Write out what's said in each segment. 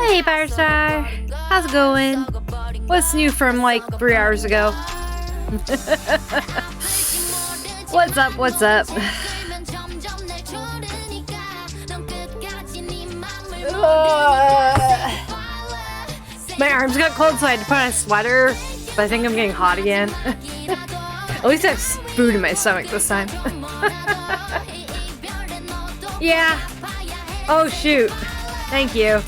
Hey, Firestar. How's it going? What's new from like 3 hours ago? What's up? What's up? My arms got cold, so I had to put on a sweater. But I think I'm getting hot again. At least I have food in my stomach this time. Yeah. Oh shoot. Thank you.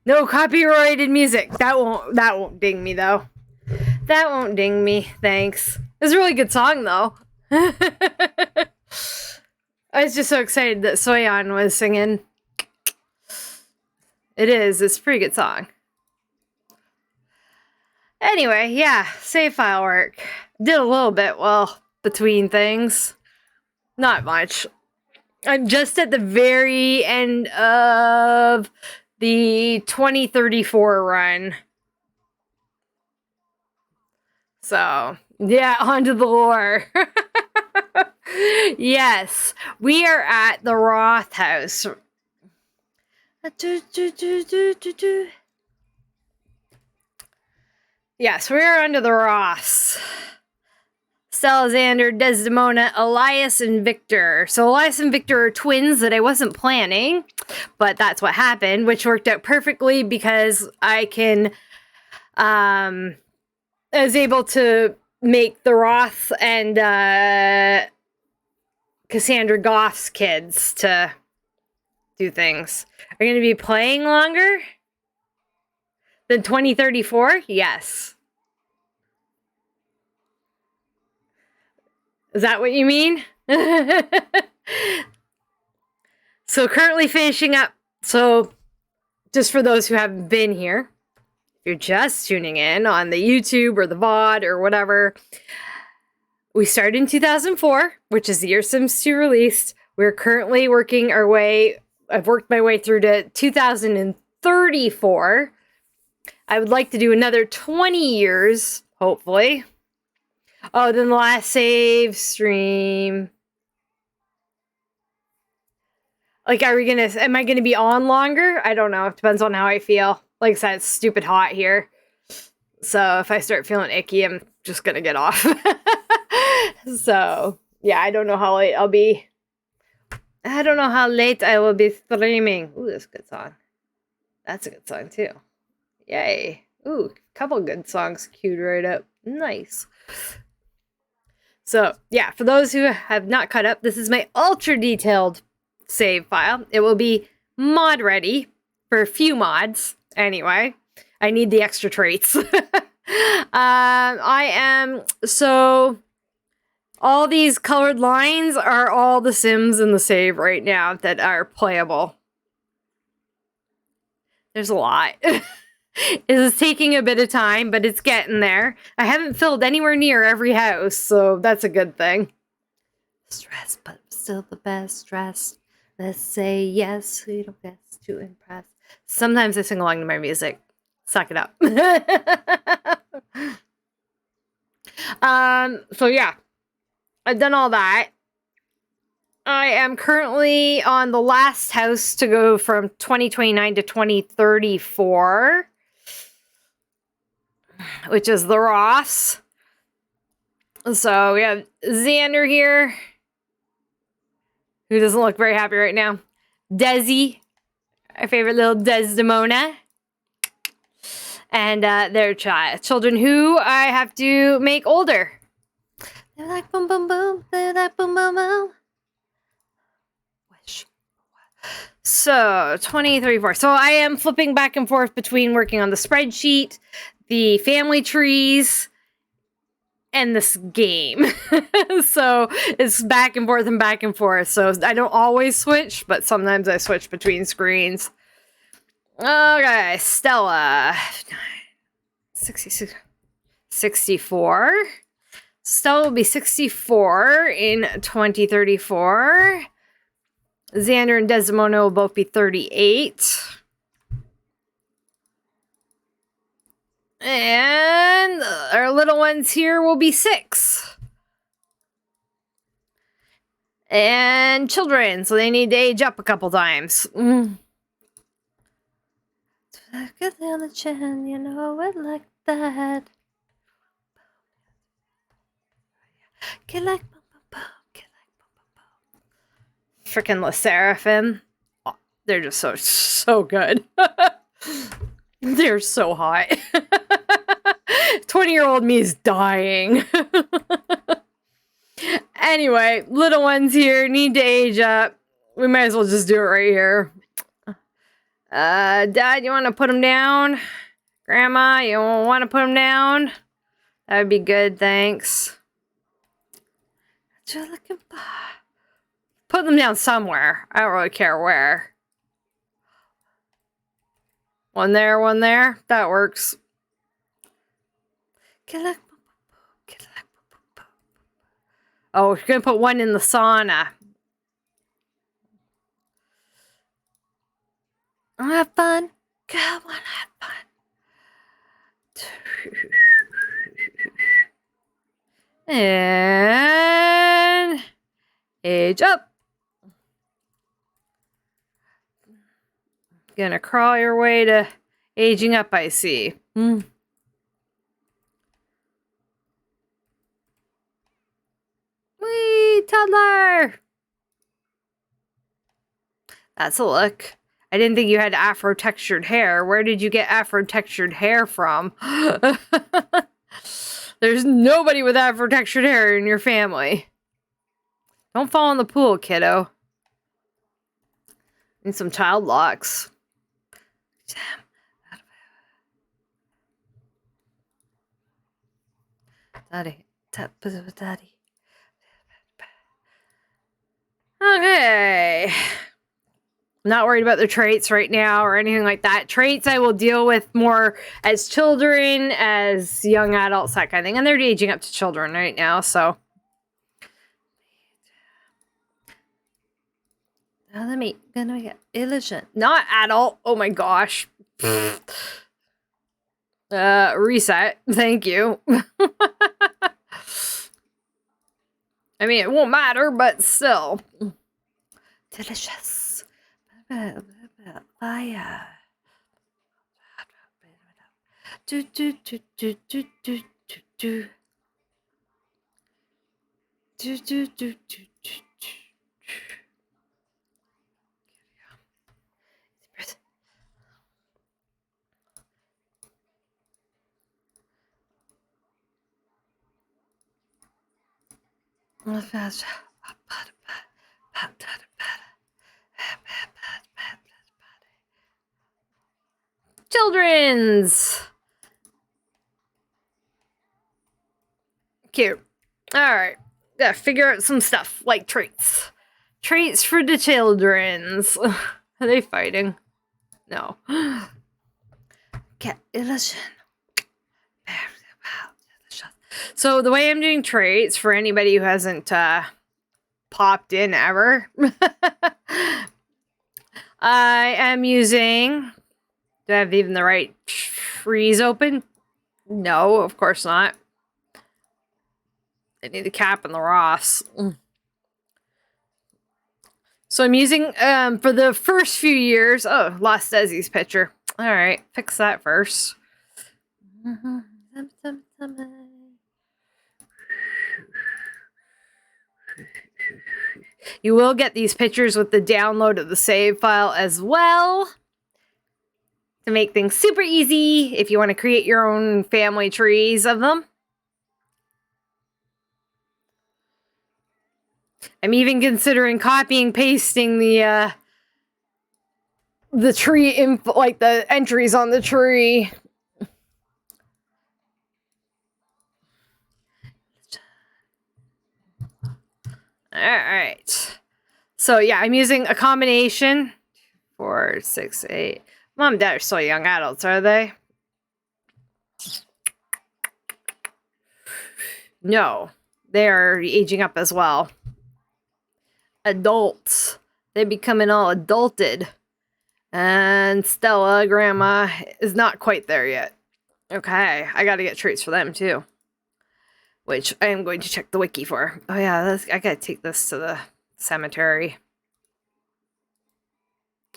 No copyrighted music. That won't ding me though. That won't ding me. Thanks. It's a really good song though. I was just so excited that Soyeon was singing. It is. It's a pretty good song. Anyway, yeah, save file work. Did a little bit, well, between things. Not much. I'm just at the very end of the 2034 run. So, yeah, onto the lore. Yes, we are at the Roth house. Yes, we are under the Roths. Alexander, Desdemona, Elias, and Victor. So Elias and Victor are twins that I wasn't planning, but that's what happened, which worked out perfectly because I was able to make the Roth and Cassandra Goff's kids to do things. Are you going to be playing longer than 2034? Yes. Is that what you mean? So currently finishing up. So just for those who haven't been here, if you're just tuning in on the YouTube or the VOD or whatever, we started in 2004, which is the year Sims 2 released. We're currently working our way. I've worked my way through to 2034. I would like to do another 20 years, hopefully. Oh, then the last save stream. Like, am I gonna be on longer? I don't know. It depends on how I feel. Like I said, it's stupid hot here. So if I start feeling icky, I'm just gonna get off. So, yeah, I don't know how late I'll be. I don't know how late I will be streaming. Ooh, that's a good song. That's a good song, too. Yay. Ooh, a couple good songs queued right up. Nice. So, yeah, for those who have not caught up, this is my ultra-detailed save file. It will be mod-ready for a few mods. Anyway, I need the extra traits. So, all these colored lines are all the Sims in the save right now that are playable. There's a lot. It is taking a bit of time, but it's getting there. I haven't filled anywhere near every house, so that's a good thing. Stress, but still the best stress. Let's say yes, we don't get to impress. Sometimes I sing along to my music. Suck it up. So yeah, I've done all that. I am currently on the last house to go from 2029 to 2034. Which is the Ross. So we have Xander here, who doesn't look very happy right now. Desi, our favorite little Desdemona. And their children who I have to make older. They're like boom, boom, boom. They're like boom, boom, boom. Wish. So, 2034. So I am flipping back and forth between working on the spreadsheet, the family trees, and this game. So it's back and forth and back and forth. So I don't always switch, but sometimes I switch between screens. Okay, Stella. 64. Stella will be 64 in 2034. Xander and Desdemona will both be 38. And our little ones here will be 6. And children, so they need to age up a couple times. Look on the chin, you know it like that. Get like freaking La Seraphim. Oh, they're just so good. They're so hot. 20-year-old me is dying. Anyway, little ones here need to age up. We might as well just do it right here. Dad, you want to put them down? Grandma, you want to put them down? That would be good, thanks. What you looking for? Put them down somewhere. I don't really care where. One there, one there. That works. Oh, we're gonna put one in the sauna. Have fun. Come on, have fun. And age up. Gonna crawl your way to aging up, I see. Wee, toddler. That's a look. I didn't think you had afro-textured hair. Where did you get afro-textured hair from? There's nobody with afro-textured hair in your family. Don't fall in the pool, kiddo. Need some child locks. Daddy. Daddy. Okay. I'm not worried about their traits right now or anything like that. Traits I will deal with more as children, as young adults, that kind of thing. And they're aging up to children right now, so. Now gonna get illusion. Not adult. Oh my gosh. Reset. Thank you. I mean, it won't matter, but still. Delicious. Fire. Do. Children's. Cute. Alright. Gotta figure out some stuff, like traits. Traits for the children's. Are they fighting? No. Get illusion. So the way I'm doing traits, for anybody who hasn't popped in ever, I am using... Do I have even the right trees open? No, of course not. I need the cap and the Ross. So I'm using, for the first few years... Oh, lost Desi's picture. Alright, fix that first. You will get these pictures with the download of the save file as well. To make things super easy if you want to create your own family trees of them. I'm even considering copying pasting the tree info, like the entries on the tree. Alright. So yeah, I'm using a combination. 4, 6, 8. Mom and Dad are still young adults, are they? No. They are aging up as well. Adults. They're becoming all adulted. And Stella, Grandma, is not quite there yet. Okay, I gotta get traits for them too. Which I am going to check the wiki for. Oh yeah, I gotta take this to the cemetery.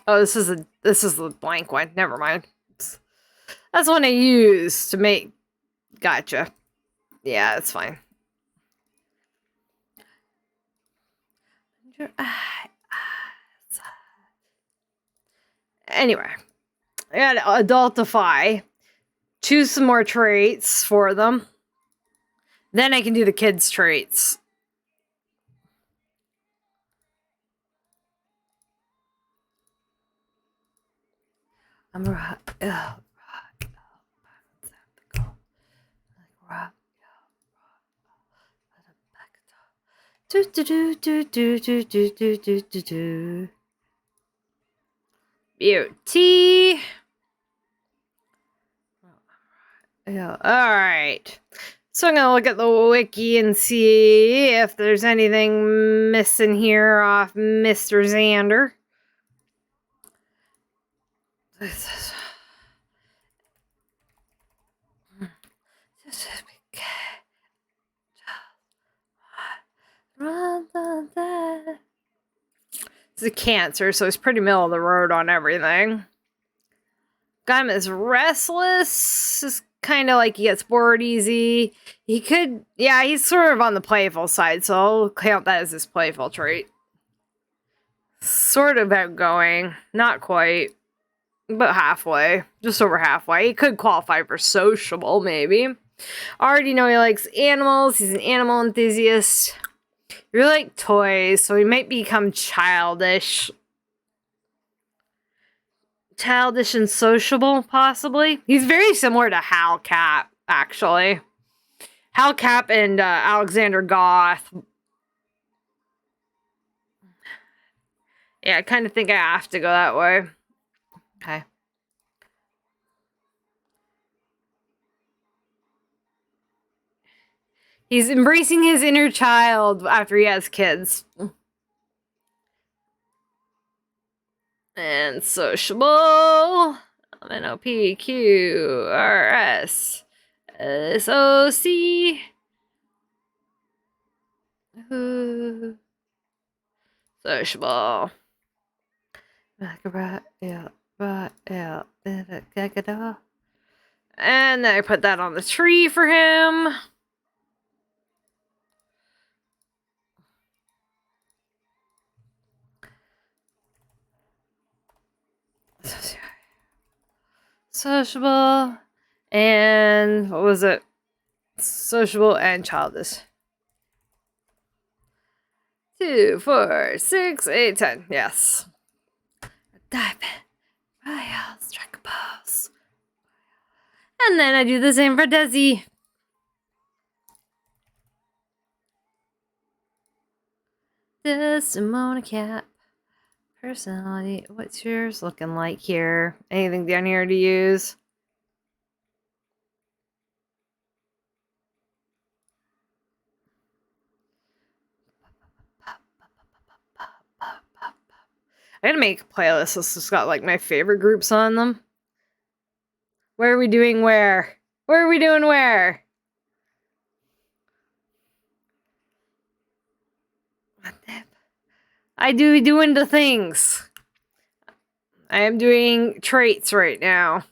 Oh, this is the blank one. Never mind. That's one I use to make. Gotcha. Yeah, that's fine. Anyway, I gotta adultify. Choose some more traits for them. Then I can do the kids' traits. I'm rock. Do do do do do do do do do do do. Beauty. Yeah. All right. So I'm gonna look at the wiki and see if there's anything missing here off Mr. Xander. It's a Cancer, so he's pretty middle of the road on everything. Got him as restless. It's kind of like he gets bored easy. He could, yeah, he's sort of on the playful side, so I'll count that as his playful trait. Sort of outgoing. Not quite. But halfway. Just over halfway. He could qualify for sociable, maybe. Already know he likes animals. He's an animal enthusiast. He really likes toys, so he might become childish. Childish and sociable, possibly. He's very similar to Hal Cap, actually. Hal Cap and Alexander Goth. Yeah, I kind of think I have to go that way. Okay. He's embracing his inner child after he has kids. And sociable. NOPQRS SOC. Sociable. And then I put that on the tree for him. Sociable. And what was it? Sociable and childish. 2, 4, 6, 8, 10. Yes. Dive in. Royal strike a pose. And then I do the same for Desi. Simona Cap. Personality. What's yours looking like here? Anything down here to use? I gotta make a playlist. This has got like my favorite groups on them. Where are we doing where? Where are we doing where? I do doing the things. I am doing traits right now.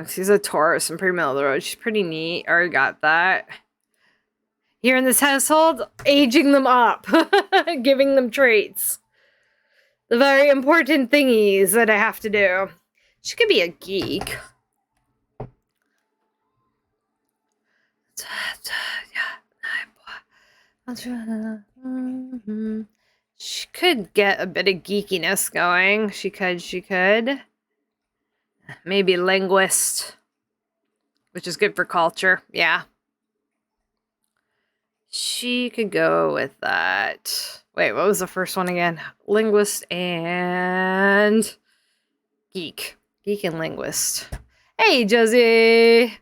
She's a Taurus and pretty middle of the road. She's pretty neat. Already got that. Here in this household, aging them up. Giving them traits. The very important thingies that I have to do. She could be a geek. She could get a bit of geekiness going. She could. Maybe linguist. Which is good for culture. Yeah. She could go with that. Wait, what was the first one again? Linguist and geek. Geek and linguist. Hey, Josie.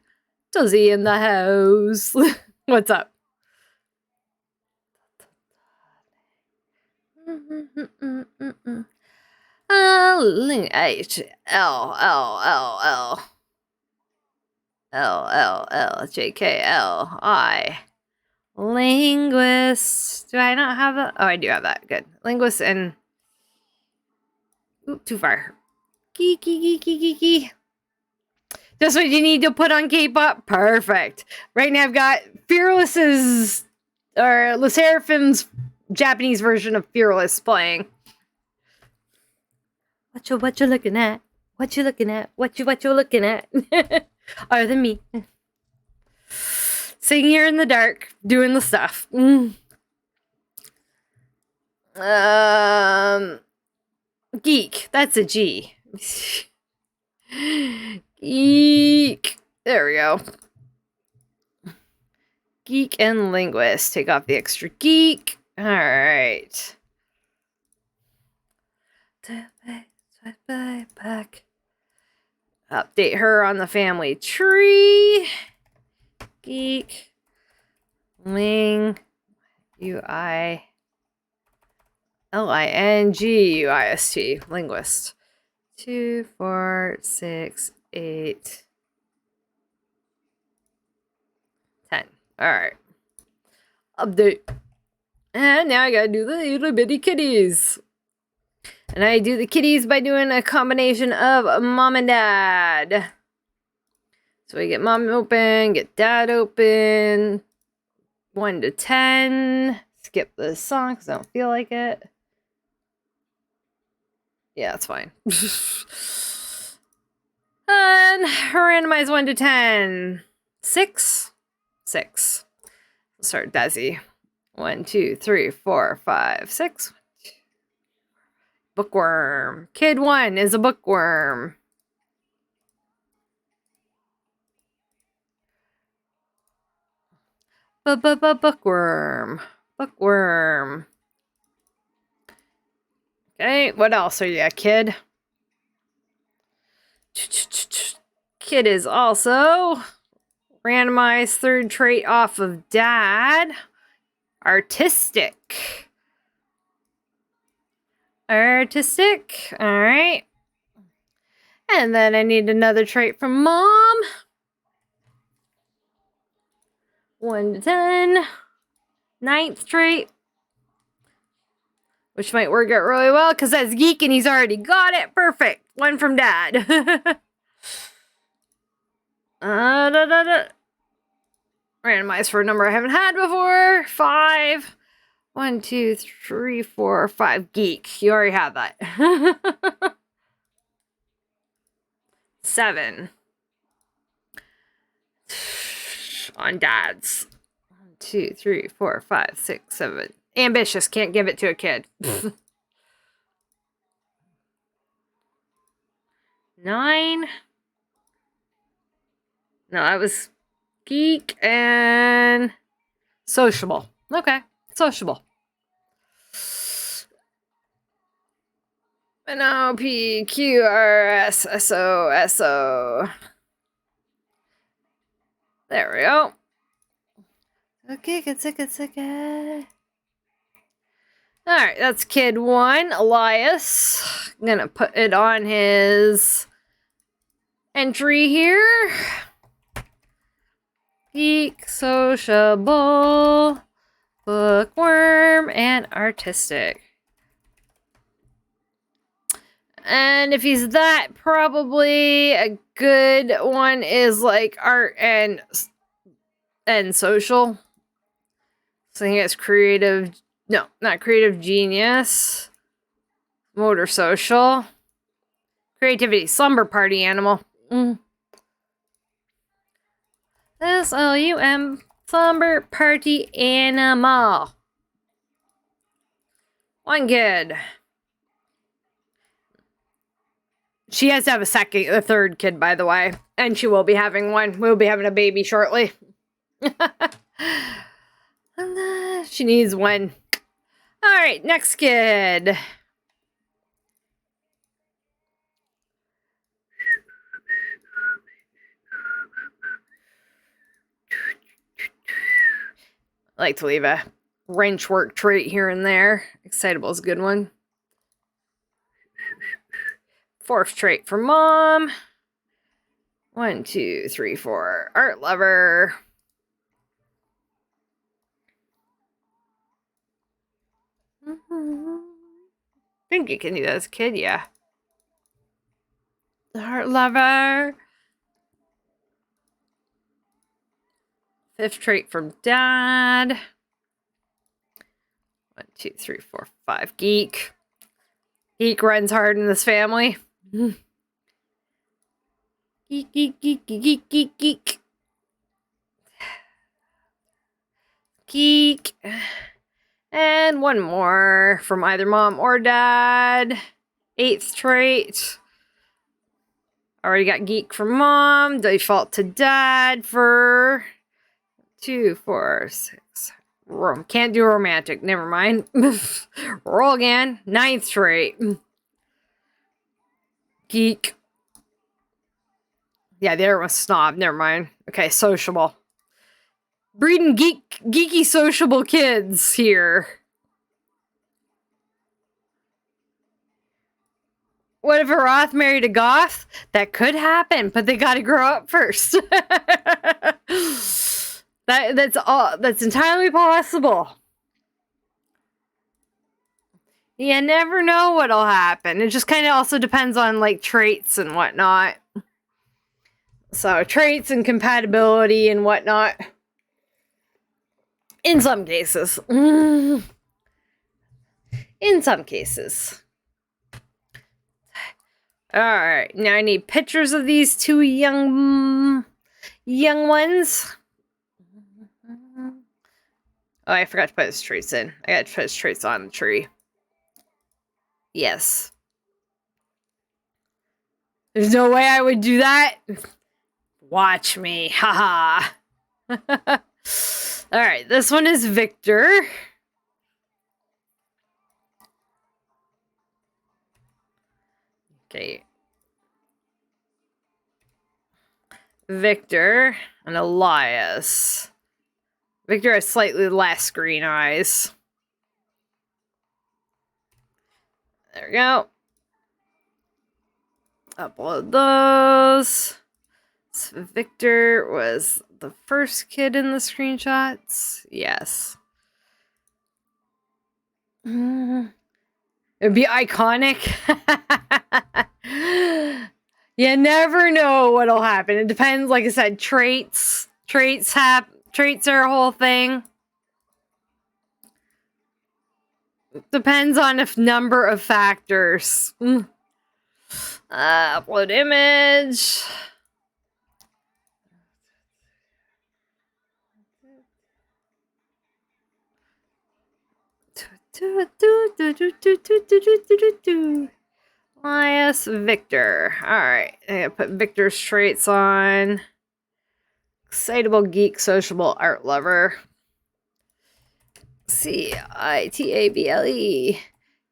Josie in the house. What's up? H L L L L L L L J K L I. Linguist. Do I not have that? Oh, I do have that. Good. Linguist and... Ooh, too far. Geeky, geeky, geeky. Just what you need to put on K-pop? Perfect. Right now I've got Fearless's, or Le Seraphim's Japanese version of Fearless playing. What you looking at? What you looking at? What you looking at? Other than me. Sitting here in the dark, doing the stuff. Geek. That's a G. Geek. There we go. Geek and linguist. Take off the extra geek. All right. Back. Update her on the family tree. Geek. Ling. UI. LINGUIST. Linguist. 2, 4, 6, 8, 10. Alright. Update. And now I gotta do the little bitty kitties. And I do the kitties by doing a combination of mom and dad. So we get mom open, get dad open. 1 to 10. Skip this song because I don't feel like it. Yeah, it's fine. And randomize 1 to 10. 6. 6. We'll start Desi. 1, 2, 3, 4, 5, 6. Bookworm. Kid 1 is a bookworm. Bookworm. Bookworm. Okay, what else are you, kid? Kid is also randomized third trait off of dad. Artistic. Artistic. All right. And then I need another trait from mom. 1 to 10. 9th trait. Which might work out really well because that's geek and he's already got it. Perfect. 1 from dad. Randomize for a number I haven't had before. 5. 1, 2, 3, 4, 5. Geek. You already have that. 7. On dad's. 1, 2, 3, 4, 5, 6, 7. Ambitious. Can't give it to a kid. 9. No, that was geek and sociable. Okay, sociable. NOPQRSSO. There we go. Okay, good. Alright, that's kid 1, Elias. I'm gonna put it on his entry here. Geek, sociable, bookworm, and artistic. And if he's that, probably a good one is like art and social. So I think it's creative. No, not creative genius. Motor social. Creativity. Slumber party animal. SLUM. Slumber party animal. 1 kid. She has to have a 3rd kid, by the way. And she will be having one. We'll be having a baby shortly. She needs 1. Alright, next kid. I like to leave a wrench work trait here and there. Excitable is a good one. 4th trait for mom. 1, 2, 3, 4. Art lover. I think you can do that as a kid, yeah. Heart lover. 5th trait from dad. 1, 2, 3, 4, 5. Geek. Geek runs hard in this family. Geek, geek, geek, geek, geek, geek. Geek. And one more from either mom or dad. 8th trait. Already got geek from mom. Default to dad for 2, 4, 6. Can't do romantic. Never mind. Roll again. 9th trait. Geek. Yeah, the other one's snob. Never mind. Okay, sociable. Breeding geeky sociable kids here. What if a Roth married a goth? That could happen, but they gotta grow up first. That's entirely possible. You never know what'll happen. It just kind of also depends on like traits and whatnot. So traits and compatibility and whatnot. In some cases. In some cases. Alright, now I need pictures of these 2 young ones. Oh, I forgot to put his traits in. I got to put his traits on the tree. Yes. There's no way I would do that. Watch me. Haha. Alright, this one is Victor. Okay. Victor and Elias. Victor has slightly less green eyes. There we go. Upload those. So Victor was the first kid in the screenshots. Yes. It'd be iconic. You never know what'll happen. It depends, like I said, traits. Traits are a whole thing. Depends on a number of factors. Upload image. Elias Victor. Alright, I'm gonna put Victor's traits on. Excitable, geek, sociable, art lover. C-I-T-A-B-L-E.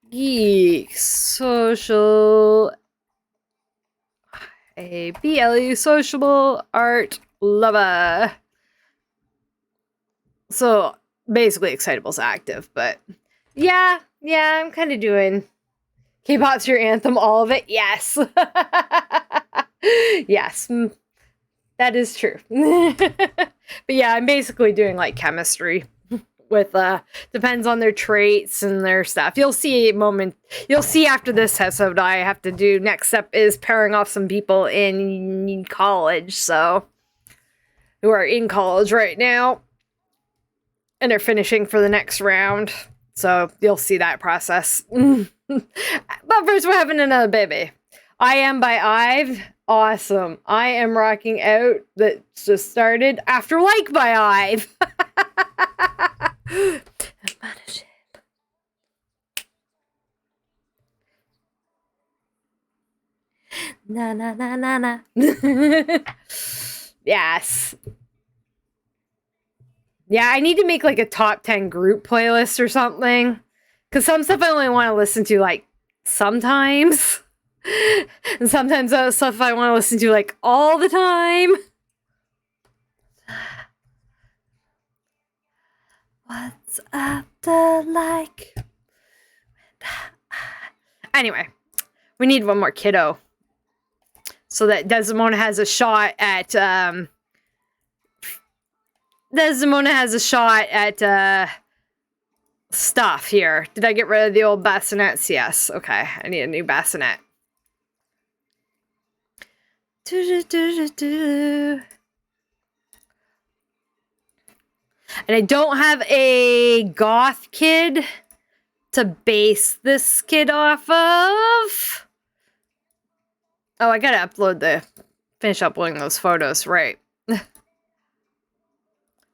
Geek, social, A-B-L-E, sociable, art lover. So basically Excitable's active, but yeah, I'm kind of doing K-pop's your anthem, all of it. Yes. Yes. That is true. But yeah, I'm basically doing like chemistry with depends on their traits and their stuff. You'll see after this episode I have to do. Next step is pairing off some people in college, so who are in college right now and are finishing for the next round. So you'll see that process. But first we're having another baby. I Am by Ive. Awesome. I Am Rocking Out that just started after Like by Ive. Na na na na na. Yes. Yeah, I need to make like a top 10 group playlist or something. Because some stuff I only want to listen to like sometimes. And sometimes stuff I want to listen to like all the time. What's up the like? Anyway, we need one more kiddo. So that Desdemona has a shot at stuff here. Did I get rid of the old bassinets? Yes. Okay. I need a new bassinet. And I don't have a goth kid to base this kid off of. Oh, I gotta finish uploading those photos, right. Thought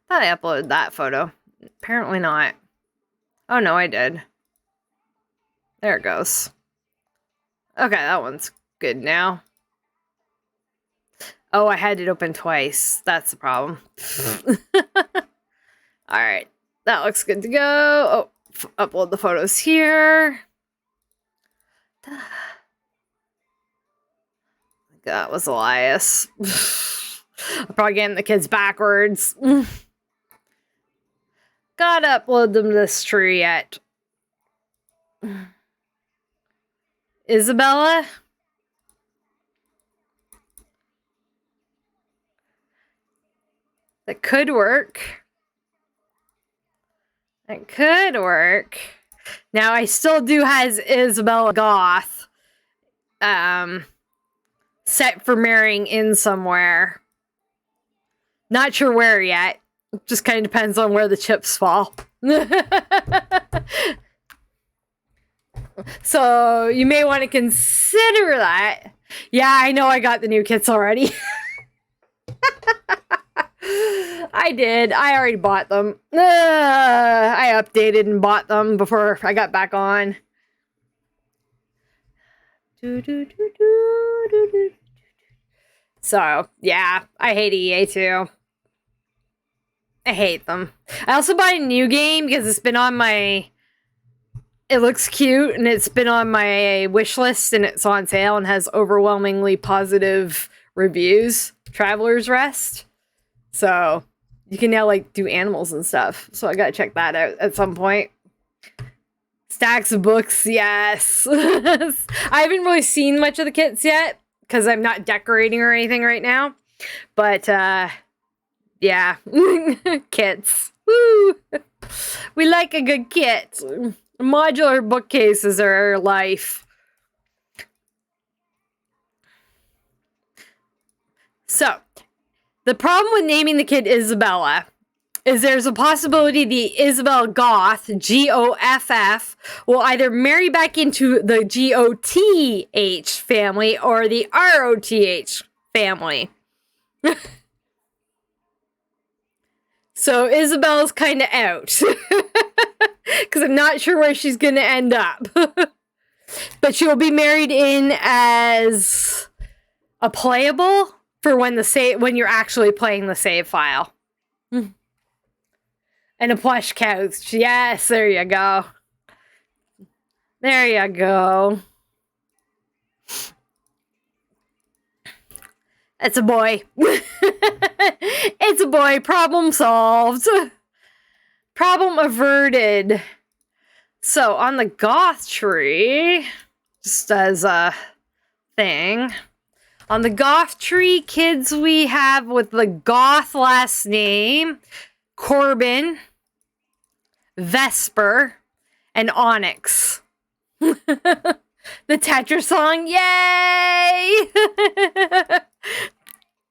I uploaded that photo. Apparently not. Oh no, I did. There it goes. Okay, that one's good now. Oh, I had it open twice. That's the problem. Alright, that looks good to go. Oh, upload the photos here. That was Elias. I'm probably getting the kids backwards. Gotta upload them to this tree yet. Isabella? That could work. That could work. Now, I still do has Isabella Goth. Set for marrying in somewhere. Not sure where yet. Just kind of depends on where the chips fall. So, you may want to consider that. Yeah, I know I got the new kits already. I did. I already bought them. I updated and bought them before I got back on. So, yeah. I hate EA too. I hate them. I also bought a new game because it's been on my... It looks cute and it's been on my wish list and it's on sale and has overwhelmingly positive reviews. Traveler's Rest. So, you can now, like, do animals and stuff. So, I gotta check that out at some point. Stacks of books, yes. I haven't really seen much of the kits yet, because I'm not decorating or anything right now. But, yeah. Kits. Woo! We like a good kit. Modular bookcases are our life. So, the problem with naming the kid Isabella is there's a possibility the Isabel Goth, G-O-F-F, will either marry back into the G-O-T-H family or the R-O-T-H family. So Isabel's kind of out. Because I'm not sure where she's going to end up. But she'll be married in as a playable for when you're actually playing the save file. And a plush couch. Yes, there you go. There you go. It's a boy. It's a boy. Problem solved. Problem averted. So, on the goth tree, just as a thing, on the goth tree, kids we have with the goth last name, Corbin, Vesper, and Onyx. The Tetris song, yay!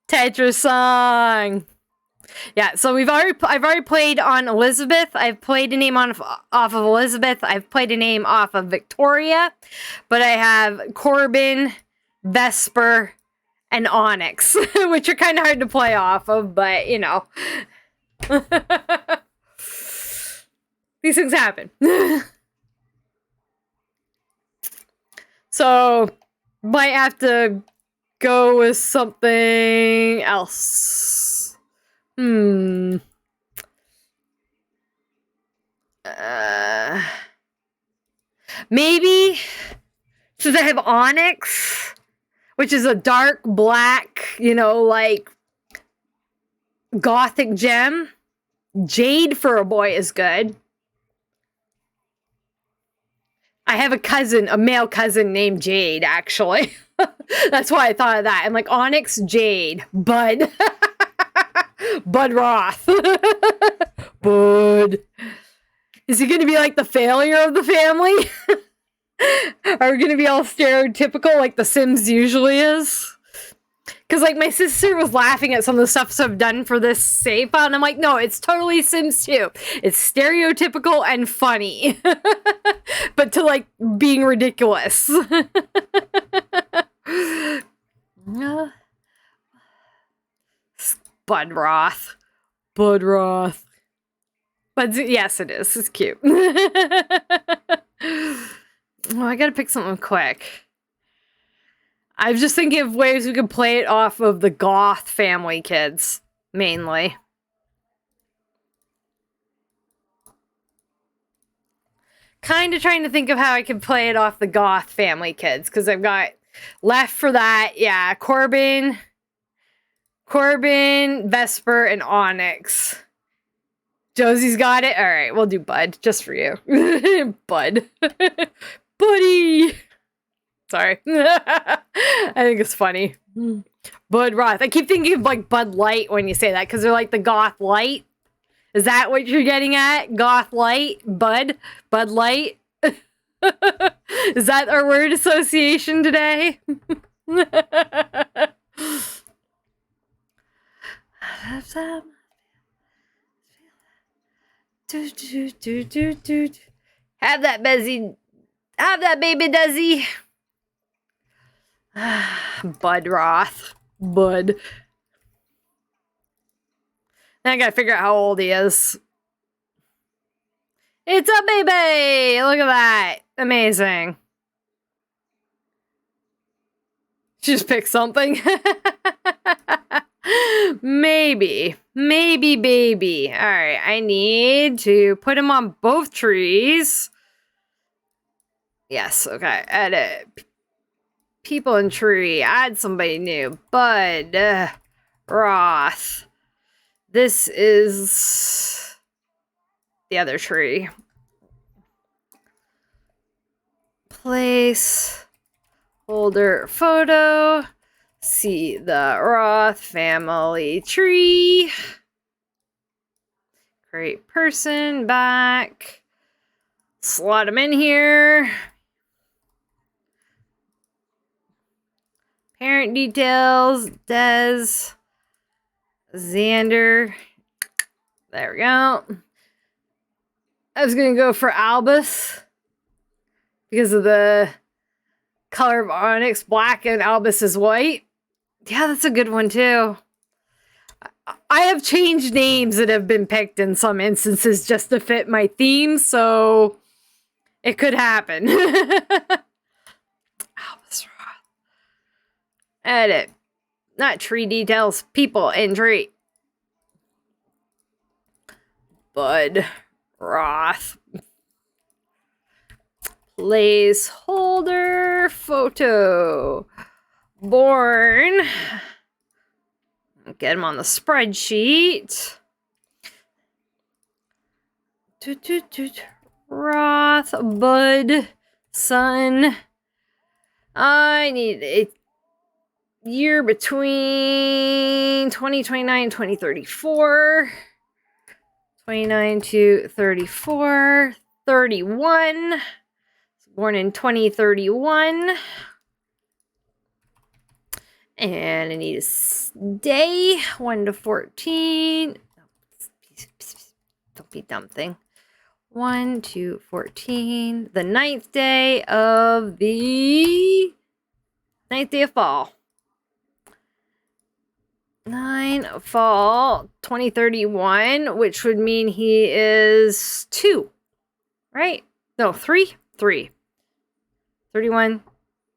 Tetris song. Yeah, so I've already played on Elizabeth. I've played a name off of Elizabeth. I've played a name off of Victoria. But I have Corbin, Vesper, and Onyx, which are kind of hard to play off of, but, you know. These things happen. So, might have to go with something else. Maybe, since I have Onyx, which is a dark black, you know, like, gothic gem, Jade for a boy is good. I have a male cousin named Jade, actually. That's why I thought of that. I'm like, Onyx, Jade, Bud. Bud Roth. Bud. Is he going to be like the failure of the family? Are we going to be all stereotypical like the Sims usually is? Because, like, my sister was laughing at some of the stuff I've done for this save file, and I'm like, no, it's totally Sims 2. It's stereotypical and funny. But to, like, being ridiculous. Budroth. Budroth. But yes, it is. It's cute. Oh, I gotta pick something quick. I was just thinking of ways we could play it off of the Goth family kids, mainly. Kind of trying to think of how I could play it off the Goth family kids, because I've got left for that, yeah, Corbin, Vesper, and Onyx. Josie's got it? Alright, we'll do Bud, just for you. Bud. Buddy! Sorry. I think it's funny. Bud Roth. I keep thinking of, like, Bud Light when you say that, because they're like the Goth Light. Is that what you're getting at? Goth Light? Bud? Bud Light? Is that our word association today? Have that, Bezzy. Have that, baby Desi. Bud Roth. Bud. Now I gotta figure out how old he is. It's a baby! Look at that. Amazing. Just pick something. Maybe. Maybe baby. Alright, I need to put him on both trees. Yes, okay. Edit. People in tree. Add somebody new. Bud. Roth. This is the other tree. Place. Holder photo. See the Roth family tree. Create person. Back. Slot them in here. Parent details. Des. Xander. There we go. I was going to go for Albus because of the color of Onyx, black, and Albus is white. Yeah, that's a good one too. I have changed names that have been picked in some instances just to fit my theme, so it could happen. Albus Roth. Edit. Not tree details, people and tree. Bud Roth. Placeholder photo. Born. Get him on the spreadsheet. Roth, Bud, Son. I need a year between 2029 and 2034. 29 to 34. 31. Born in 2031. And I need a day. 1 to 14. Don't be dumb thing. 1 to 14. The 9th day of the 9th day of fall. 9 fall 2031, which would mean he is 2. Right? No, 3? 3. 31,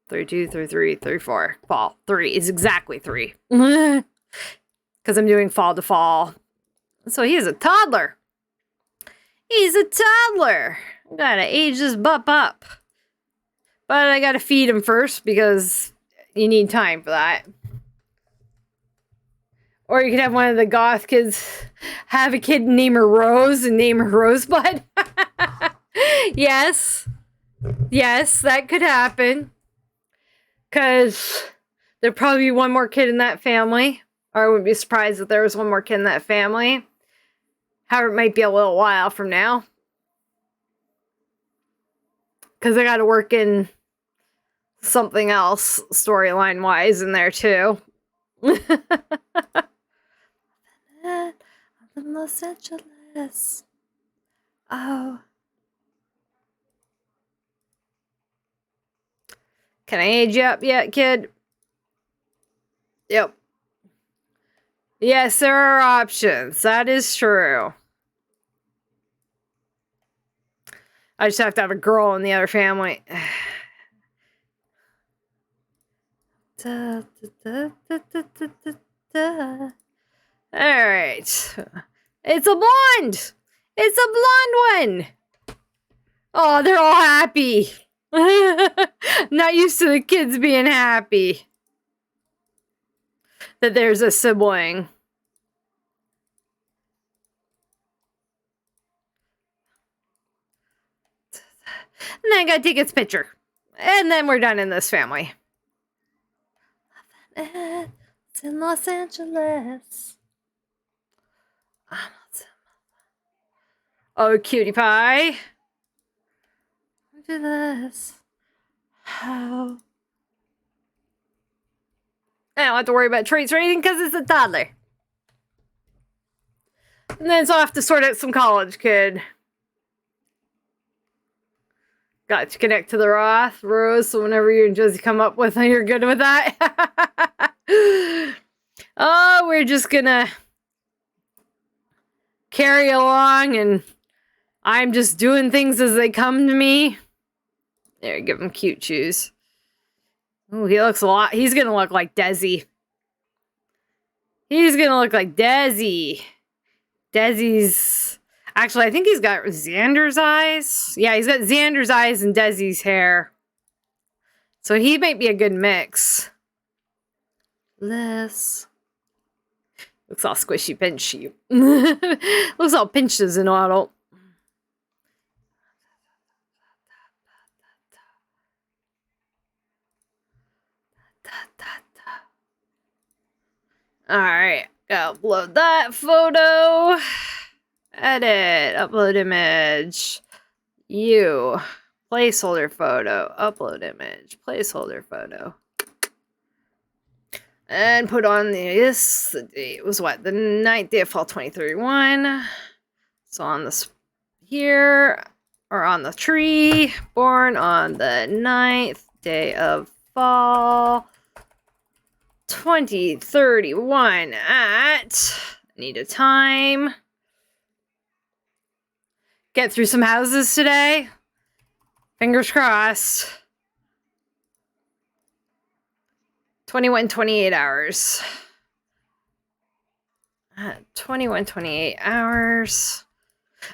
32, 33, 34. Fall. 3 is exactly 3. Because I'm doing fall to fall. So he is a toddler. He's a toddler. Gotta age this bup up. But I gotta feed him first because you need time for that. Or you could have one of the goth kids have a kid name her Rose and name her Rosebud. Yes. Yes, that could happen. Because there'd probably be one more kid in that family. Or I wouldn't be surprised if there was one more kid in that family. However, it might be a little while from now. Because I got to work in something else storyline-wise in there, too. I'm Los Angeles. Oh. Can I age you up yet, kid? Yep. Yes, there are options. That is true. I just have to have a girl in the other family. All right. It's a blonde. It's a blonde one. Oh, they're all happy. Not used to the kids being happy that there's a sibling. And then I gotta take its picture. And then we're done in this family. It's in Los Angeles. Oh, cutie pie. Look at this. How? I don't have to worry about traits or anything because it's a toddler. And then so I have to sort out some college kid. Got to connect to the Roth, Rose, so whenever you and Josie come up with it, you're good with that. Oh, we're just gonna carry along and I'm just doing things as they come to me. There, give him cute shoes. Oh, he looks a lot. He's gonna look like Desi. He's gonna look like Desi. Desi's... Actually, I think he's got Xander's eyes. Yeah, he's got Xander's eyes and Desi's hair. So he might be a good mix. This... Looks all squishy pinchy. Looks all pinched as an adult. Alright, upload that photo. Edit, upload image. You. Placeholder photo. Upload image. Placeholder photo. And put on this. The date was what? The 9th day of fall 2031. So on this here. Or on the tree. Born on the 9th day of fall 2031 at... Need a time. Get through some houses today. Fingers crossed. 28 hours. 28 hours.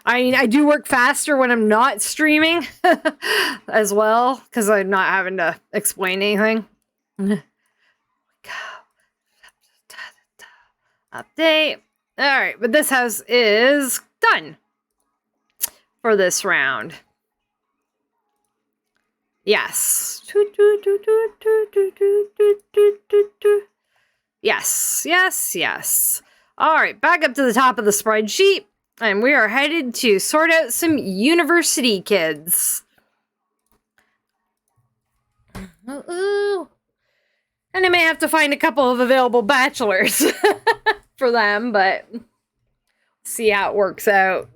I mean, I do work faster when I'm not streaming as well, because I'm not having to explain anything. Update. All right, but this house is done for this round. Yes. Yes, yes, yes. All right, back up to the top of the spreadsheet. And we are headed to sort out some university kids. Ooh. And I may have to find a couple of available bachelors for them, but see how it works out.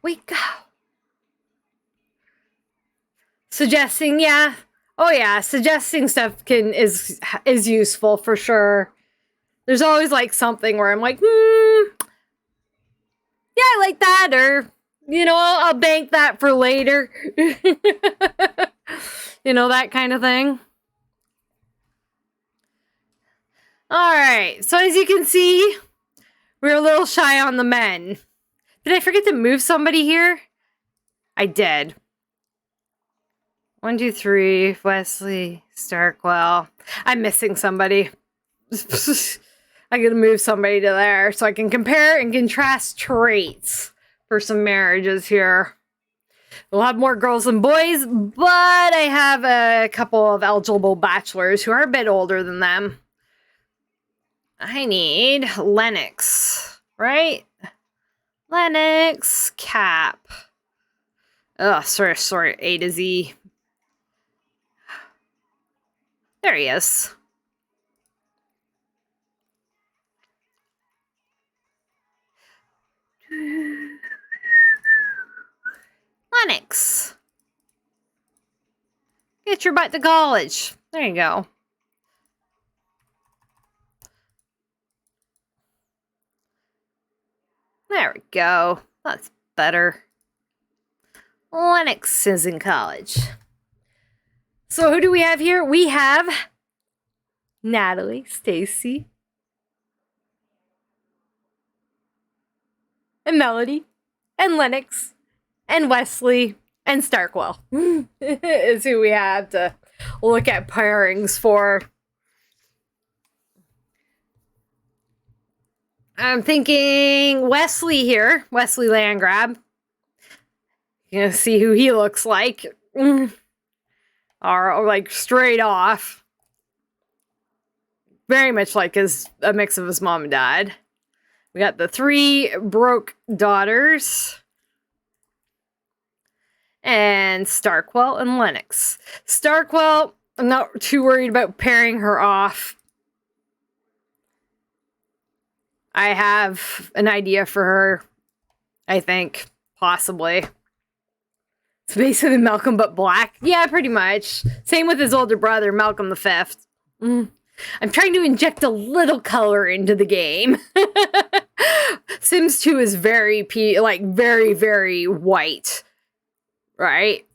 We go. Suggesting, yeah. Oh yeah, suggesting stuff is useful for sure. There's always like something where I'm like, yeah, I like that, or you know, I'll bank that for later. You know, that kind of thing. All right, so as you can see, we're a little shy on the men. Did I forget to move somebody here? I did. 1, 2, 3, Wesley, Starkwell. I'm missing somebody. I I gotta move somebody to there so I can compare and contrast traits for some marriages here. We'll have more girls than boys, but I have a couple of eligible bachelors who are a bit older than them. I need Lennox, right? Lennox, Cap. Oh, sorry, A to Z. There he is. Lennox. Get your butt to college. There you go. There we go. That's better. Lennox is in college. So who do we have here? We have Natalie, Stacy, and Melody, and Lennox, and Wesley, and Starkwell is who we have to look at pairings for. I'm thinking Wesley here, Wesley Landgrab. You're gonna see who he looks like. Or like straight off. Very much like a mix of his mom and dad. We got the 3 broke daughters. And Starkwell and Lennox. Starkwell, I'm not too worried about pairing her off. I have an idea for her, I think, possibly. It's basically Malcolm but black. Yeah, pretty much. Same with his older brother, Malcolm the Fifth. I'm trying to inject a little color into the game. Sims 2 is very, very white. Right?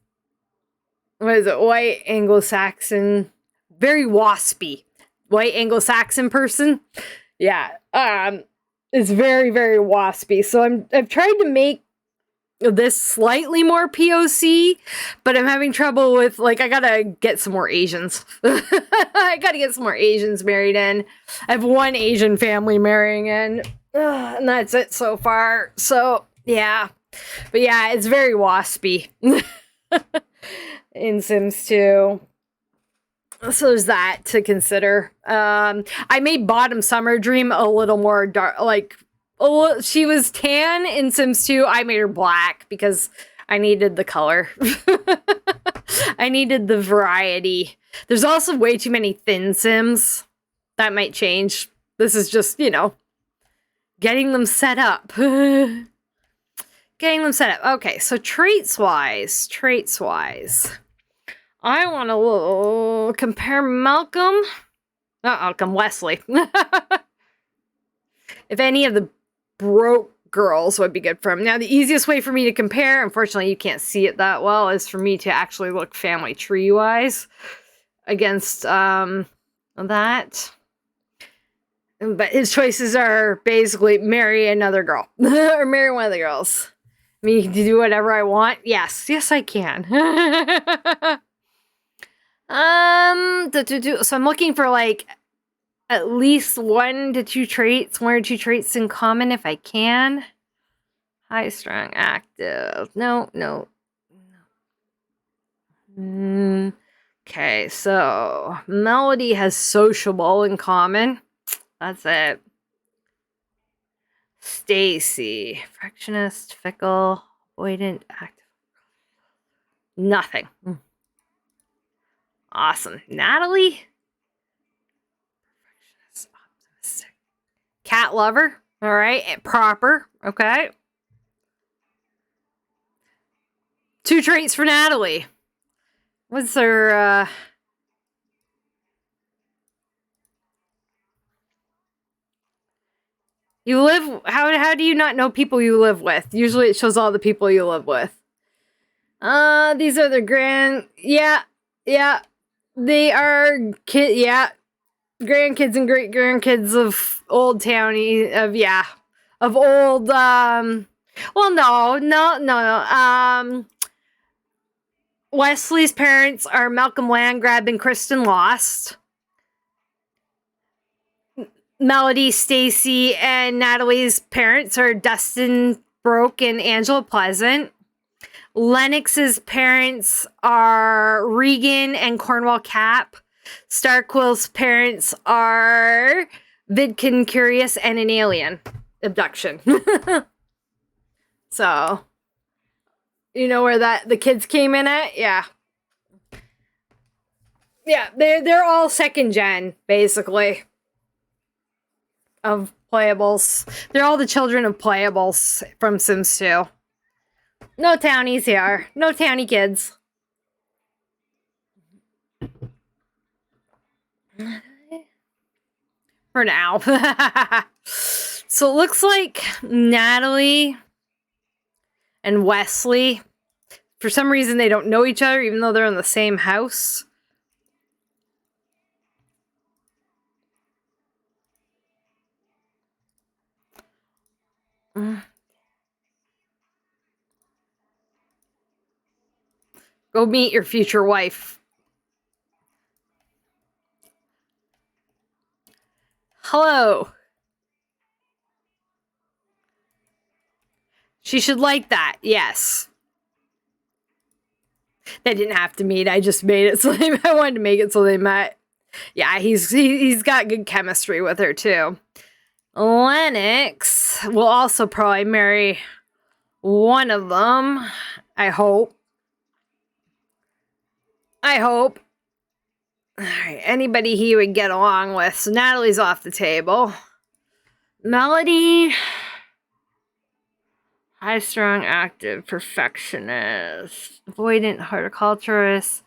What is it? White Anglo-Saxon. Very waspy. White Anglo-Saxon person. Yeah. It's very, very waspy. So I've tried to make this slightly more POC, but I'm having trouble with, I gotta get some more Asians. I gotta get some more Asians married in. I have one Asian family marrying in, and that's it so far. So, yeah. But yeah, it's very waspy in Sims 2. So there's that to consider. I made Bottom Summer Dream a little more dark, she was tan in Sims 2. I made her black because I needed the color. I needed the variety. There's also way too many thin Sims. That might change. This is just, getting them set up. Getting them set up. Okay, so traits-wise. I want to compare Malcolm. Not Malcolm, Wesley. If any of the broke girls would be good for him. Now, the easiest way for me to compare, unfortunately you can't see it that well, is for me to actually look family tree-wise against that. But his choices are basically marry another girl. Or marry one of the girls. Me to do whatever I want? Yes, I can. So I'm looking for at least 1 to 2 traits in common if I can. High, strong, active. No. Okay, so Melody has sociable in common. That's it. Stacy, fractionist, fickle, avoidant, active. Nothing. Awesome. Natalie? Optimistic. Cat lover. All right. Proper. Okay. 2 traits for Natalie. What's her, You live... How do you not know people you live with? Usually it shows all the people you live with. These are the grand... Yeah. They are grandkids and great-grandkids of old townie, of old, well, no. Wesley's parents are Malcolm Landgrab and Kristen Lost. Melody, Stacy, and Natalie's parents are Dustin Broke and Angela Pleasant. Lennox's parents are Regan and Cornwall Cap. Starquill's parents are Vidkin Curious and an alien abduction. So, you know where the kids came in at? Yeah. Yeah, they're all second gen, basically, of playables. They're all the children of playables from Sims 2. No townies here. No townie kids. For now. So it looks like Natalie and Wesley, for some reason they don't know each other, even though they're in the same house. Go meet your future wife. Hello. She should like that, yes. They didn't have to meet. I just made it so I wanted to make it so they met. Yeah, he's got good chemistry with her too. Lennox will also probably marry one of them. I hope. All right, anybody he would get along with. So Natalie's off the table. Melody, high strung, active, perfectionist, avoidant, horticulturist,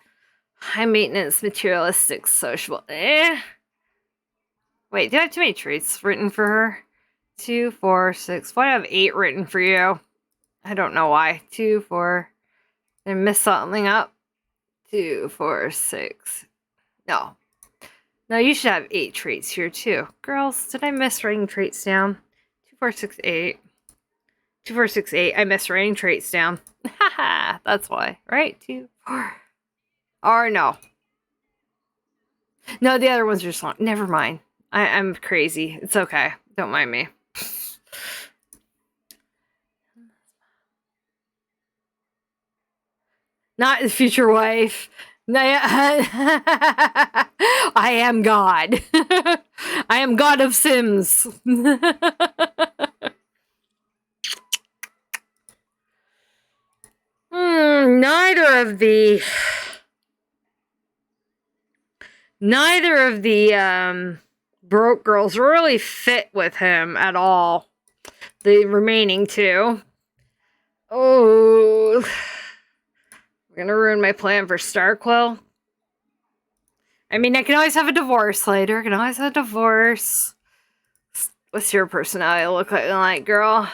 high maintenance, materialistic, sociable. Wait, do I have too many traits written for her? 2, 4, 6. Why do I have 8 written for you? I don't know why. 2, 4. Did I miss something up? 2, 4, 6. No. No, you should have 8 traits here too. Girls, did I miss writing traits down? 2, 4, 6, 8. 2, 4, 6, 8. I missed writing traits down. Haha, that's why, right? 2, 4. Or no. No, the other ones are just long. Never mind. I'm crazy. It's okay. Don't mind me. Not the future wife. I am God. I am God of Sims. Neither of the broke girls really fit with him at all. The remaining two. Oh, we're gonna ruin my plan for Starquill. I mean, I can always have a divorce later. I can always have a divorce. What's your personality look like, girl?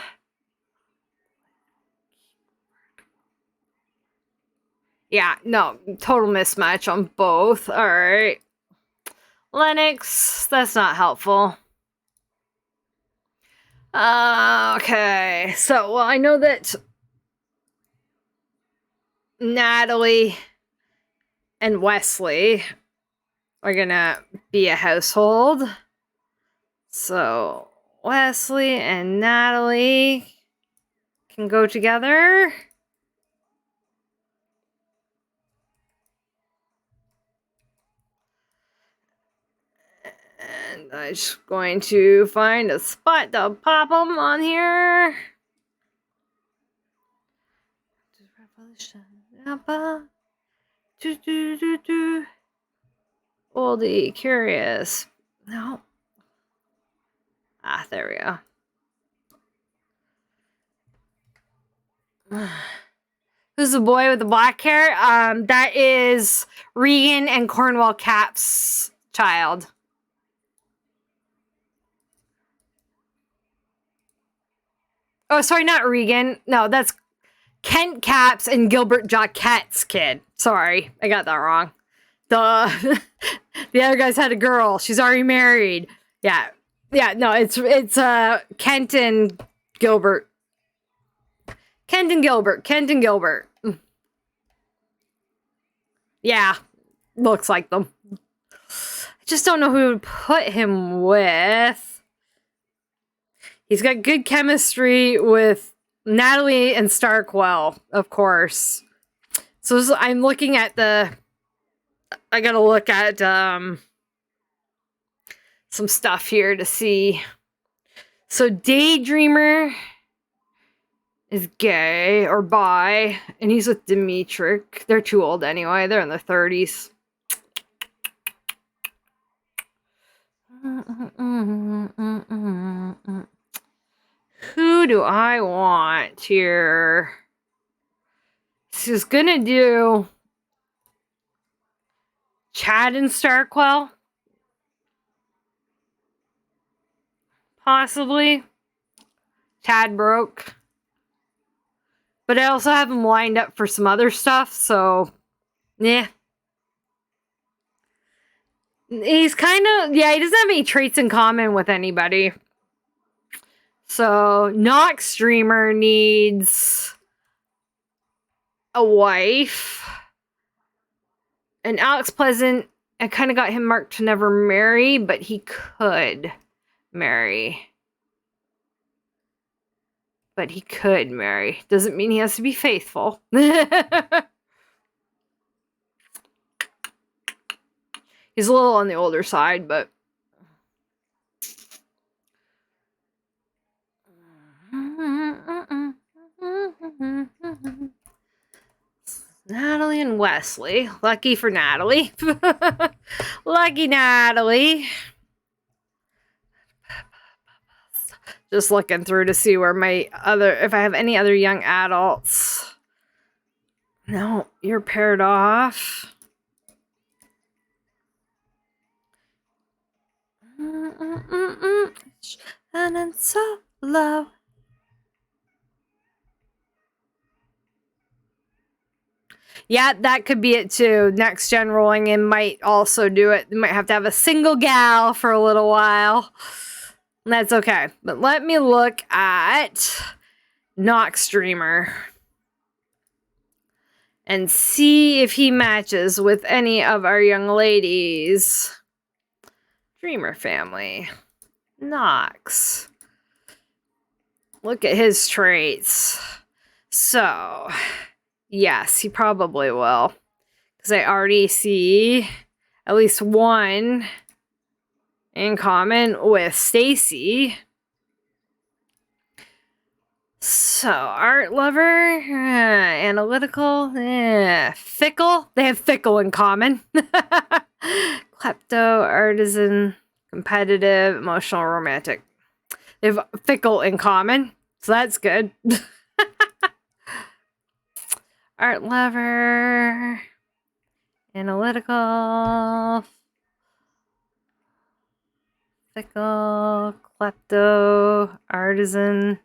Yeah, no, total mismatch on both. All right. Lennox, that's not helpful. Okay, so, well, I know that Natalie and Wesley are gonna be a household. So, Wesley and Natalie can go together. And I'm just going to find a spot to pop them on here. Oldie, curious. No. Ah, there we go. Who's the boy with the black hair? That is Regan and Cornwall Cap's child. Oh, sorry, not Regan. No, that's Kent Cap's and Gilbert Jacquette's kid. Sorry, I got that wrong. The other guy's had a girl. She's already married. Yeah. No, it's Kent and Gilbert. Kent and Gilbert. Yeah, looks like them. I just don't know who to put him with. He's got good chemistry with Natalie and Starkwell, of course. So I'm looking at I gotta look at some stuff here to see. So Daydreamer is gay or bi, and he's with Dimitrik. They're too old anyway. They're in their 30s. Who do I want here? She's gonna do Chad and Starkwell. Possibly. Chad broke. But I also have him lined up for some other stuff, so yeah. He's kind of, yeah, he doesn't have any traits in common with anybody. So, Nox Streamer needs a wife. And Alex Pleasant, I kind of got him marked to never marry, but he could marry. But he could marry. Doesn't mean he has to be faithful. He's a little on the older side, but... Natalie and Wesley. Lucky for Natalie. Lucky Natalie. Just looking through to see where if I have any other young adults. No, you're paired off. And so low. Yeah, that could be it too. Next gen rolling in might also do it. They might have to have a single gal for a little while. That's okay. But let me look at Nox Streamer and see if he matches with any of our young ladies. Dreamer family. Nox. Look at his traits. So, yes, he probably will. Because I already see at least one in common with Stacy. So, art lover, analytical, fickle. They have fickle in common. Klepto, artisan, competitive, emotional, romantic. They have fickle in common, so that's good. Art lover, analytical, fickle, klepto, artisan,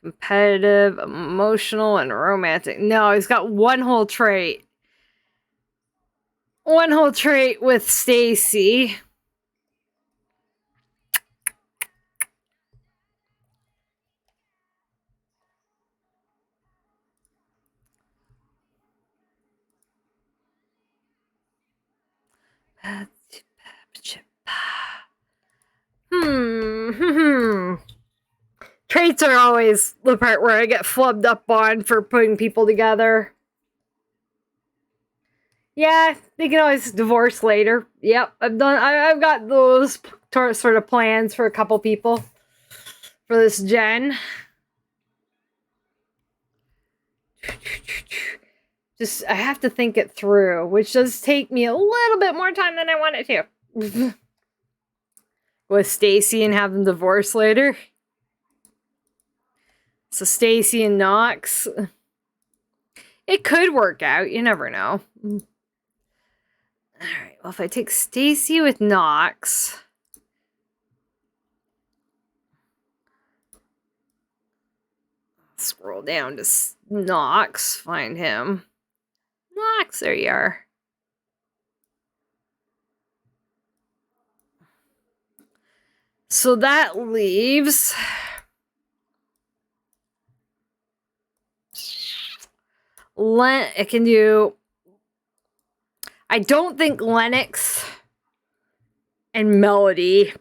competitive, emotional, and romantic. No, he's got one whole trait. One whole trait with Stacy. Traits are always the part where I get flubbed up on for putting people together. Yeah, they can always divorce later. Yep, I've got those sort of plans for a couple people for this gen. Just, I have to think it through, which does take me a little bit more time than I want it to. With Stacy and have them divorce later. So Stacy and Nox. It could work out. You never know. Alright, well, if I take Stacy with Nox. Scroll down to Nox. Find him. Nox, there you are. So that leaves... It can do... I don't think Lennox and Melody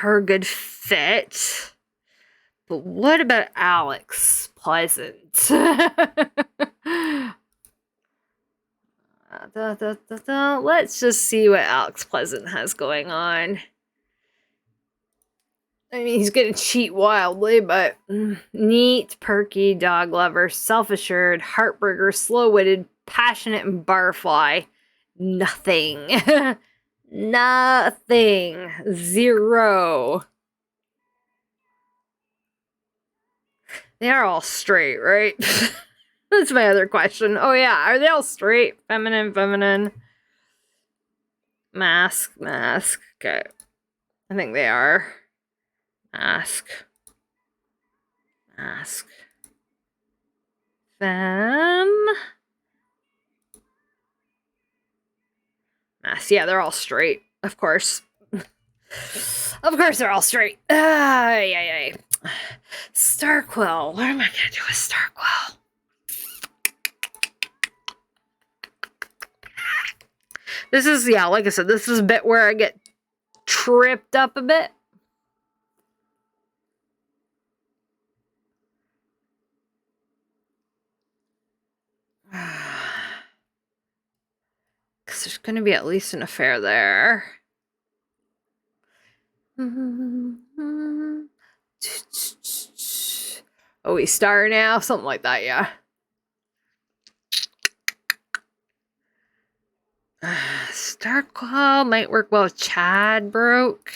are a good fit. But what about Alex Pleasant? Let's just see what Alex Pleasant has going on. I mean, he's gonna cheat wildly, but neat, perky, dog lover, self-assured, heartbreaker, slow-witted, passionate, and barfly. Nothing. Nothing. 0. They are all straight, right? That's my other question. Oh yeah, are they all straight? Feminine. Mask. Okay. I think they are. Mask. Femme. Mask. Yeah, they're all straight. Of course. Of course they're all straight. Yeah. Starquill. What am I gonna do with Starquill? This is, yeah, like I said, this is a bit where I get tripped up a bit. Because there's going to be at least an affair there. Oh, we star now? Something like that, yeah. Starquill might work well with Chad Broke.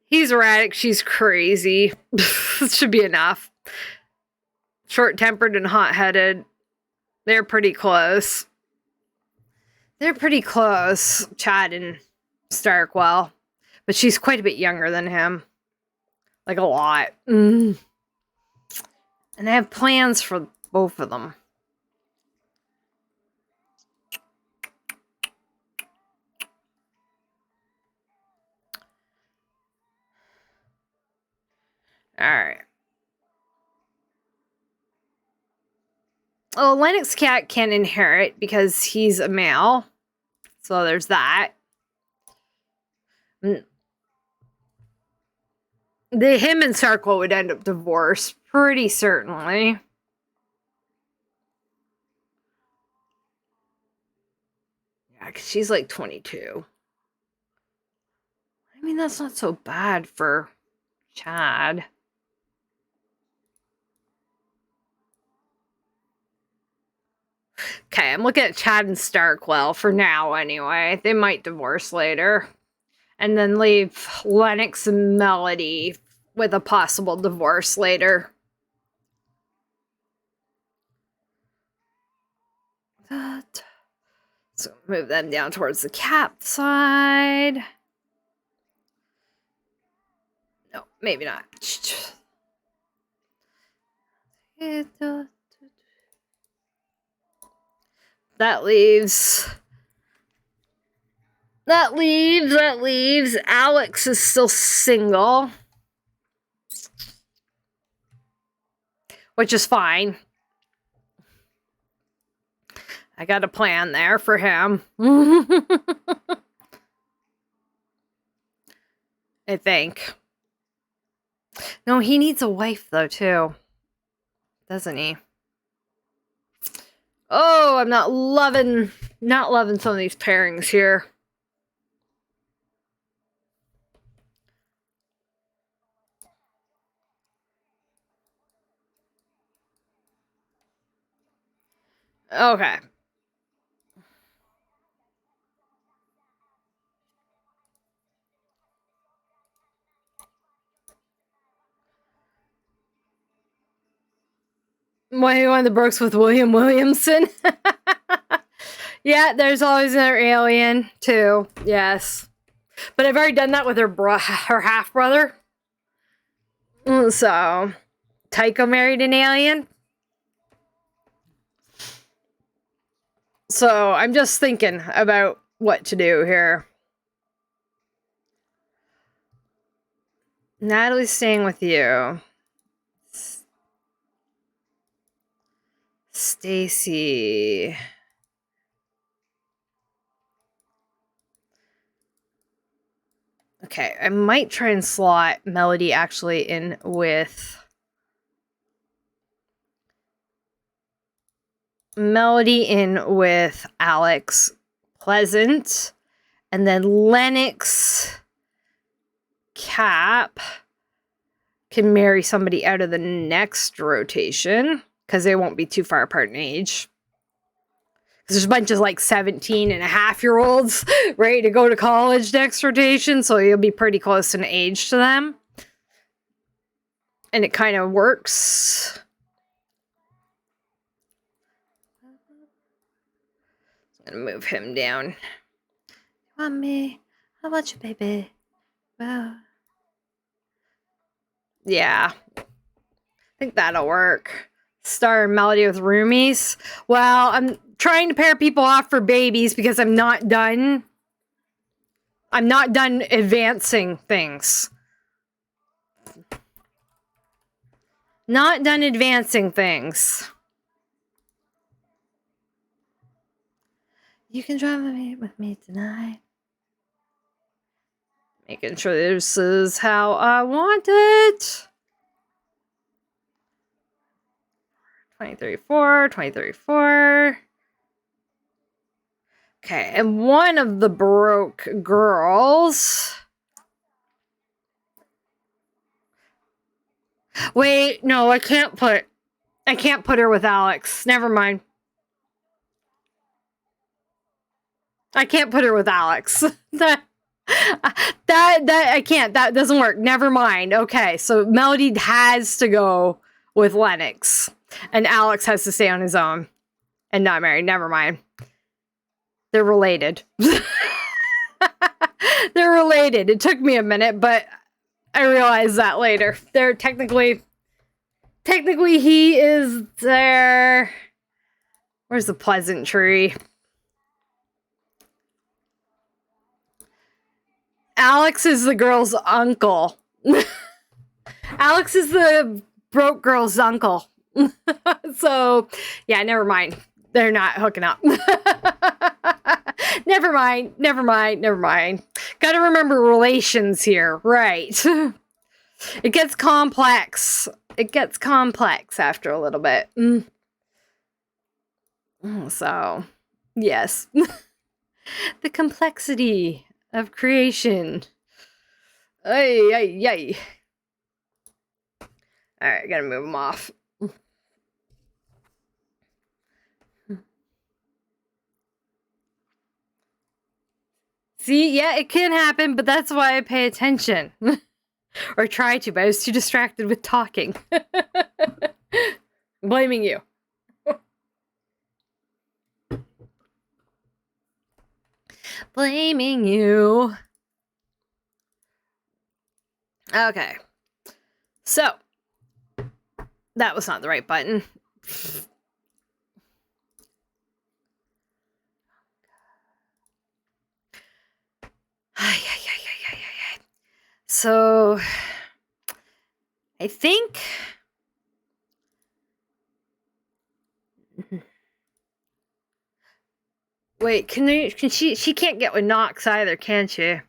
He's erratic, she's crazy. This should be enough. Short-tempered and hot-headed. They're pretty close. They're pretty close, Chad and Starquill. But she's quite a bit younger than him. Like a lot. And I have plans for both of them. Alright. Oh, Lennox Cat can inherit because he's a male. So there's that. Him and Starquill would end up divorced, pretty certainly. Yeah, because she's like 22. I mean, that's not so bad for Chad. Okay, I'm looking at Chad and Starquill for now anyway. They might divorce later. And then leave Lennox and Melody with a possible divorce later. So move them down towards the cap side. No, maybe not. That leaves. Alex is still single. Which is fine. I got a plan there for him. I think. No, he needs a wife though, too. Doesn't he? Oh, I'm not loving some of these pairings here. Okay. Why you want the Brooks with William Williamson? Yeah, there's always another alien too. Yes, but I've already done that with her half brother. So, Tycho married an alien. So I'm just thinking about what to do here. Natalie's staying with you. Stacy. Okay, I might try and slot Melody actually in with Alex Pleasant, and then Lennox Cap can marry somebody out of the next rotation because they won't be too far apart in age. Because there's a bunch of like 17-and-a-half-year-olds ready to go to college next rotation, so you'll be pretty close in age to them. And it kind of works. I'm gonna move him down. You want me? How about you, baby? Wow. Yeah. I think that'll work. Star Melody with roomies. Well, I'm trying to pair people off for babies because I'm not done. I'm not done advancing things. Not done advancing things. You can drive with me tonight. Making sure this is how I want it. 2034, 2034. Okay, and one of the broke girls. Wait, no, I can't put her with Alex. Never mind. I can't put her with Alex. that I can't. That doesn't work. Never mind. Okay, so Melody has to go with Lennox, and Alex has to stay on his own and not married. Never mind. They're related. They're related. It took me a minute, but I realized that later. They're technically he is there. Where's the pleasant tree? Alex is the girl's uncle. Alex is the broke girl's uncle. So, yeah, never mind. They're not hooking up. Never mind. Gotta remember relations here. Right. It gets complex. After a little bit. So, yes. The complexity of creation. Ay. Alright, gotta move them off. See, yeah, it can happen, but that's why I pay attention. Or try to, but I was too distracted with talking. Blaming you. Blaming you. Okay. So, that was not the right button. So, I think... Wait, can she can't get with Knox either, can she?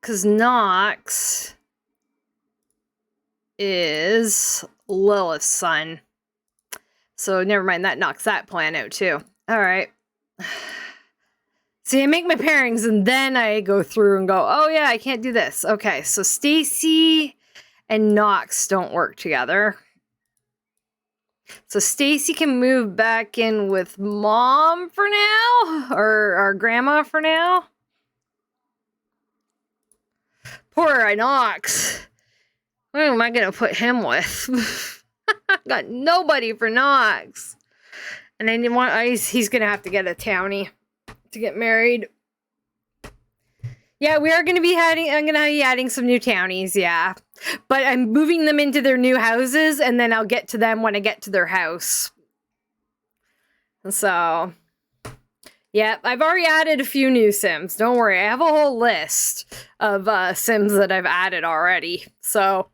Because Knox is Lilith's son. So never mind, that knocks that plan out too. Alright. See, I make my pairings and then I go through and go, oh yeah, I can't do this. Okay, so Stacy and Knox don't work together. So Stacy can move back in with Mom for now, or our grandma for now. Poor Knox. Who am I gonna put him with? Got nobody for Knox. And then he's gonna have to get a townie to get married. Yeah, we are gonna be I'm gonna be adding some new townies, yeah. But I'm moving them into their new houses, and then I'll get to them when I get to their house. So, Yep, I've already added a few new Sims. Don't worry, I have a whole list of Sims that I've added already. So,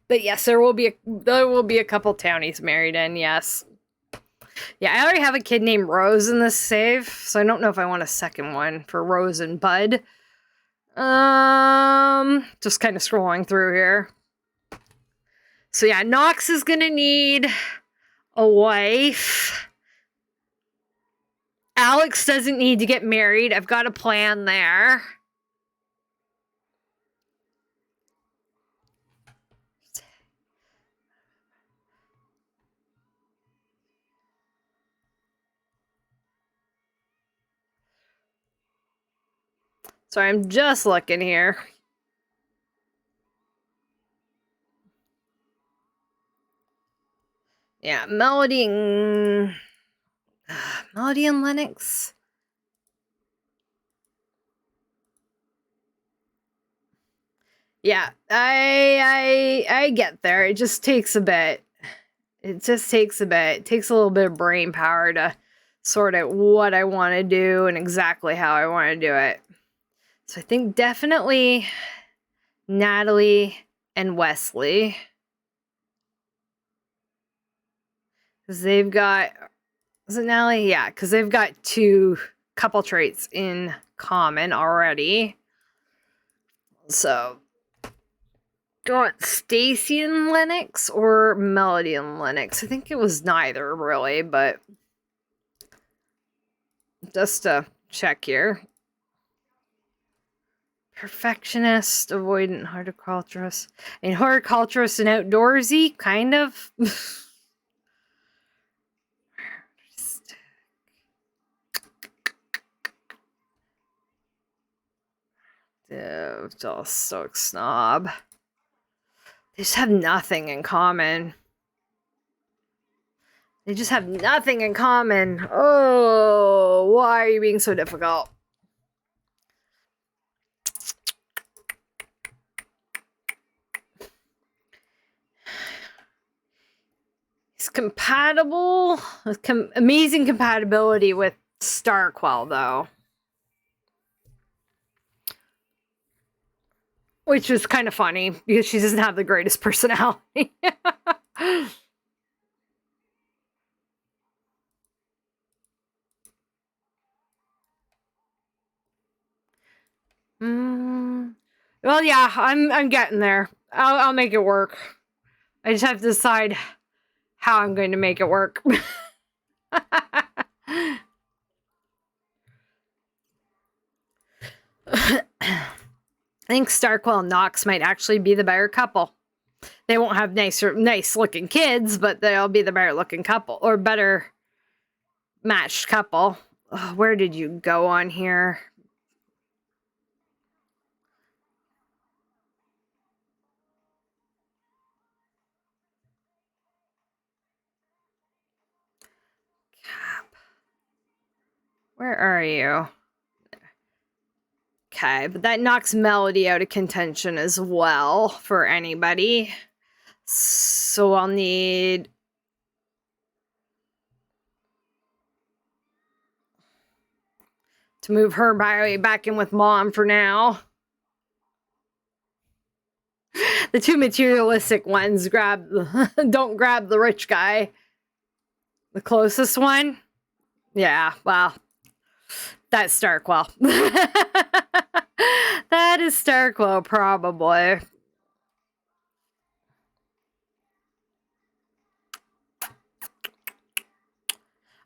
but yes, there will be a couple townies married in. Yes, yeah, I already have a kid named Rose in this save, so I don't know if I want a second one for Rose and Bud. Just kind of scrolling through here. So yeah, Knox is gonna need a wife. Alex doesn't need to get married. I've got a plan there. So I'm just looking here. Yeah, Melody and Lennox. Yeah, I get there. It just takes a bit. It just takes a bit. It takes a little bit of brain power to sort out what I want to do and exactly how I want to do it. So I think definitely Natalie and Wesley. Because they've got... Is it Natalie? Yeah, because they've got two couple traits in common already. So... Do you want Stacy and Lennox or Melody and Lennox? I think it was neither, really, but... Just to check here. Perfectionist, avoidant, horticulturist. And horticulturist and outdoorsy, kind of. Stoic snob. They just have nothing in common. They just have nothing in common. Oh, why are you being so difficult? He's compatible. Amazing compatibility with Starquell, though. Which is kind of funny, because she doesn't have the greatest personality. Well, yeah, I'm getting there. I'll make it work. I just have to decide how I'm going to make it work. I think Starquell and Knox might actually be the better couple. They won't have nice looking kids, but they'll be the better looking couple, or better matched couple. Oh, where did you go on here? Cap. Where are you? Okay, but that knocks Melody out of contention as well for anybody. So I'll need... to move her back in with Mom for now. The two materialistic ones don't grab the rich guy. The closest one? Yeah, well, that's Starquell. That is Starquell, probably.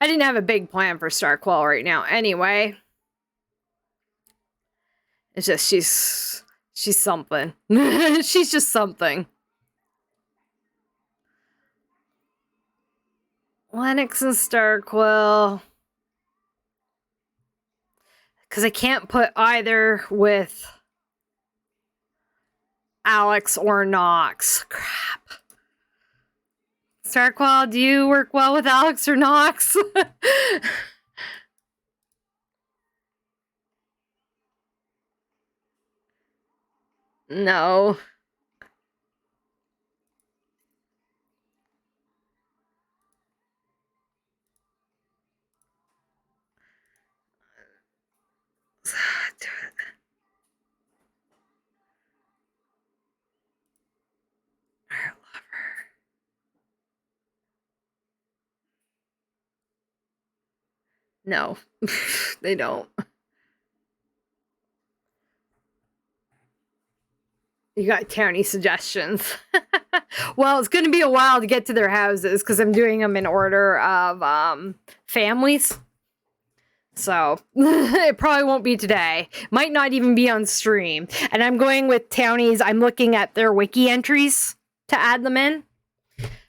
I didn't have a big plan for Starquell right now anyway. It's just she's something. She's just something. Lennox and Starquell. Because I can't put either with Alex or Knox. Crap. Starquell, do you work well with Alex or Knox? No. No, they don't. You got towny suggestions. Well, it's going to be a while to get to their houses because I'm doing them in order of families. So it probably won't be today. Might not even be on stream. And I'm going with townies. I'm looking at their wiki entries to add them in.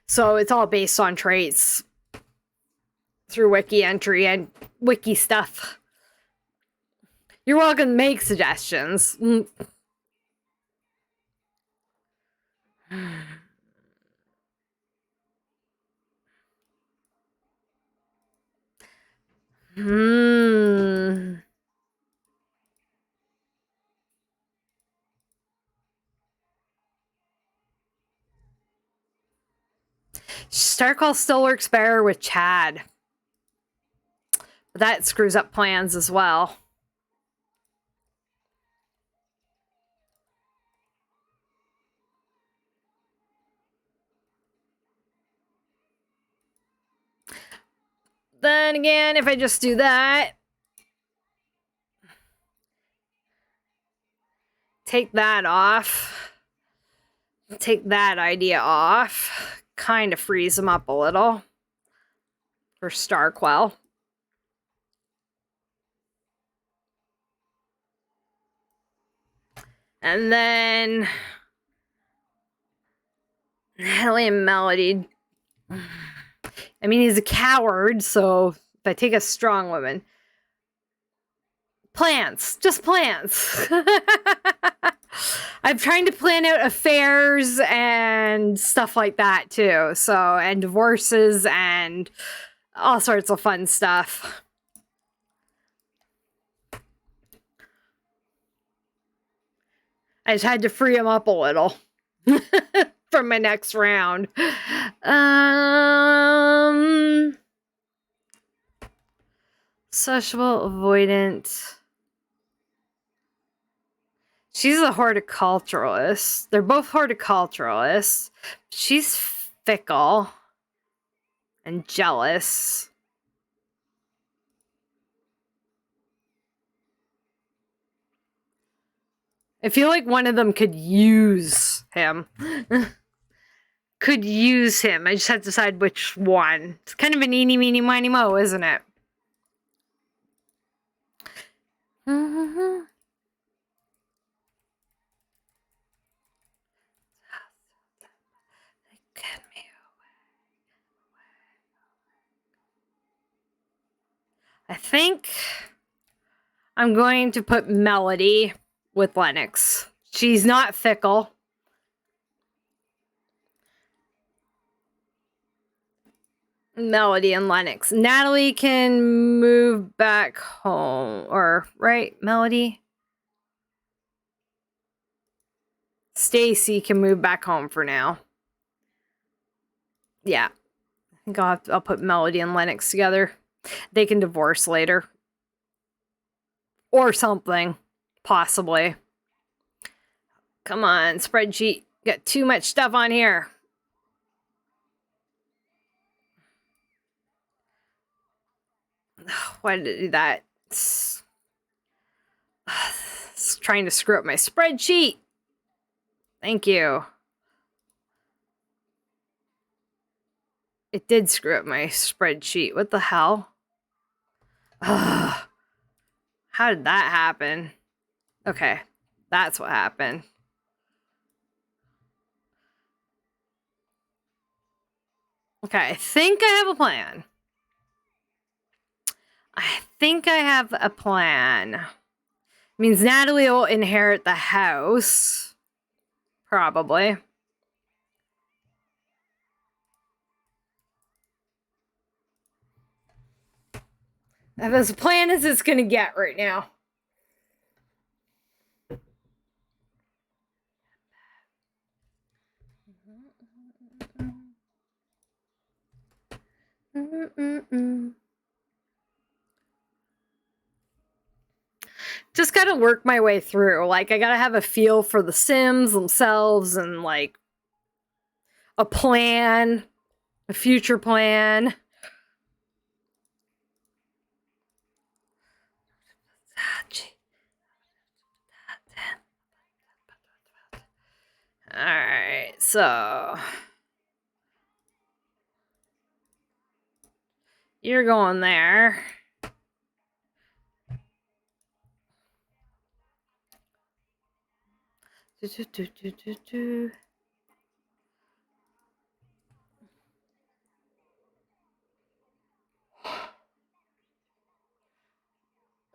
So it's all based on traits through wiki entry and wiki stuff. You're welcome to make suggestions. Starcall still works better with Chad. But that screws up plans as well. Then again, if I just do that, take that off, take that idea off, kind of freeze them up a little for Starquell. And then Natalie and Melody. I mean, he's a coward, so if I take a strong woman. Plans. Just plans. I'm trying to plan out affairs and stuff like that, too. So, and divorces and all sorts of fun stuff. I just had to free him up a little. For my next round. Sociable, avoidant. She's a horticulturalist. They're both horticulturalists. She's fickle and jealous. I feel like one of them could use him. Could use him. I just have to decide which one. It's kind of an eeny, meeny, miny, mo, isn't it? I think I'm going to put Melody with Lennox. She's not fickle. Melody and Lennox. Natalie can move back home. Or, right, Melody? Stacy can move back home for now. Yeah. I think I'll put Melody and Lennox together. They can divorce later. Or something. Possibly. Come on, spreadsheet. Got too much stuff on here. Why did it do that? It's trying to screw up my spreadsheet. Thank you. It did screw up my spreadsheet. What the hell? Ugh. How did that happen? Okay, that's what happened. Okay, I think I have a plan. I think I have a plan. It means Natalie will inherit the house. Probably. As a plan as it's gonna get right now. Just gotta work my way through. Like, I gotta have a feel for the Sims themselves and, like, a plan, a future plan. Alright, so you're going there.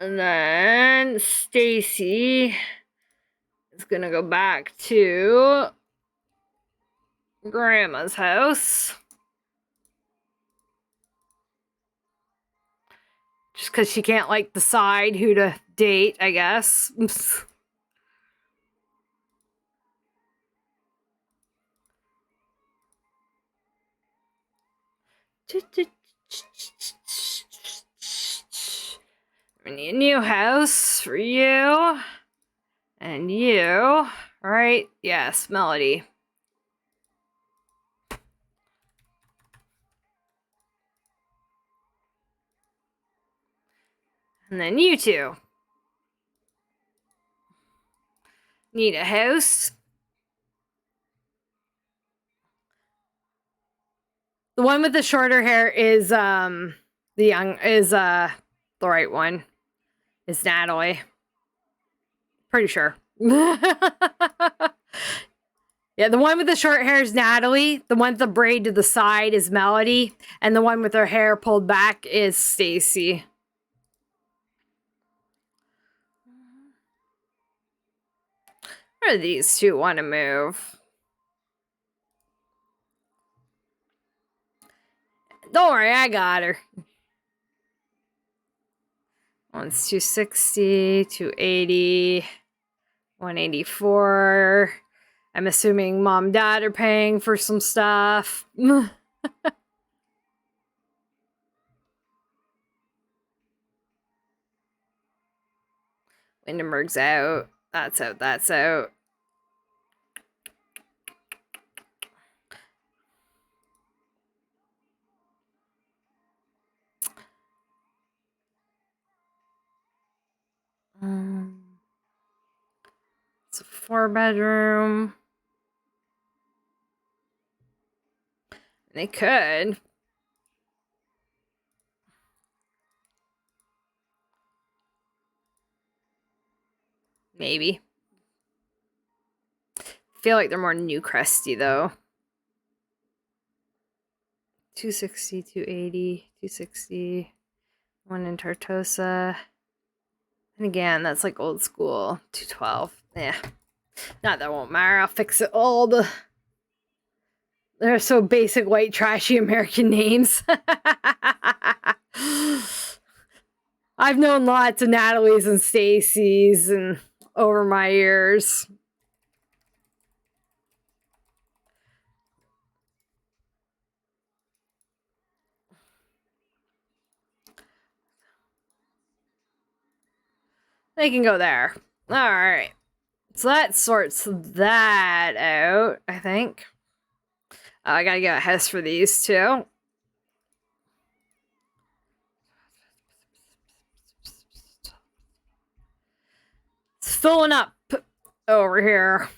And then Stacy is gonna go back to Grandma's house. Just because she can't, like, decide who to date, I guess. We need a new house for you. And you. Right? Yes, Melody. And then you two. Need a house. The one with the shorter hair is the right one. Is Natalie. Pretty sure. Yeah, the one with the short hair is Natalie. The one with the braid to the side is Melody. And the one with her hair pulled back is Stacy. Where do these two want to move? Don't worry, I got her. One's 260, 280, 184. I'm assuming mom and dad are paying for some stuff. Windenburg's out. That's out. That's out. It's a 4-bedroom. They could. Maybe. I feel like they're more New Cresty, though. 260, 280, 260. One in Tartosa. And again, that's like old school. 212. Yeah. Not that won't matter. I'll fix it all. They're so basic, white, trashy American names. I've known lots of Natalie's and Stacy's and over my years. They can go there. All right. So that sorts that out, I think. I gotta get a house for these two. It's filling up over here.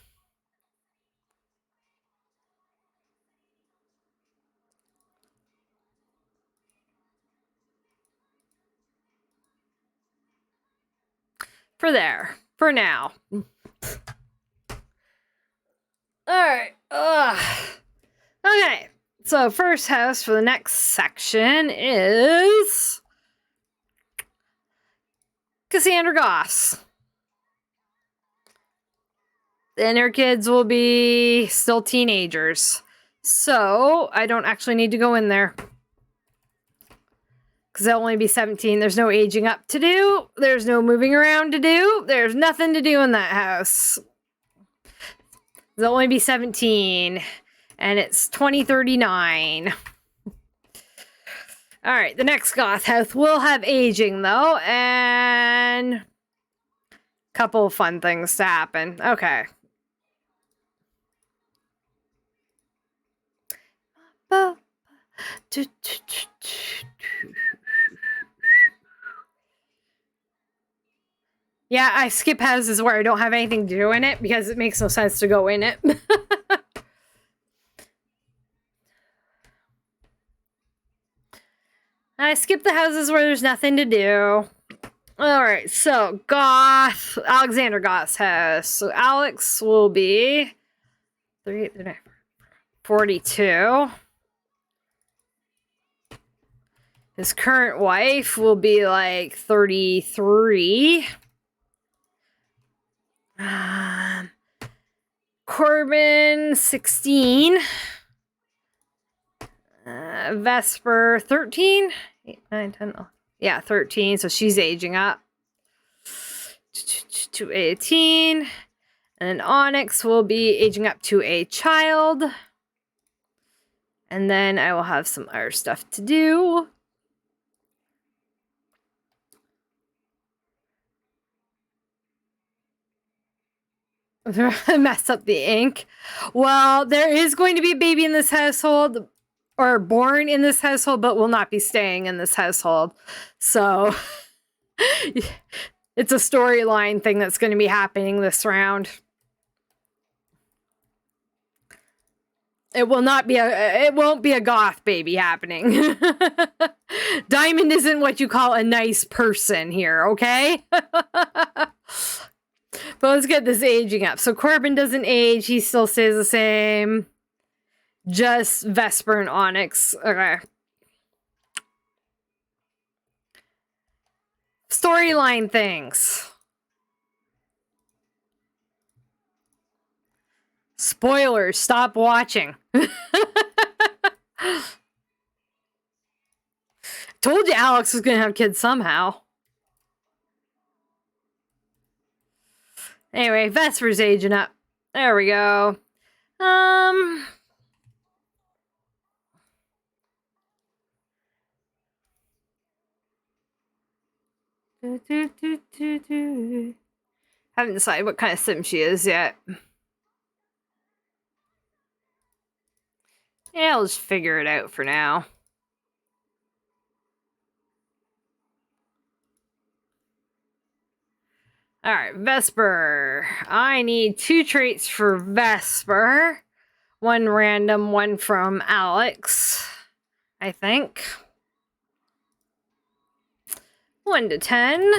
For there. For now. Alright. Okay. So first house for the next section is Cassandra Goss. And her kids will be still teenagers. So I don't actually need to go in there. Because they'll only be 17. There's no aging up to do. There's no moving around to do. There's nothing to do in that house. They'll only be 17. And it's 2039. Alright, the next goth house will have aging, though. And a couple of fun things to happen. Okay. Yeah, I skip houses where I don't have anything to do in it because it makes no sense to go in it. I skip the houses where there's nothing to do. All right, so Goth, Alexander Goth's house. So Alex will be 42. His current wife will be like 33. Corbin, 16. Vesper, 13. 8, 9, 10. Yeah, 13. So she's aging up to 18. And then Onyx will be aging up to a child. And then I will have some other stuff to do. Mess up the ink. Well, there is going to be a baby in this household, or born in this household, but will not be staying in this household. So it's a storyline thing that's going to be happening this round. It won't be a goth baby happening. Diamond isn't what you call a nice person here, okay? But let's get this aging up. So Corbin doesn't age. He still stays the same. Just Vesper and Onyx. Okay. Storyline things. Spoilers. Stop watching. Told you Alex was going to have kids somehow. Anyway, Vesper's aging up. There we go. Haven't decided what kind of sim she is yet. Yeah, I'll just figure it out for now. All right, Vesper. I need 2 traits for Vesper. 1 random, 1 from Alex, I think. 1 to 10.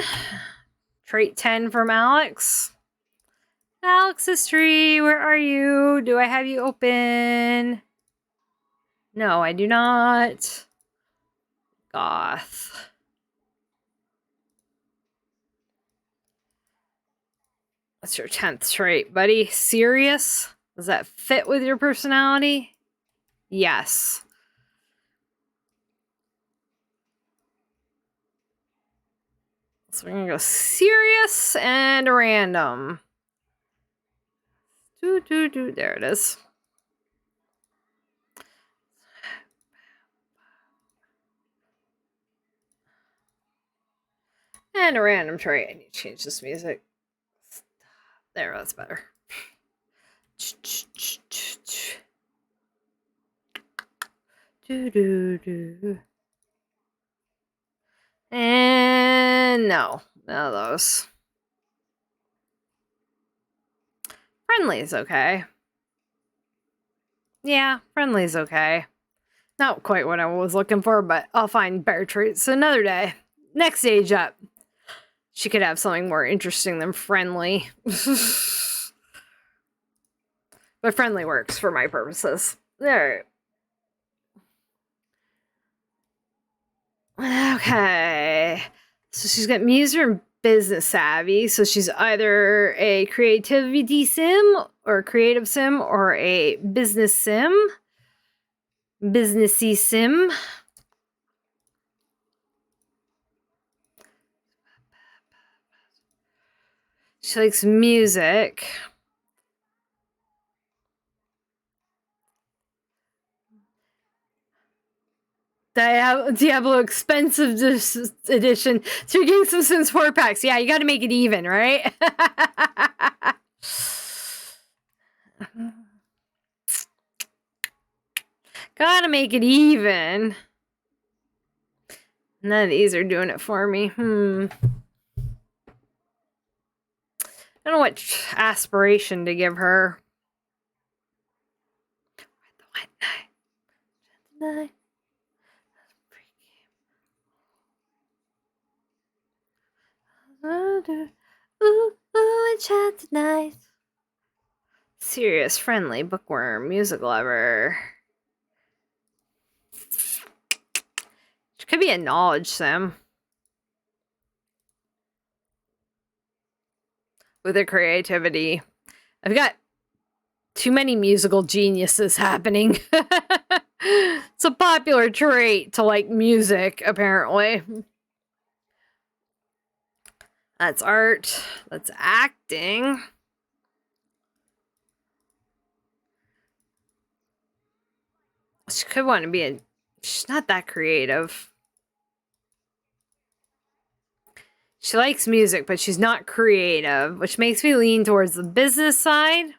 Trait 10 from Alex. Alex's tree, where are you? Do I have you open? No, I do not. Goth. What's your 10th trait, buddy? Serious? Does that fit with your personality? Yes. So we're going to go serious and random. There it is. And a random trait. I need to change this music. There, that's better. And no, none of those. Friendly is okay. Yeah, friendly is okay. Not quite what I was looking for, but I'll find better traits another day. Next stage up. She could have something more interesting than friendly. But friendly works for my purposes. There. Okay. So she's got muser and business savvy. So she's either a creativity sim or a creative sim or a business sim. Businessy sim. She likes music. Diablo expensive edition. So you're getting some Sims 4 packs. Yeah, you got to make it even, right? Gotta make it even. None of these are doing it for me. I don't know what aspiration to give her. Ooh, and chat tonight. Serious, friendly, bookworm, music lover. It could be a knowledge sim. With their creativity. I've got too many musical geniuses happening. It's a popular trait to like music, apparently. That's art. That's acting. She could want to be a... She's not that creative. She likes music, but she's not creative, which makes me lean towards the business side.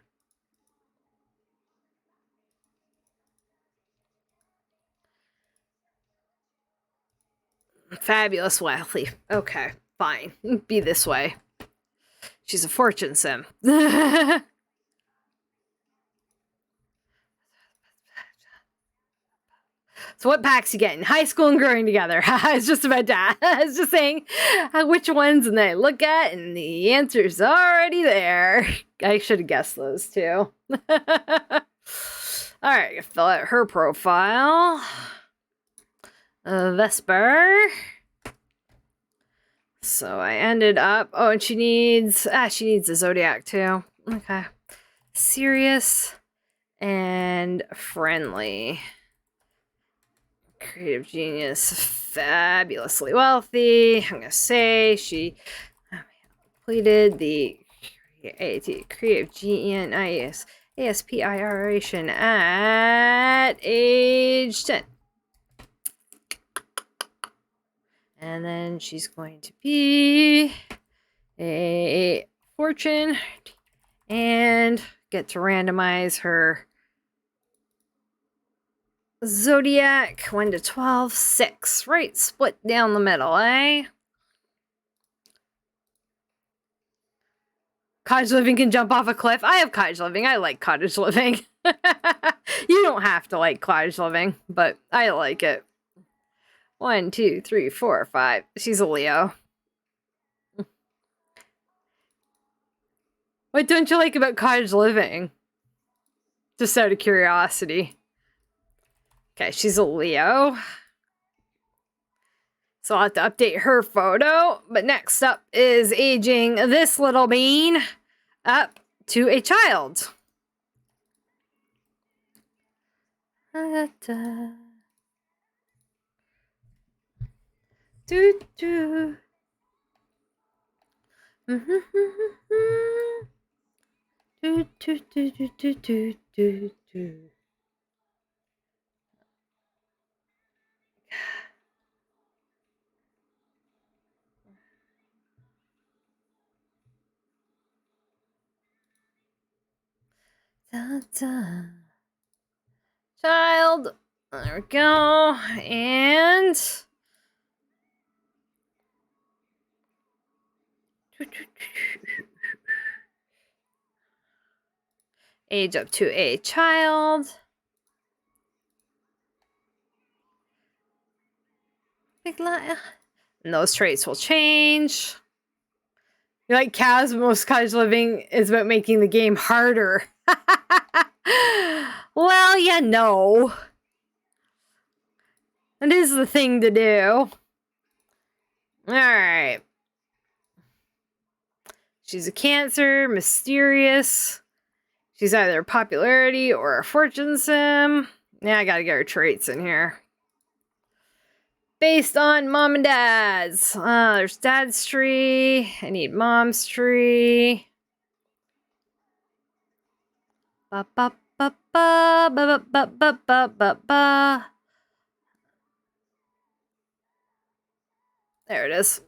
Fabulous wealthy. Okay, fine. Be this way. She's a fortune sim. So what packs you getting? High school and growing together. It's just about that. It's just saying which ones and I look at, and the answer's already there. I should have guessed those too. All right, fill out her profile. Vesper. So I ended up... Oh, and she needs a zodiac too. Okay. Serious and friendly. Creative genius, fabulously wealthy. I'm gonna say she completed the creative genius aspiration at age 10. And then she's going to be a fortune and get to randomize her zodiac 1 to 12, 6. Right, split down the middle, eh? Cottage living can jump off a cliff. I have cottage living. I like cottage living. You don't have to like cottage living, but I like it. 1, 2, 3, 4, 5. She's a Leo. What don't you like about cottage living? Just out of curiosity. Okay, she's a Leo. So I'll have to update her photo. But next up is aging this little bean up to a child. Do do. Do do do do do do do do. Da, da. Child. There we go. And age up to a child. And those traits will change. You like cows, but most cottage living is about making the game harder. Well, yeah, no. It is the thing to do. Alright. She's a Cancer, mysterious. She's either a popularity or a fortune sim. Yeah, I gotta get her traits in here. Based on mom and dad's. There's dad's tree. I need mom's tree. Ba ba ba ba ba ba ba ba ba ba. There it is.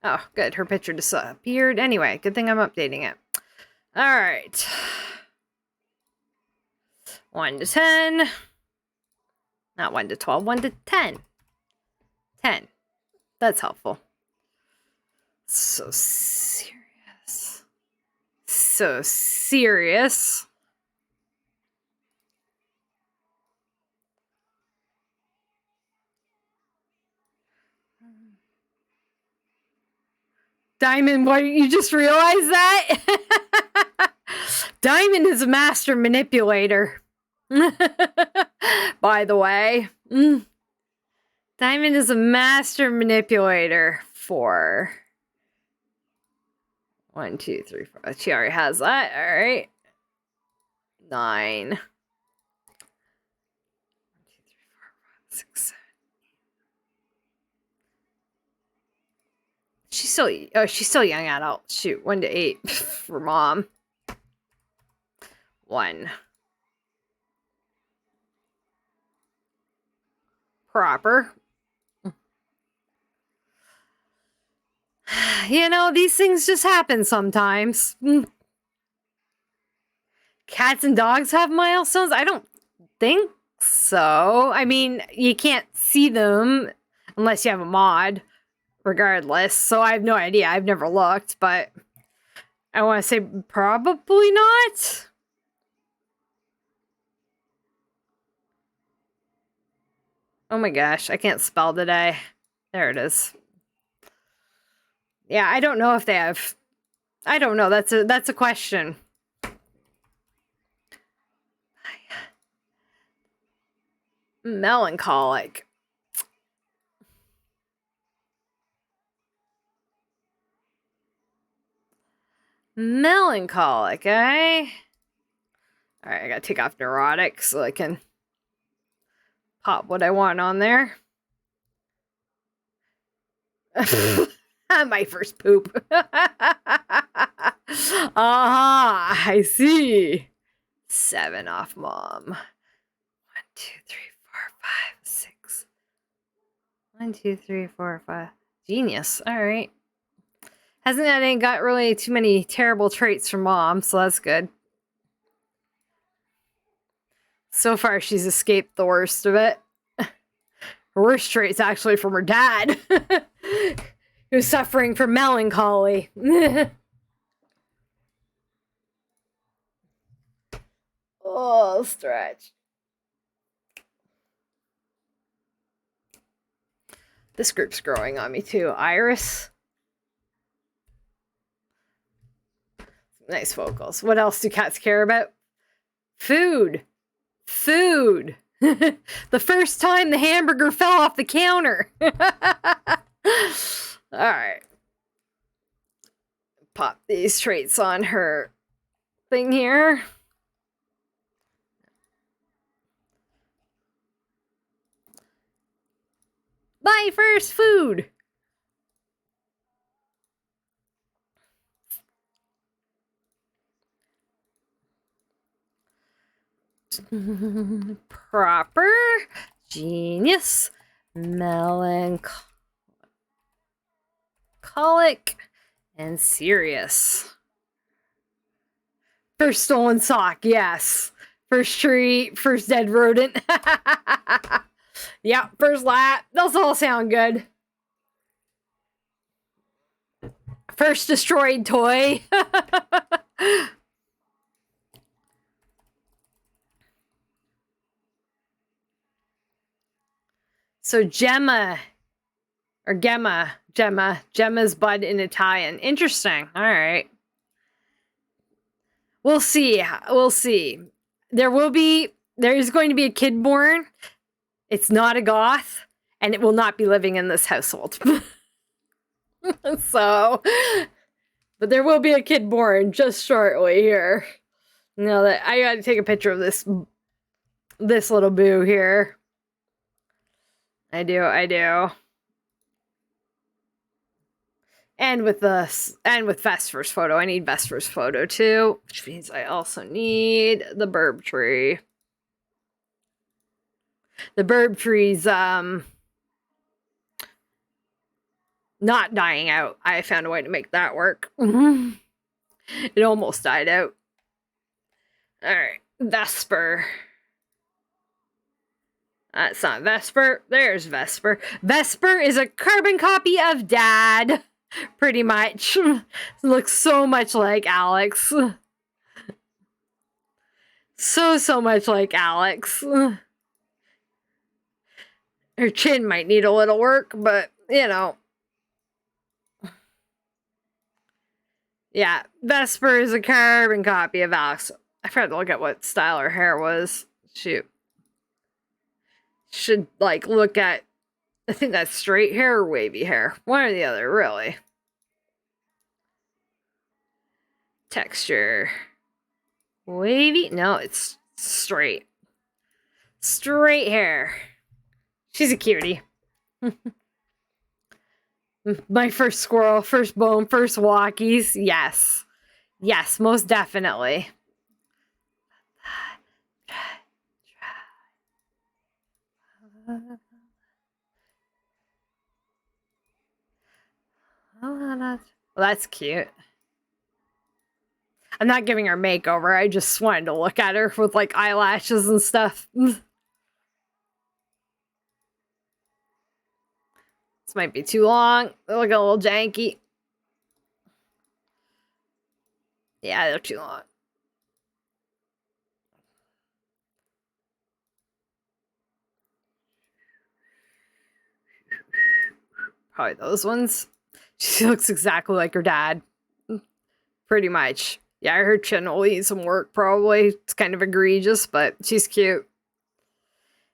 Oh, good. Her picture disappeared. Anyway, good thing I'm updating it. All right. 1 to 10. Not 1 to 12. 1 to 10. 10. That's helpful. So serious. So serious. Diamond, what, you just realized that? Diamond is a master manipulator. By the way. Diamond is a master manipulator for 1, 2, 3, 4. She already has that. All right. 9. 1, 2, 3, 4, 5, 6, 7. She's still young adult. Shoot, 1 to 8 for mom. 1. Proper. You know, these things just happen sometimes. Cats and dogs have milestones? I don't think so. I mean, you can't see them unless you have a mod, regardless. So I have no idea. I've never looked, but I want to say probably not. Oh my gosh, I can't spell today. There it is. Yeah, I don't know if they have. I don't know. That's a question. Melancholic. Melancholic, eh? Alright, I gotta take off neurotic so I can pop what I want on there. My first poop. I see. 7 off mom. 1, 2, 3, 4, 5, 6. 1, 2, 3, 4, 5. Genius. All right. Hasn't had got really too many terrible traits from mom, so that's good. So far, she's escaped the worst of it. Her worst trait's actually from her dad, who's suffering from melancholy. Oh, stretch. This group's growing on me too. Iris. Nice vocals. What else do cats care about? Food. Food. The first time the hamburger fell off the counter. Alright. Pop these traits on her thing here. Buy first food. Proper. Genius. Melancholic. And serious. First stolen sock, yes. First tree, first dead rodent. Yeah, first lap. Those all sound good. First destroyed toy. So Gemma, or Gemma's bud in Italian. Interesting. All right. We'll see. We'll see. There is going to be a kid born. It's not a goth, and it will not be living in this household. So, but there will be a kid born just shortly here. Now that I got to take a picture of this little boo here. I do. And with Vesper's photo. I need Vesper's photo too, which means I also need the burb tree. The burb tree's not dying out. I found a way to make that work. It almost died out. Alright, Vesper. That's not Vesper. There's Vesper. Vesper is a carbon copy of Dad. Pretty much. Looks so much like Alex. So much like Alex. Her chin might need a little work, but, you know. Yeah, Vesper is a carbon copy of Alex. I forgot to look at what style her hair was. Shoot. Should, like, look at... I think that's straight hair or wavy hair. One or the other, really. Texture. Wavy? No, it's straight. Straight hair. She's a cutie. My first squirrel, first bone, first walkies. Yes. Yes, most definitely. Well, that's cute. I'm not giving her makeover. I just wanted to look at her with, like, eyelashes and stuff. This might be too long. They look a little janky. Yeah, they're too long. Probably those ones. She looks exactly like her dad. Pretty much. Yeah, her chin will need some work, probably. It's kind of egregious, but she's cute.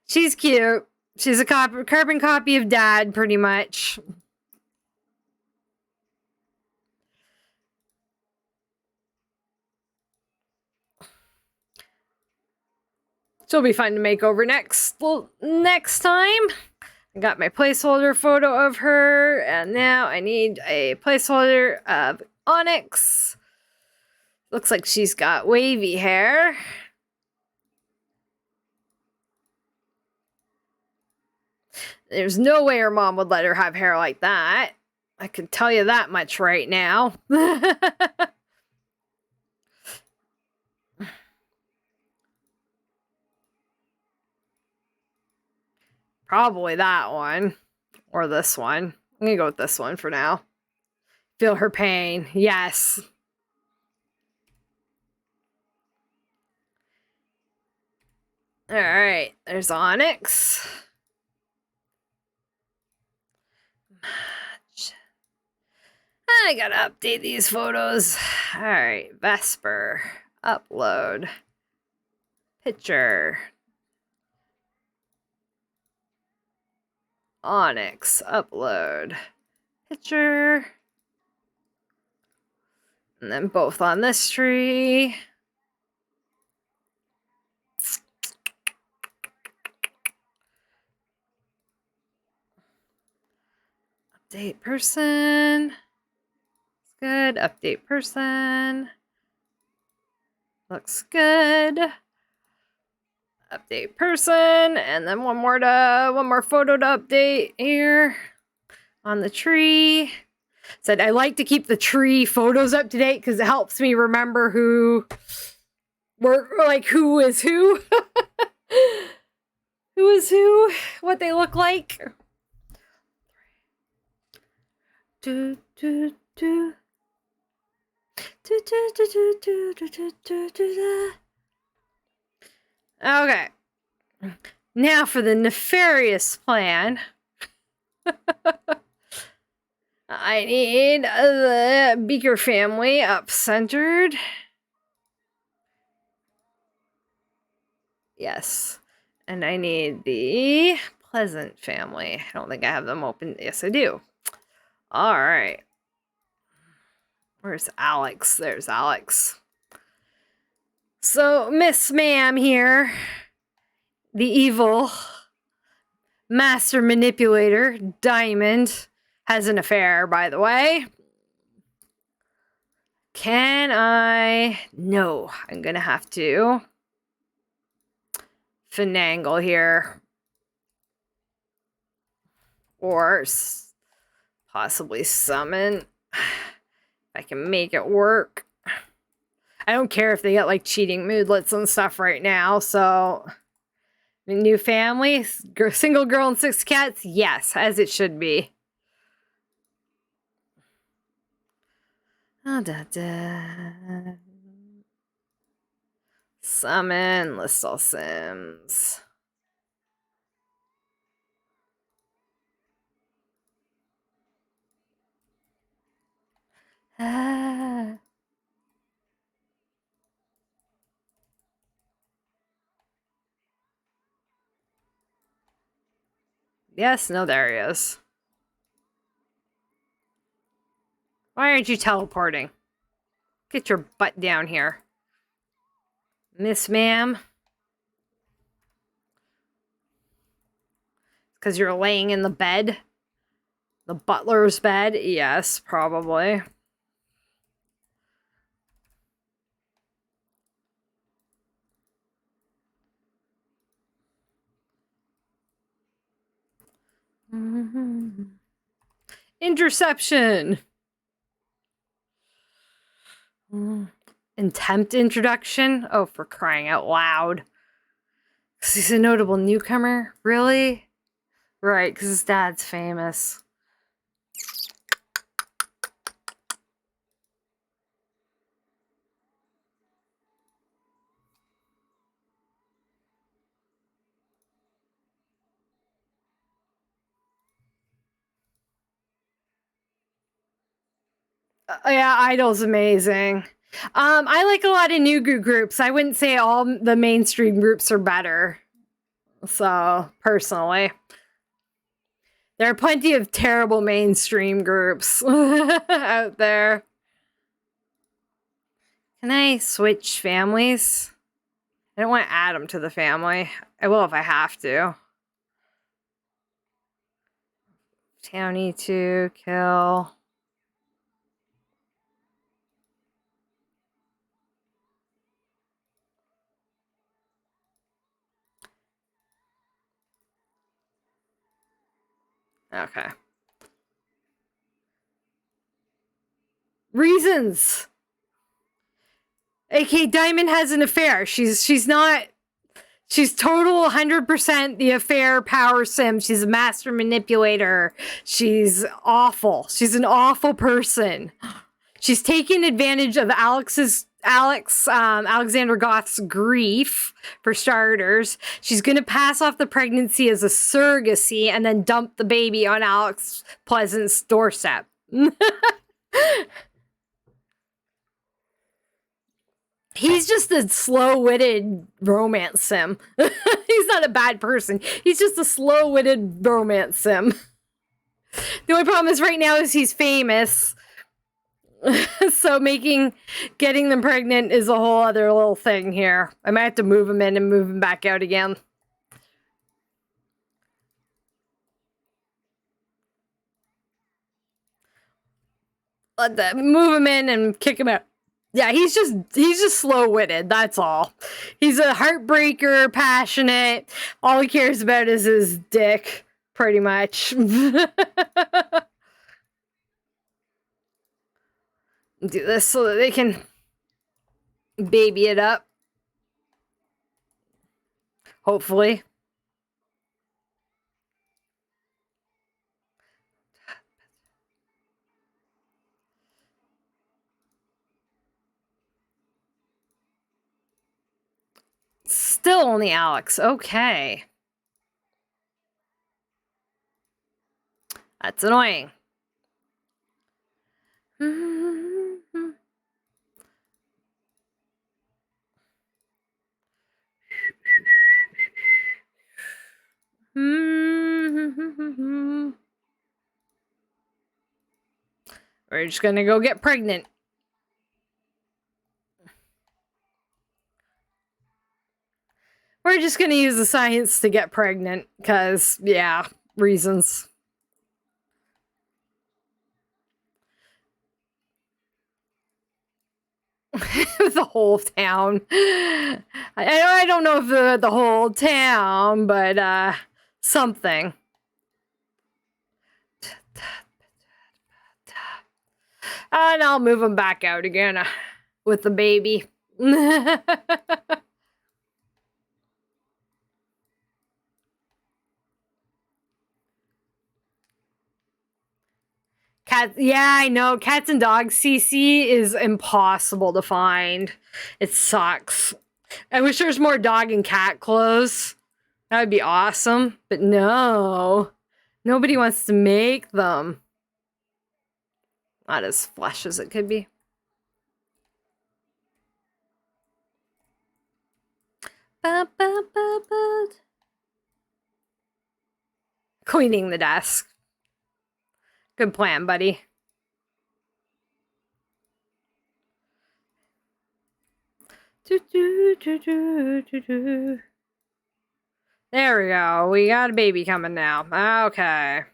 She's cute. She's a carbon copy of Dad, pretty much. She'll be fun to make over next time. I got my placeholder photo of her, and now I need a placeholder of Onyx. Looks like she's got wavy hair. There's no way her mom would let her have hair like that. I can tell you that much right now. Probably that one. Or this one. I'm gonna go with this one for now. Feel her pain. Yes. Alright, there's Onyx. I gotta update these photos. Alright, Vesper. Upload. Picture. Onyx. Upload. Picture. And then both on this tree. Update person. Good. Update person. Looks good. Update person, and then one more photo to update here on the tree. Said I like to keep the tree photos up to date because it helps me remember who is who. Who is who, what they look like. Do do do. Do do do do do do do do do. Okay. Now for the nefarious plan. I need the Beaker family up-centered. Yes. And I need the Pleasant family. I don't think I have them open. Yes, I do. All right. Where's Alex? There's Alex. So, Miss Ma'am here, the evil master manipulator, Diamond, has an affair, by the way. Can I? No, I'm gonna have to finagle here. Or possibly summon. If I can make it work. I don't care if they get, like, cheating moodlets and stuff right now, so... New family? Single girl and 6 cats? Yes, as it should be. Summon, list all Sims. Yes, no, there he is. Why aren't you teleporting? Get your butt down here. Miss Ma'am. Because you're laying in the bed? The butler's bed? Yes, probably. Interception! Intempt introduction? Oh, for crying out loud. Because he's a notable newcomer? Really? Right, because his dad's famous. Yeah, Idol's amazing. I like a lot of new groups. I wouldn't say all the mainstream groups are better. So, personally. There are plenty of terrible mainstream groups out there. Can I switch families? I don't want to add them to the family. I will if I have to. Townie to kill. Okay. Reasons. AK Diamond has an affair. She's total 100% the affair power sim. She's a master manipulator. She's awful. She's an awful person. She's taking advantage of Alexander Goth's grief, for starters. She's going to pass off the pregnancy as a surrogacy and then dump the baby on Alex Pleasant's doorstep. He's just a slow-witted romance sim. He's not a bad person. He's just a slow-witted romance sim. The only problem is right now is he's famous. So getting them pregnant is a whole other little thing here. I might have to move him in and move him back out again. Move him in and kick him out. Yeah, he's just slow-witted, that's all. He's a heartbreaker, passionate. All he cares about is his dick, pretty much. Do this so that they can baby it up. Hopefully. Still only Alex. Okay. That's annoying. We're just gonna go get pregnant. We're just gonna use the science to get pregnant, because, yeah, reasons. The whole town. I don't know if the whole town, but something. And I'll move him back out again with the baby. Cats, yeah, I know. Cats and dogs CC is impossible to find. It sucks. I wish there was more dog and cat clothes. That would be awesome. But no. Nobody wants to make them. Not as flush as it could be. cleaning the desk. Good plan, buddy. There we go. We got a baby coming now. Okay.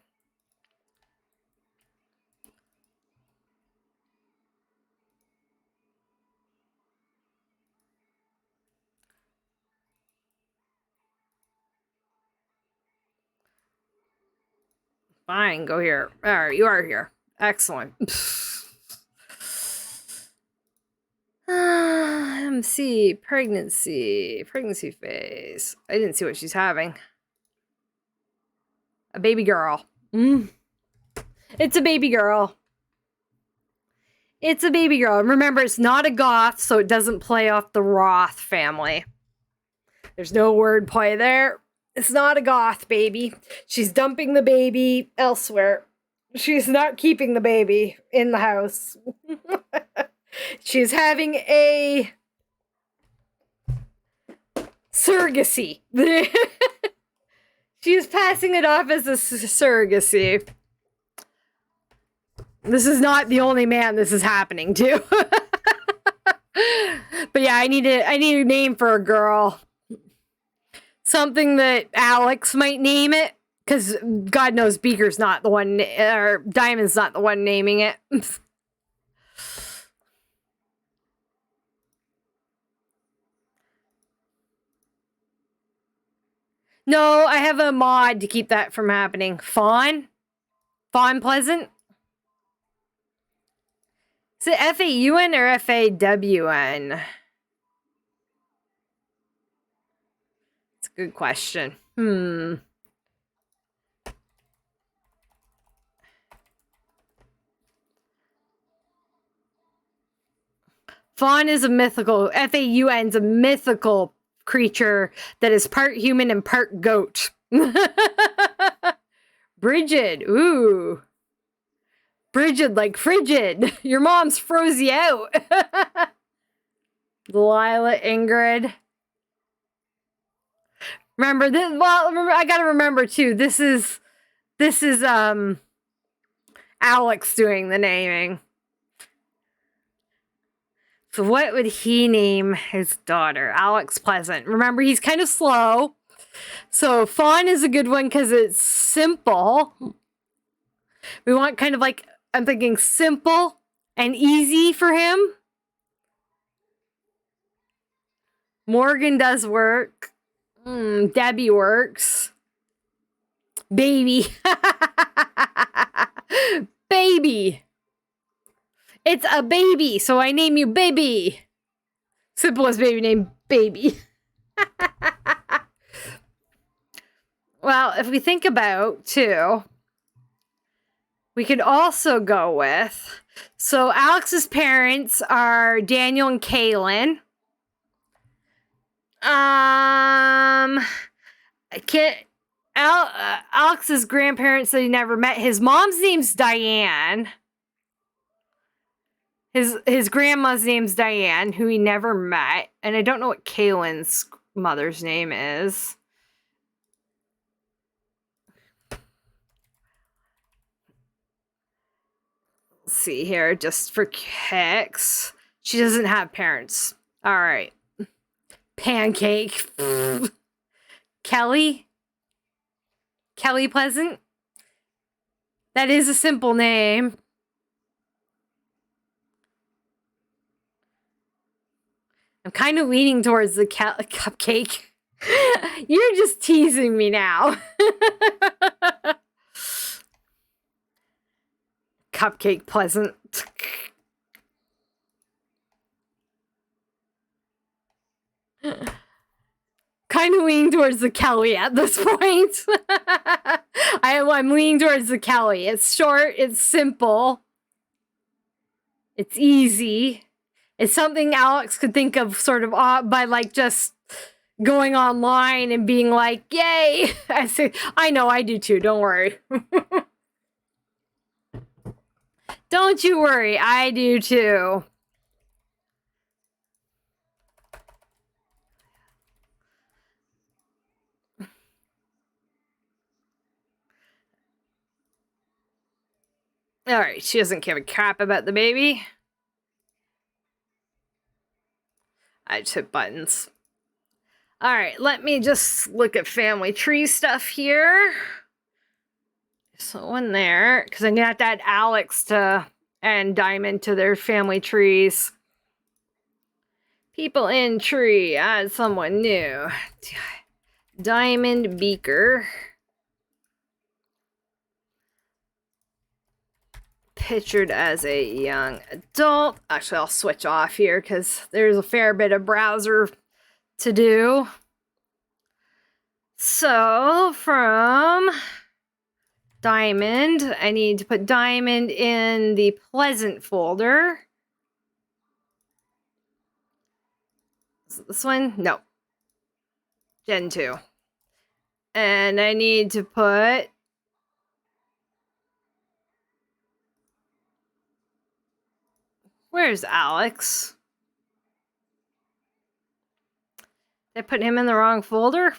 Fine, go here. All right, you are here. Excellent. MC, pregnancy phase. I didn't see what she's having. A baby girl. It's a baby girl. It's a baby girl. Remember, it's not a goth, so it doesn't play off the Roth family. There's no wordplay there. It's not a goth baby. She's dumping the baby elsewhere. She's not keeping the baby in the house. She's having a surrogacy. She's passing it off as a surrogacy. This is not the only man this is happening to. But yeah, I need a name for a girl. Something that Alex might name it, because God knows Beaker's not the one, or Diamond's not the one naming it. No, I have a mod to keep that from happening. Fawn? Fawn Pleasant? Is it F-A-U-N or F-A-W-N? It's a good question. Fawn is a mythical, F-A-U-N's a mythical creature that is part human and part goat. Bridget, ooh. Bridget, like frigid. Your mom's froze you out. Delilah, Ingrid. Remember this? Well, I gotta remember too. This is Alex doing the naming. So what would he name his daughter? Alex Pleasant. Remember, he's kind of slow. So Fawn is a good one because it's simple. We want kind of like, I'm thinking simple and easy for him. Morgan does work. Debbie works. Baby. Baby. It's a baby, so I name you Baby. Simplest baby name, Baby. Well, if we think about, too, we could also go with... So Alex's parents are Daniel and Kaylin. I can't... Alex's grandparents that he never met. His mom's name's Diane. His grandma's name's Diane, who he never met. And I don't know what Kaylin's mother's name is. Let's see here, just for kicks. She doesn't have parents. All right. Pancake. Kelly? Kelly Pleasant? That is a simple name. I'm kind of leaning towards the cupcake. You're just teasing me now. Cupcake Pleasant. Kind of leaning towards the Kelly at this point. I'm leaning towards the Kelly. It's short, it's simple, it's easy. It's something Alex could think of sort of by like just going online and being like, yay! I know, I do too, don't worry. Don't you worry, I do too. All right, she doesn't give a crap about the baby. I just hit buttons. All right, let me just look at family tree stuff here. So one there, because I'm gonna have to add Alex and Diamond to their family trees. People in tree, add someone new. Diamond Beaker. Pictured as a young adult. Actually, I'll switch off here because there's a fair bit of browser to do. So from Diamond, I need to put Diamond in the Pleasant folder. Is it this one? No. Gen 2. And I need to put where's Alex? Did I put him in the wrong folder?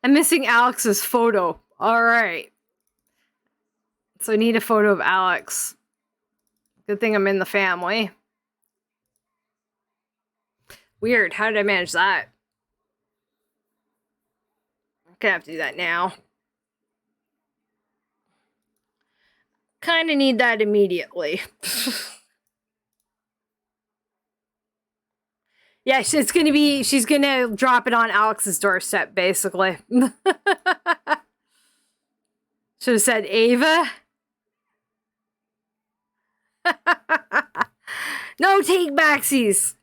I'm missing Alex's photo. All right. So I need a photo of Alex. Good thing I'm in the family. Weird. How did I manage that? I'm gonna have to do that now. Kind of need that immediately. Yeah, she's gonna drop it on Alex's doorstep, basically. Should have said Ava. No take backsies.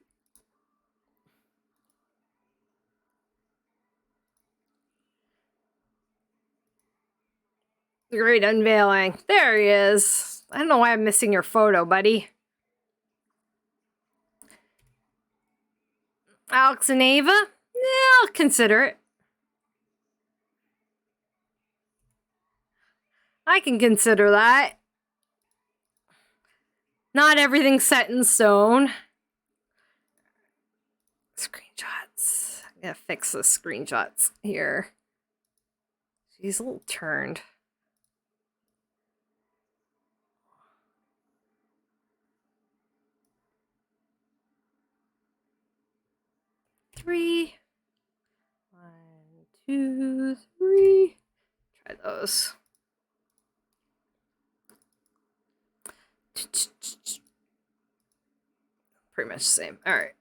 Great unveiling. There he is. I don't know why I'm missing your photo, buddy. Alex and Ava? Yeah, I'll consider it. I can consider that. Not everything's set in stone. Screenshots. I'm gonna fix the screenshots here. She's a little turned. Three. 1, 2, 3. Try those. Pretty much the same. All right.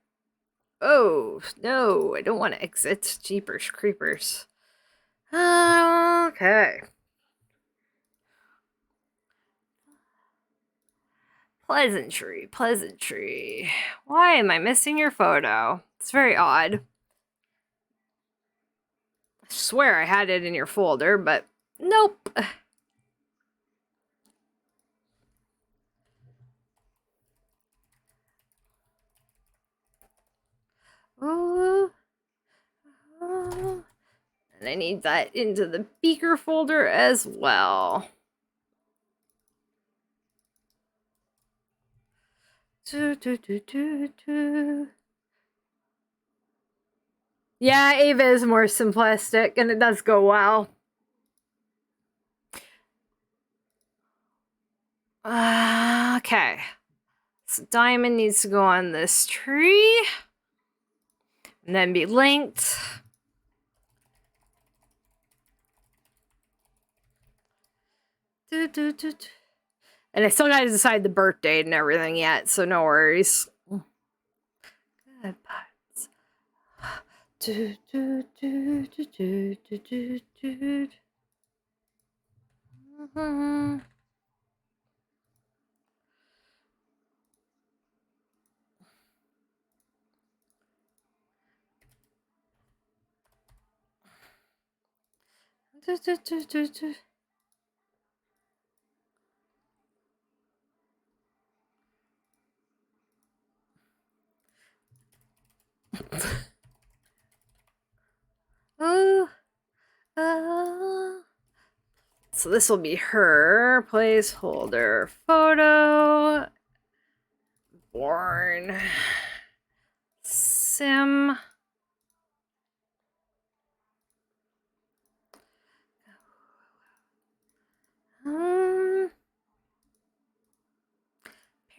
Oh, no, I don't want to exit. Jeepers creepers. Okay. Pleasantry, pleasantry. Why am I missing your photo? It's very odd. I swear I had it in your folder, but nope. And I need that into the beaker folder as well. Yeah, Ava is more simplistic, and it does go well. Okay. So Diamond needs to go on this tree. And then be linked. And I still gotta decide the birth date and everything yet, so no worries. Good parts. So this will be her placeholder photo. Born Sim.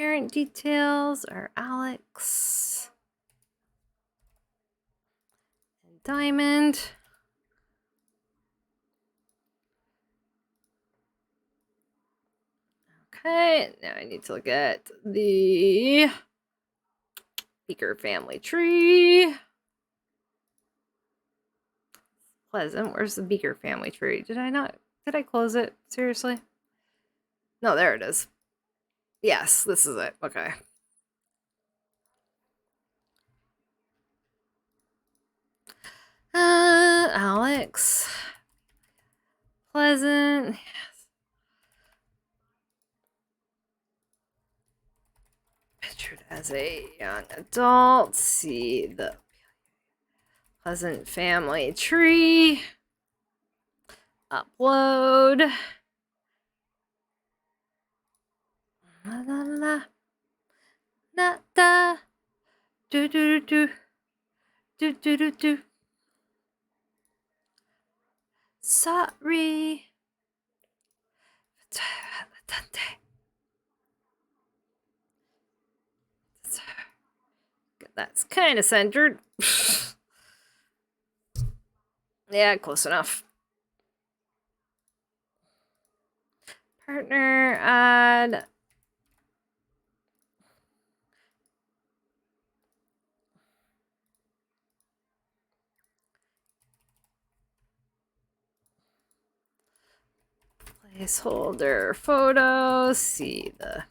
Parent details are Alex and Diamond. Okay, now I need to look at the Beaker family tree. Pleasant. Where's the Beaker family tree? Did I close it? Seriously? No, there it is. Yes, this is it. Okay. Alex. Pleasant. Yes. Pictured as a young adult. See the Pleasant family tree. Upload. La la la. Da da. Do do do do. Do do do do. Sorry. That's kind of centered. Yeah, close enough. Partner, add. Placeholder photos. See the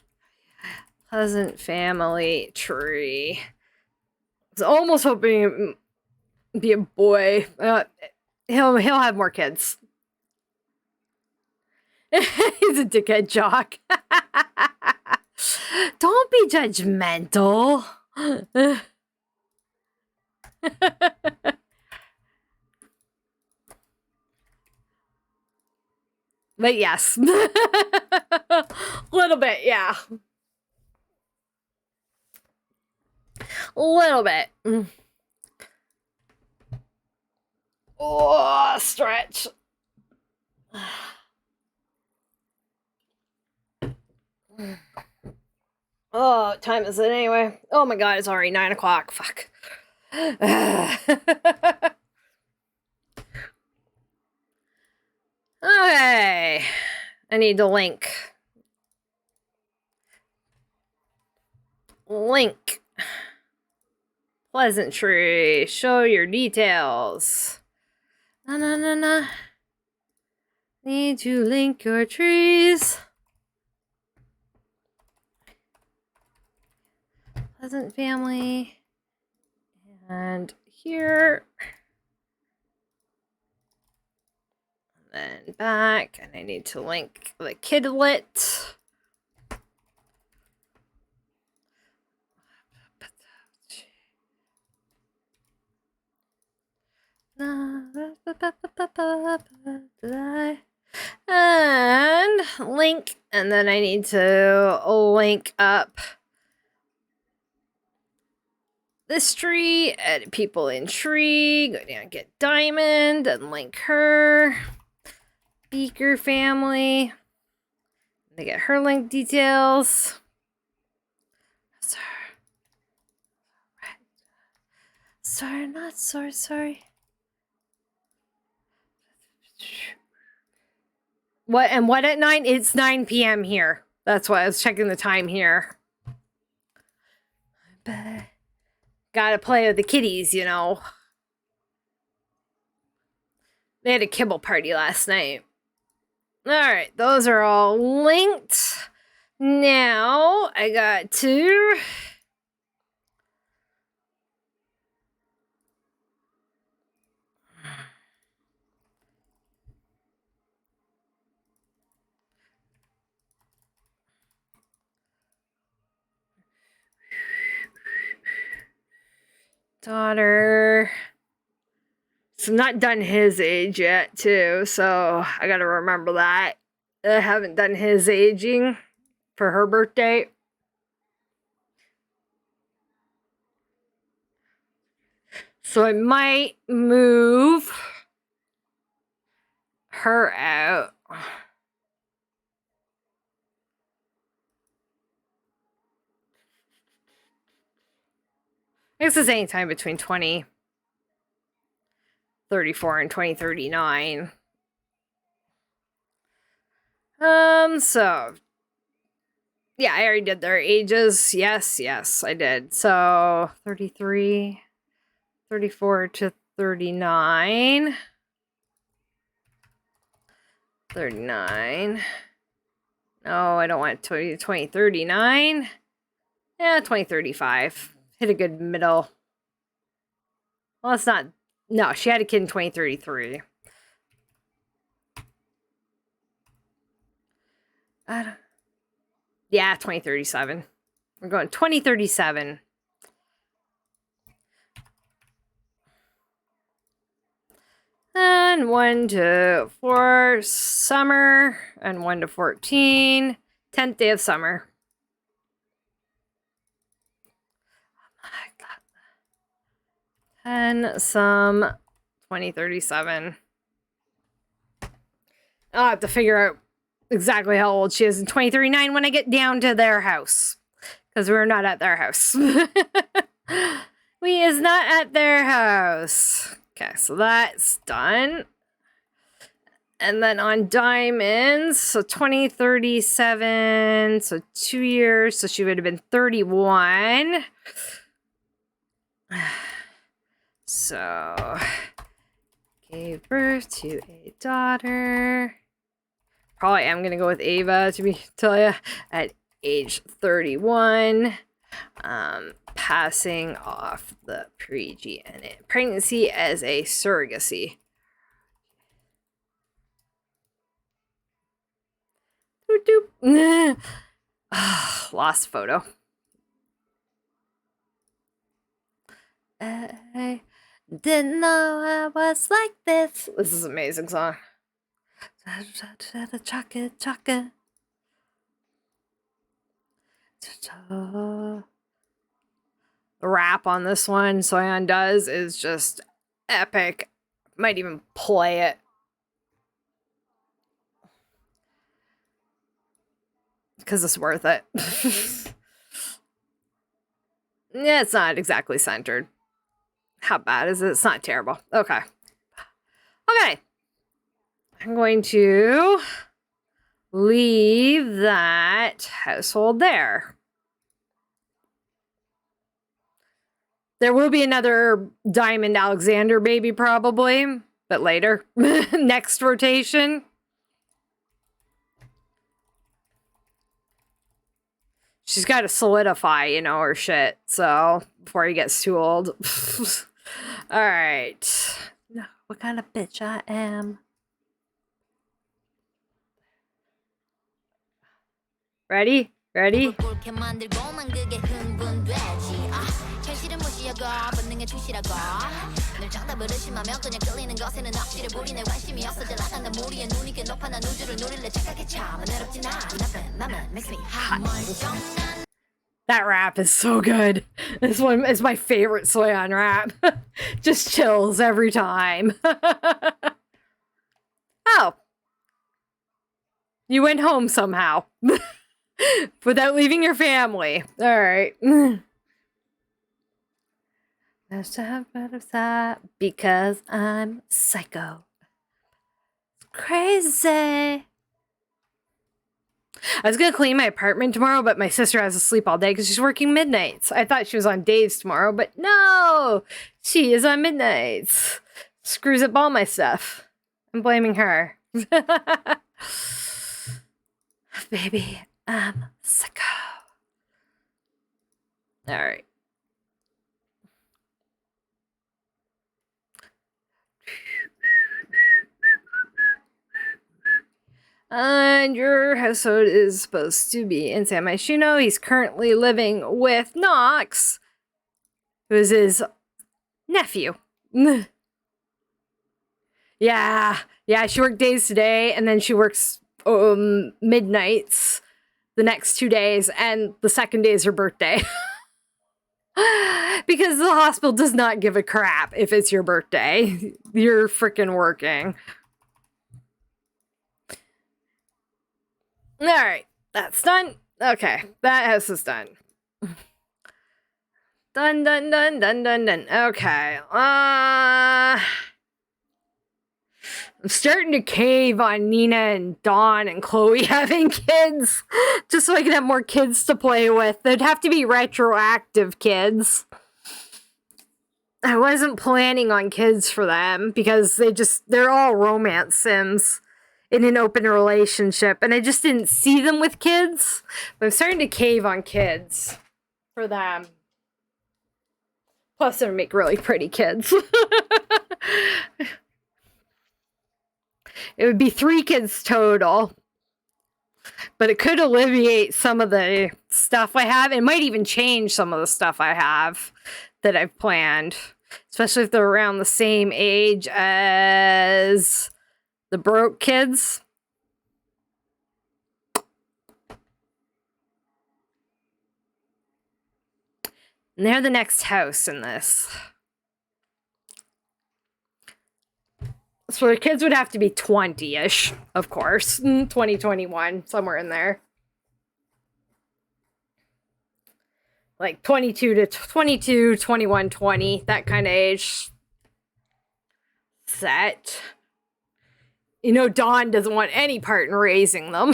Pleasant family tree. I was almost hoping it'd be a boy. He'll have more kids. He's a dickhead jock. Don't be judgmental. But yes. A little bit, yeah. A little bit. Oh, stretch. Oh, what time is it anyway? Oh my god, it's already 9 o'clock. Fuck. Okay. I need to link. Link. Pleasantry. Show your details. Na. Need to link your trees. Pleasant family. And here. And then back. And I need to link the kidlet. And link, and then I need to link up this tree, edit people in tree, go down, get Diamond, and link her. Beaker family. They get her link details. Sorry, not sorry. What at 9? It's 9 p.m. here. That's why I was checking the time here. Gotta play with the kitties, you know. They had a kibble party last night. Alright, those are all linked. Now, I got to... Daughter. So I'm not done his age yet, too, so I gotta remember that. I haven't done his aging for her birthday. So I might move her out. guess it's anytime between 2034 and 2039. So yeah, I already did their ages. Yes, I did. So 34 to 39. 39. No, I don't want 2039. Yeah, 2035. Hit a good middle. Well, it's not. No, she had a kid in 2033. Yeah, 2037. We're going 2037. And 1 to 4, summer. And 1 to 14, 10th day of summer. And some 2037. I'll have to figure out exactly how old she is in 2039 when I get down to their house. Because we're not at their house. We is not at their house. Okay, so that's done. And then on diamonds, so 2037, so 2 years, so she would have been 31. So, gave birth to a daughter. Probably am gonna go with Ava to tell you at age 31. Passing off the pregnancy as a surrogacy. Doop doop. Lost photo. I didn't know I was like this. This is an amazing song. Chocolate. The rap on this one, Soyeon does, is just epic. Might even play it. Because it's worth it. Yeah, it's not exactly centered. How bad is it? It's not terrible. Okay. I'm going to leave that household there. There will be another Diamond Alexander baby probably, but later. Next rotation. She's got to solidify, her shit. So, before he gets too old. All right. What kind of bitch I am. Ready? That rap is so good. This one is my favorite Soyeon rap. Just chills every time. Oh. You went home somehow. Without leaving your family. All right. Because I'm psycho. Crazy. I was gonna clean my apartment tomorrow, but my sister has to sleep all day because she's working midnights. I thought she was on days tomorrow, but no, she is on midnights. Screws up all my stuff. I'm blaming her. Baby, I'm psycho. All right. And your household is supposed to be in San Myshuno. He's currently living with Knox, who is his nephew. Yeah, she worked days today, and then she works midnights the next 2 days, and the second day is her birthday. Because the hospital does not give a crap if it's your birthday. You're freaking working. All right, that's done. Okay, that house is done. Dun, dun, dun, dun, dun, dun. Okay. I'm starting to cave on Nina and Dawn and Chloe having kids, just so I can have more kids to play with. They'd have to be retroactive kids. I wasn't planning on kids for them because they're all romance sims in an open relationship, and I just didn't see them with kids. But I'm starting to cave on kids for them. Plus, they make really pretty kids. It would be 3 kids total. But it could alleviate some of the stuff I have. It might even change some of the stuff I have that I've planned. Especially if they're around the same age as the broke kids. And they're the next house in this. So the kids would have to be 20-ish, of course. 2021, somewhere in there. Like 22 to 22, 21, 20, that kind of age. Set. You know, Don doesn't want any part in raising them.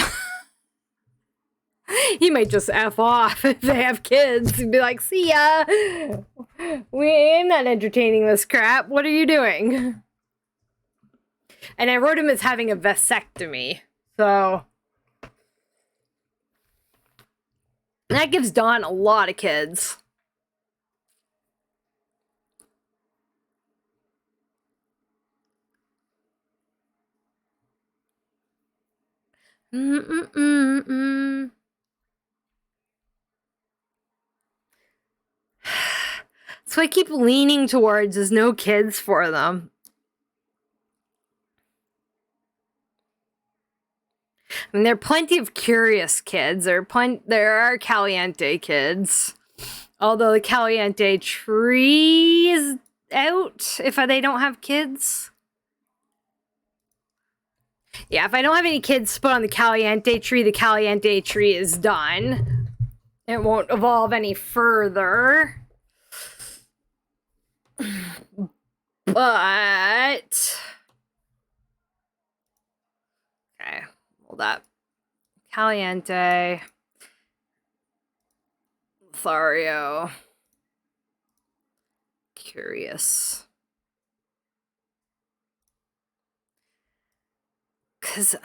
He might just F off if they have kids. He'd be like, see ya. We're not entertaining this crap. What are you doing? And I wrote him as having a vasectomy. So that gives Dawn a lot of kids. So I keep leaning towards there's no kids for them. I mean, there are plenty of curious kids. There are Caliente kids. Although the Caliente tree is out if they don't have kids. Yeah, if I don't have any kids to put on the Caliente tree is done. It won't evolve any further. But okay, hold up. Caliente, Lothario, curious. Because I'm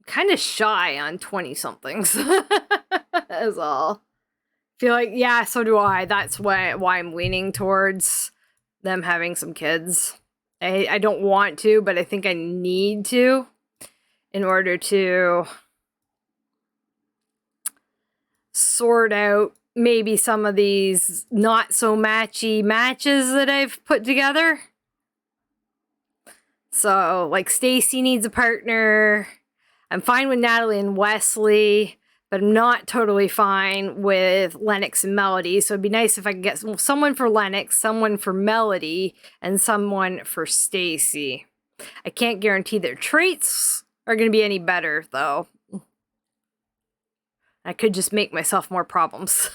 kind of shy on 20-somethings. That's all. Feel like, yeah, so do I. That's why I'm leaning towards them having some kids. I don't want to, but I think I need to in order to sort out maybe some of these not so matchy matches that I've put together. So, like, Stacy needs a partner. I'm fine with Natalie and Wesley, but I'm not totally fine with Lennox and Melody. So it'd be nice if I could get someone for Lennox, someone for Melody, and someone for Stacy. I can't guarantee their traits are going to be any better, though. I could just make myself more problems.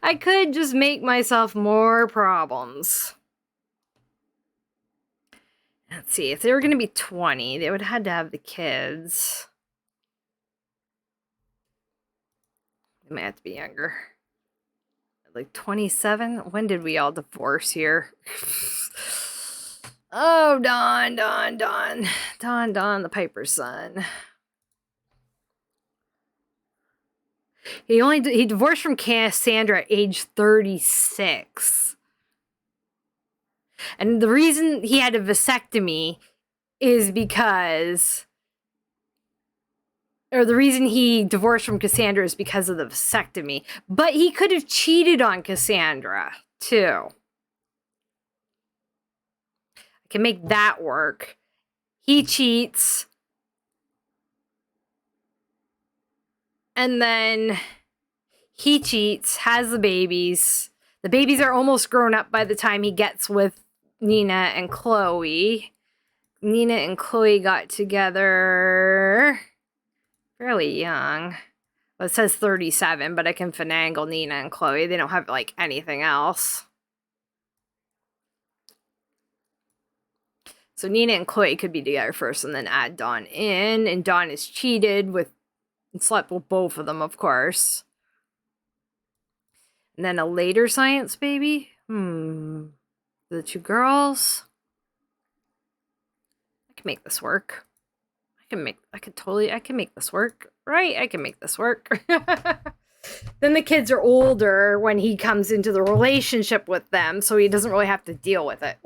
I could just make myself more problems. Let's see, if they were going to be 20, they would have had to have the kids. They might have to be younger. Like 27? When did we all divorce here? Oh, Don, the Piper's son. He divorced from Cassandra at age 36. And the reason he had a vasectomy is because, or the reason he divorced from Cassandra is because of the vasectomy. But he could have cheated on Cassandra, too. I can make that work. He cheats. And then he cheats, has the babies. The babies are almost grown up by the time he gets with Nina and Chloe. Nina and Chloe got together fairly young. It says 37, but I can finagle Nina and Chloe. They don't have, like, anything else. So Nina and Chloe could be together first and then add Dawn in. And Dawn is cheated with and slept with both of them, of course. And then a later science baby? The two girls? I can make this work. I can make this work. Right? I can make this work. Then the kids are older when he comes into the relationship with them, so he doesn't really have to deal with it.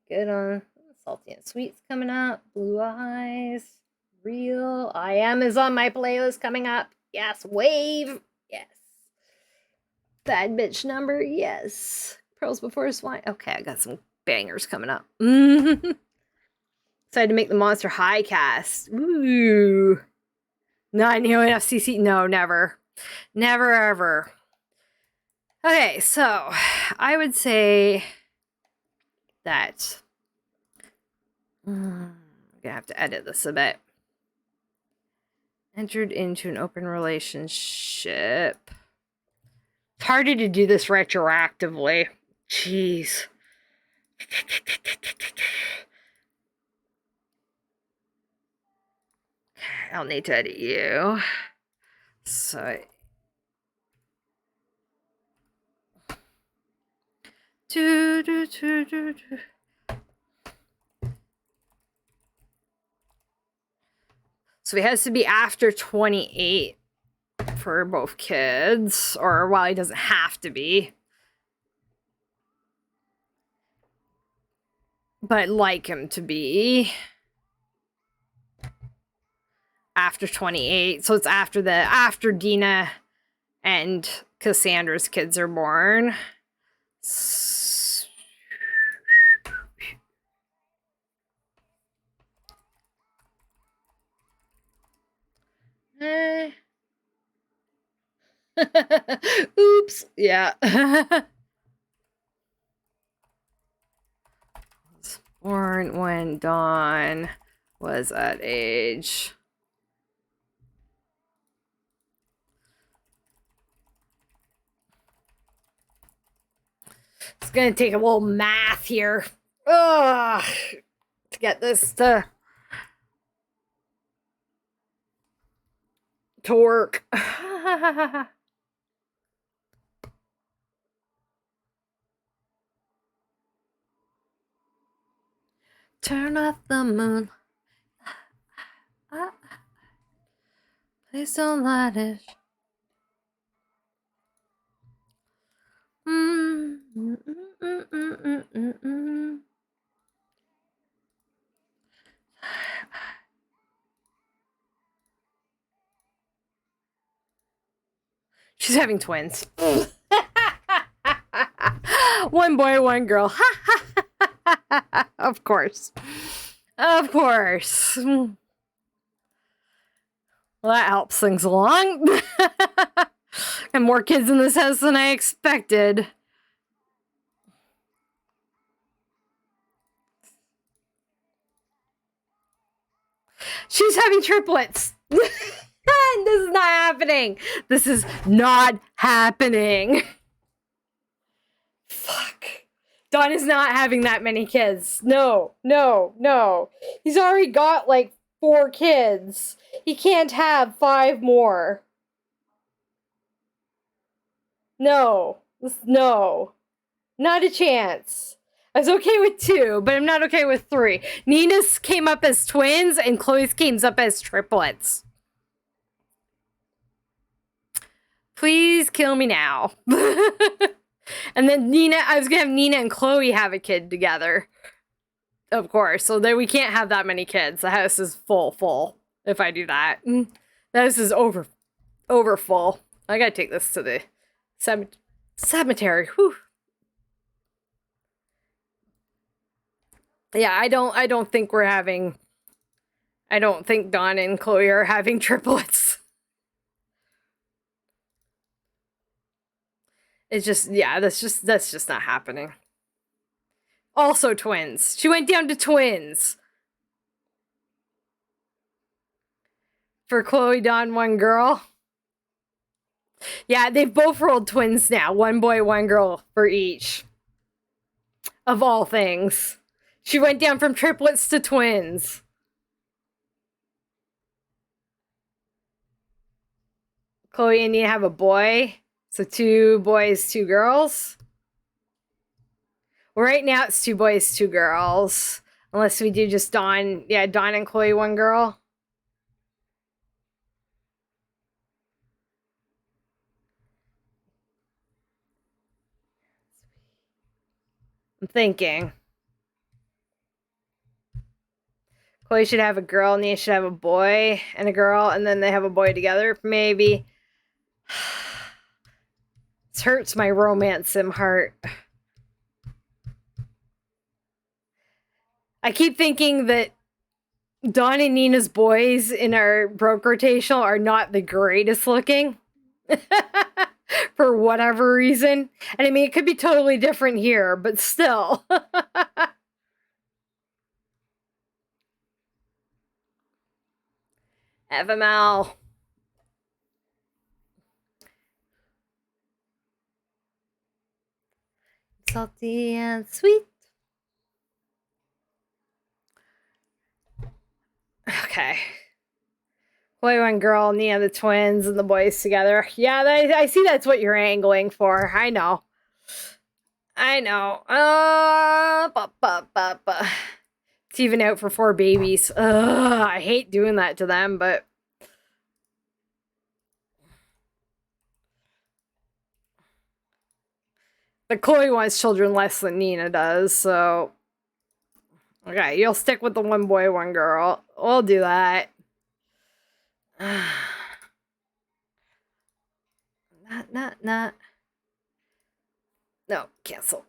Good on Salty and Sweet's coming up. Blue Eyes. Real I Am is on my playlist coming up. Yes. Wave. Yes. Bad Bitch Number. Yes. Pearls Before Swine. Okay, I got some bangers coming up. Decided to make the Monster High cast. Ooh. Not nearly enough CC. No, never. Never, ever. Okay, so I would say that I'm gonna have to edit this a bit. Entered into an open relationship. It's harder to do this retroactively. Jeez. I'll need to edit you. So So he has to be after 28 for both kids, or well, he doesn't have to be. But I'd like him to be after 28. So it's after Dina and Cassandra's kids are born. Oops. Yeah. Born when Dawn was at age. It's gonna take a little math here. Ugh, to get this to work. Turn off the moon. Please don't light it. She's having twins. One boy, one girl. Of course. Of course. Well, that helps things along. And more kids in this house than I expected. She's having triplets. This is not happening. This is not happening. Fuck. Don is not having that many kids. No. He's already got like 4 kids. He can't have 5 more. No. Not a chance. I was okay with 2, but I'm not okay with 3. Nina's came up as twins, and Chloe's came up as triplets. Please kill me now. And then I was gonna have Nina and Chloe have a kid together. Of course. So then we can't have that many kids. The house is full if I do that. The house is over full. I gotta take this to the cemetery. Whew. Yeah, I don't think we're having. I don't think Dawn and Chloe are having triplets. It's just, yeah, that's just not happening. Also twins. She went down to twins. For Chloe, Dawn, one girl. Yeah, they've both rolled twins now. One boy, one girl for each. Of all things. She went down from triplets to twins. Chloe and Nina have a boy. So 2 boys, 2 girls. Well, right now it's 2 boys, 2 girls. Unless we do just Dawn. Yeah, Dawn and Chloe, one girl. I'm thinking. Chloe should have a girl, Nia should have a boy and a girl, and then they have a boy together, maybe. This hurts my romance sim heart. I keep thinking that Dawn and Nina's boys in our broke rotational are not the greatest looking. For whatever reason. And I mean, it could be totally different here, but still. FML. Salty and sweet. Okay. Boy, one girl, Nia the twins, and the boys together. Yeah, I see that's what you're angling for. I know. I know. It's even out for 4 babies. I hate doing that to them, but Chloe wants children less than Nina does, so okay, you'll stick with the 1 boy, 1 girl. We'll do that. Not. No, cancel.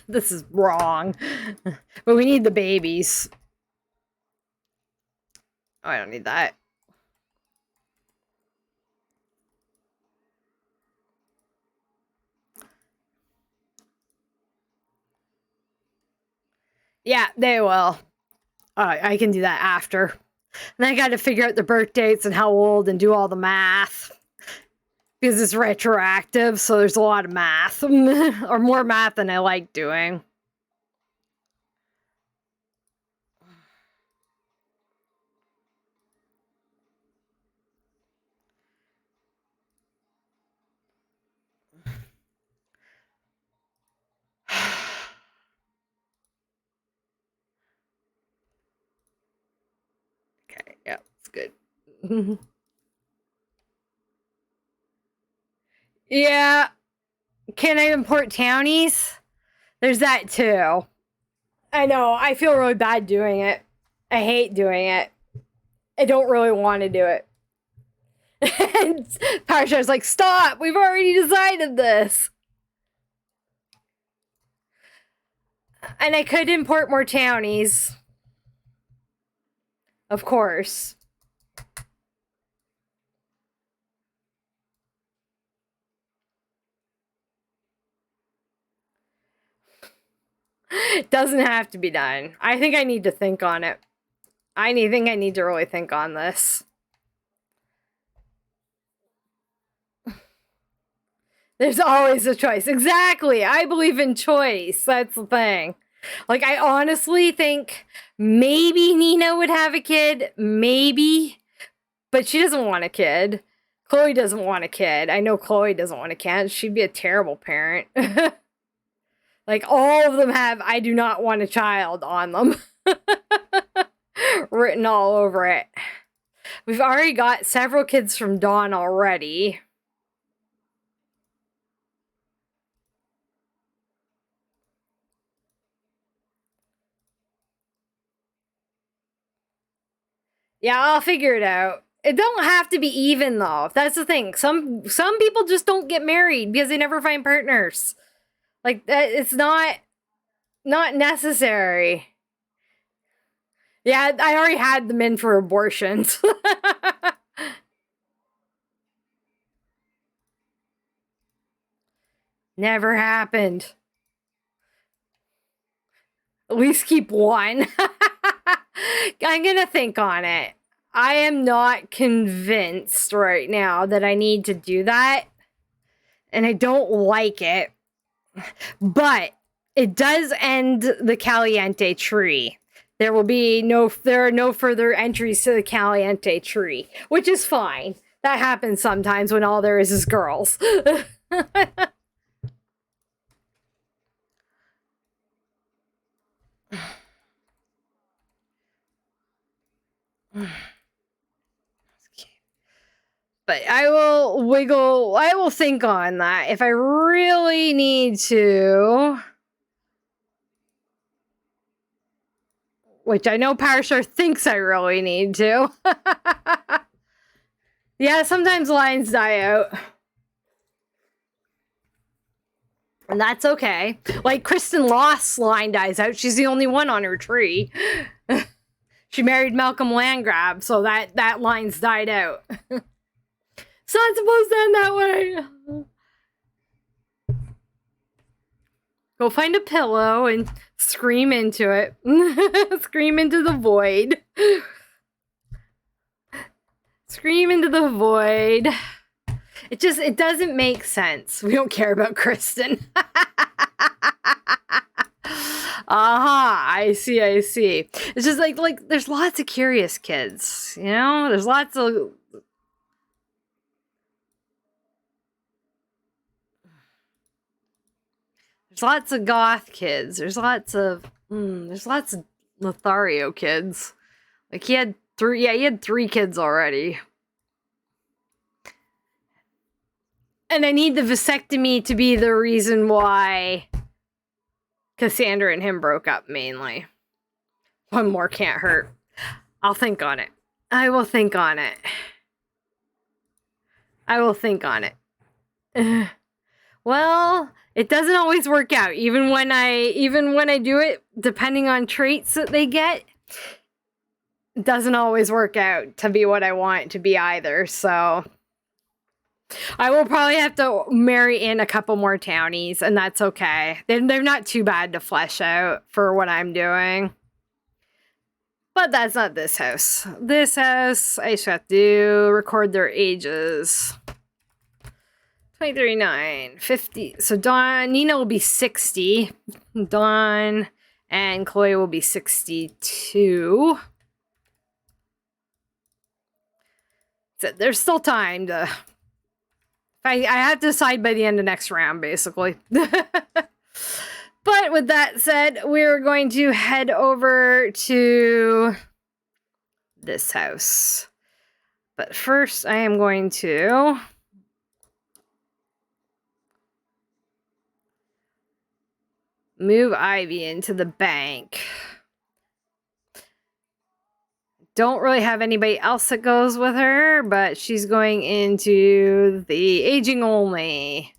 This is wrong. But we need the babies. Oh, I don't need that. Yeah, they will. I can do that after. And I got to figure out the birth dates and how old and do all the math. Because it's retroactive, so there's a lot of math. Or more math than I like doing. Okay, yeah, it's good. Yeah. Can I import townies? There's that too. I know. I feel really bad doing it. I hate doing it. I don't really want to do it. And Parsha's like, stop! We've already decided this. And I could import more townies. Of course. It doesn't have to be done. I think I need to think on it. I think I need to really think on this. There's always a choice. Exactly. I believe in choice. That's the thing. Like, I honestly think maybe Nina would have a kid. Maybe. But she doesn't want a kid. Chloe doesn't want a kid. I know Chloe doesn't want a kid. She'd be a terrible parent. Like, all of them have, I do not want a child on them. Written all over it. We've already got several kids from Dawn already. Yeah, I'll figure it out. It don't have to be even though. That's the thing. Some people just don't get married because they never find partners. Like that, it's not. Not necessary. Yeah, I already had them in for abortions. Never happened. At least keep one. I'm gonna think on it. I am not convinced right now that I need to do that. And I don't like it. But it does end the Caliente tree. There are no further entries to the Caliente tree, which is fine. That happens sometimes when all there is girls. But I will think on that if I really need to. Which I know Parashar thinks I really need to. Yeah, sometimes lines die out. And that's okay. Like Kristen Loss line dies out. She's the only one on her tree. She married Malcolm Landgrab, so that line's died out. It's not supposed to end that way. Go find a pillow and scream into it. Scream into the void. Scream into the void. It doesn't make sense. We don't care about Kristen. I see. It's just like there's lots of curious kids, you know? There's lots of goth kids. There's lots of Lothario kids. Like he had 3 kids already. And I need the vasectomy to be the reason why Cassandra and him broke up, mainly. One more can't hurt. I'll think on it. I will think on it. Well, it doesn't always work out. Even when I do it, depending on traits that they get, it doesn't always work out to be what I want it to be either, so I will probably have to marry in a couple more townies, and that's okay. They're not too bad to flesh out for what I'm doing. But that's not this house. This house, I just have to record their ages. 23, 50. So Nina will be 60. Dawn and Chloe will be 62. So there's still time to... I have to decide by the end of next round, basically. But with that said, we're going to head over to this house. But first, I am going to move Ivy into the bank. Don't really have anybody else that goes with her, but she's going into the aging only.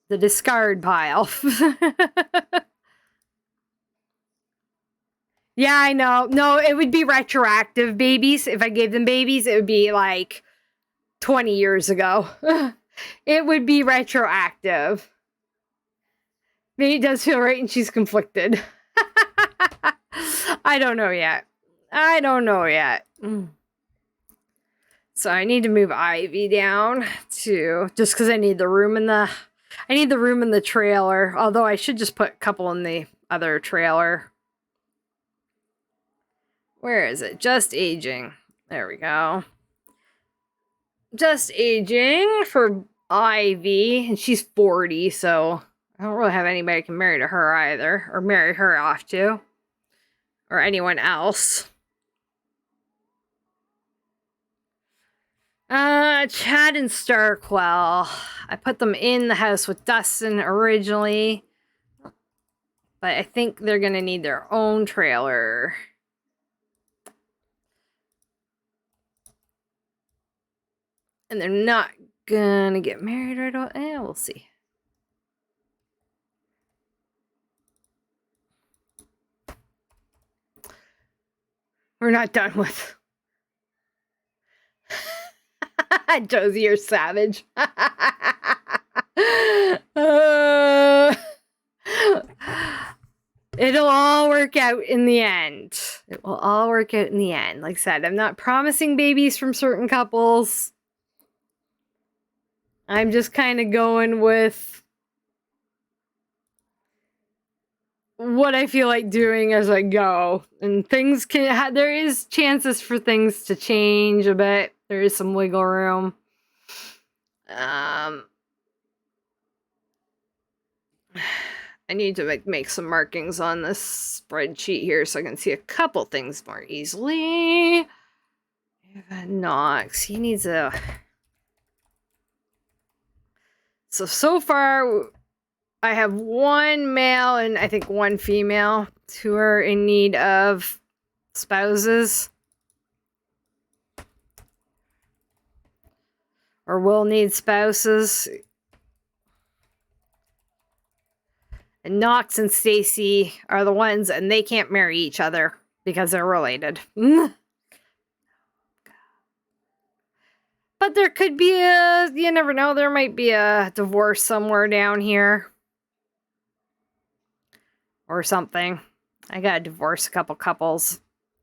The discard pile. Yeah, I know. No, it would be retroactive babies. If I gave them babies, it would be like 20 years ago. It would be retroactive. Maybe it does feel right and she's conflicted. I don't know yet. So I need to move Ivy down too, just because I need the room in the trailer. Although I should just put a couple in the other trailer. Where is it? Just aging. There we go. Just aging for Ivy, and she's 40, so I don't really have anybody I can marry to her either, or marry her off to, or anyone else. Chad and Starkwell. I put them in the house with Dustin originally, but I think they're gonna need their own trailer. And they're not gonna get married right away. We'll see. We're not done with. Josie, you're savage. It'll all work out in the end. It will all work out in the end. Like I said, I'm not promising babies from certain couples. I'm just kind of going with what I feel like doing as I go. And things can, there is chances for things to change a bit. There is some wiggle room. I need to make some markings on this spreadsheet here so I can see a couple things more easily. Evan Knox, he needs a... So far, I have one male and I think one female who are in need of spouses. Or will need spouses. And Knox and Stacy are the ones, and they can't marry each other because they're related. But there could be a, you never know, there might be a divorce somewhere down here. Or something. I gotta divorce a couple couples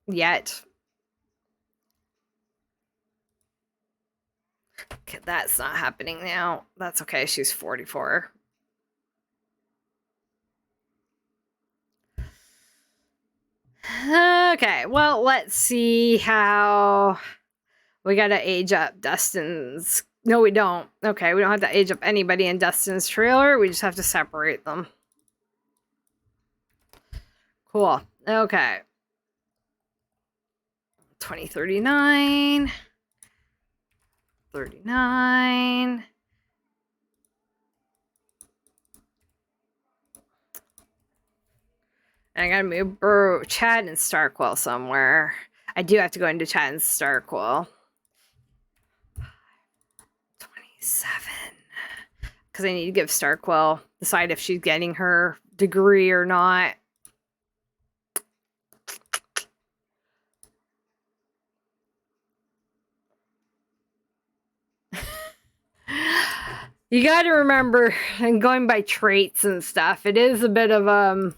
yet. Okay, that's not happening now. That's okay, she's 44. Okay, well, let's see how... We gotta age up Dustin's... No, we don't. Okay, we don't have to age up anybody in Dustin's trailer. We just have to separate them. Cool. Okay. 2039. 39. And I gotta move Chad and Starkwell somewhere. I do have to go into Chad and Starkwell. 27. Because I need to give Starkwell, decide if she's getting her degree or not. You got to remember, and going by traits and stuff, it is a bit of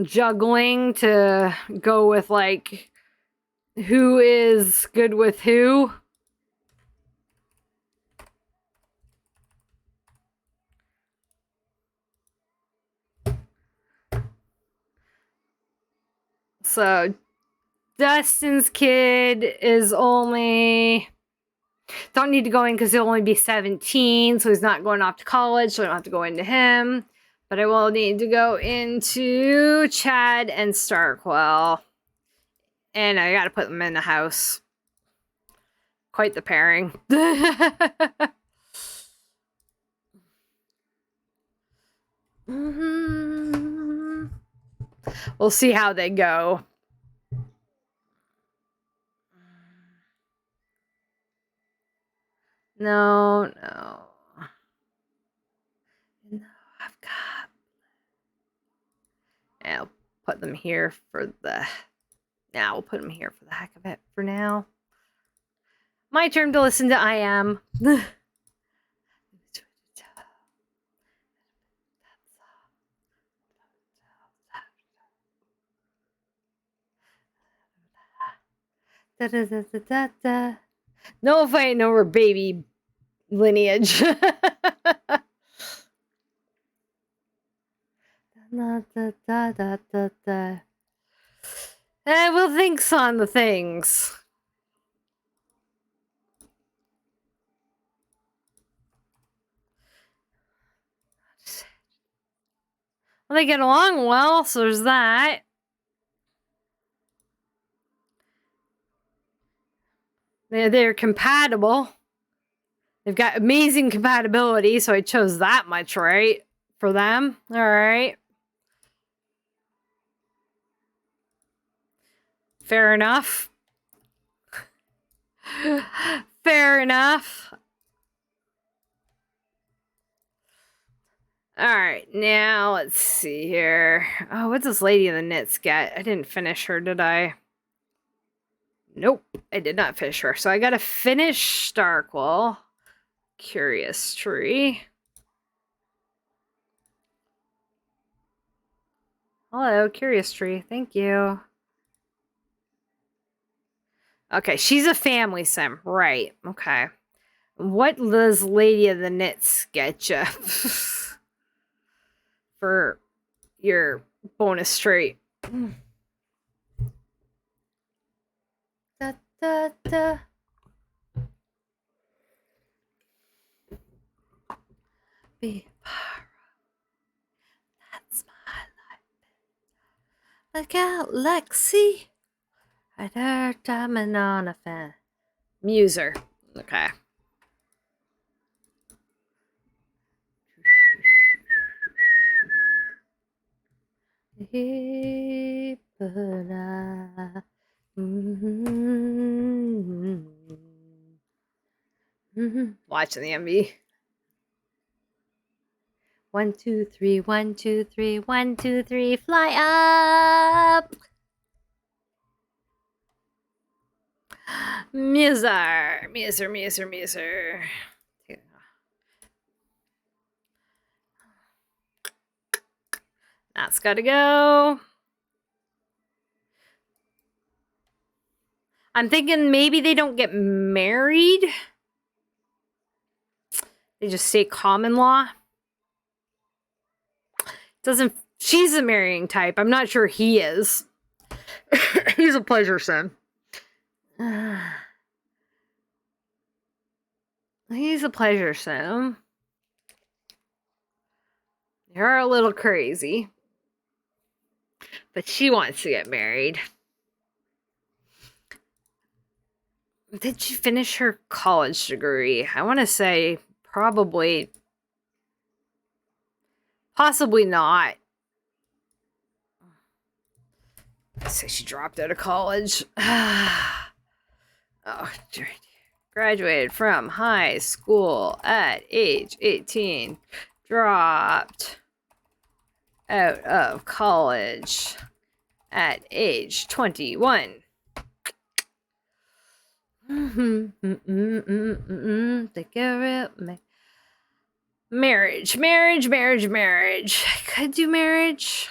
juggling to go with like who is good with who. So Dustin's kid is only... Don't need to go in because he'll only be 17, so he's not going off to college, so I don't have to go into him. But I will need to go into Chad and Starkwell. And I gotta put them in the house. Quite the pairing. We'll see how they go. No, I've got... I'll put them here for the... Now we'll put them here for the heck of it for now. My turn to listen to I Am. No fighting over baby lineage. We'll think on the things. Well, they get along well, so there's that. They're compatible. They've got amazing compatibility, so I chose that much, right? For them. All right. Fair enough. Fair enough. All right, now let's see here. Oh, what's this lady in the knits get? I didn't finish her, did I? Nope, I did not finish her. So I gotta finish Starkwool. Curious Tree. Hello, Curious Tree. Thank you. Okay, she's a family sim. Right, okay. What does Lady of the Knits get you for your bonus trait? Da, da, da. Be that's my life. Look out, Lexi. I heard diamond on a fan. Muser. Okay. Watching the MV. 1, 2, 3, 1, 2, 3, 1, 2, 3, fly up. Muser. That's gotta go. I'm thinking maybe they don't get married. They just say common law. Doesn't. She's a marrying type. I'm not sure he is. He's a pleasure sim. He's a pleasure sim. You're a little crazy. But she wants to get married. Did she finish her college degree? I want to say probably. Possibly not. Let's say she dropped out of college. Oh, graduated from high school at age 18. Dropped out of college at age 21. Marriage. I could do marriage.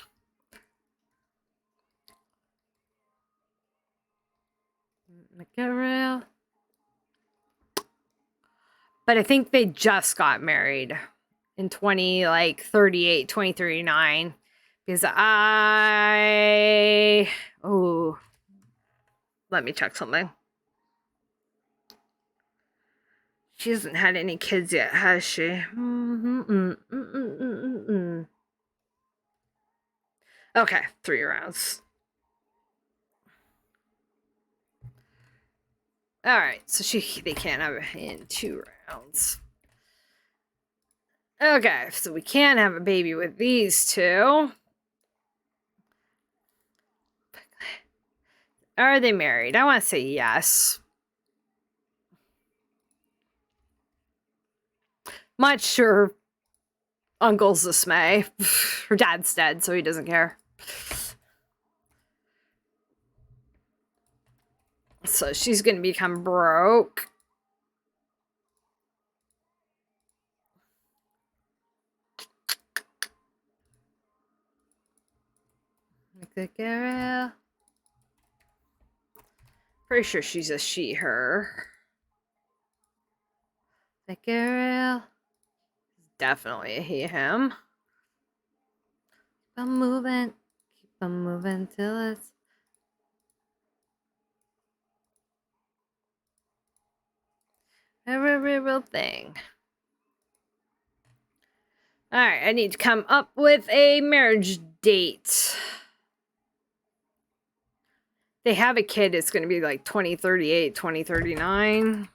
But I think they just got married in 2039. Because let me check something. She hasn't had any kids yet, has she? Okay, 3 rounds. All right, so they can't have it in 2 rounds. Okay, so we can't have a baby with these two. Are they married? I want to say yes. Much sure uncle's dismay. Her dad's dead, so he doesn't care. So she's gonna become broke. Good girl. Pretty sure she's a she, her. The girl. Definitely a he, him. Keep on moving. Keep on moving till it's. A real thing. Alright, I need to come up with a marriage date. They have a kid, it's going to be like 2038, 2039.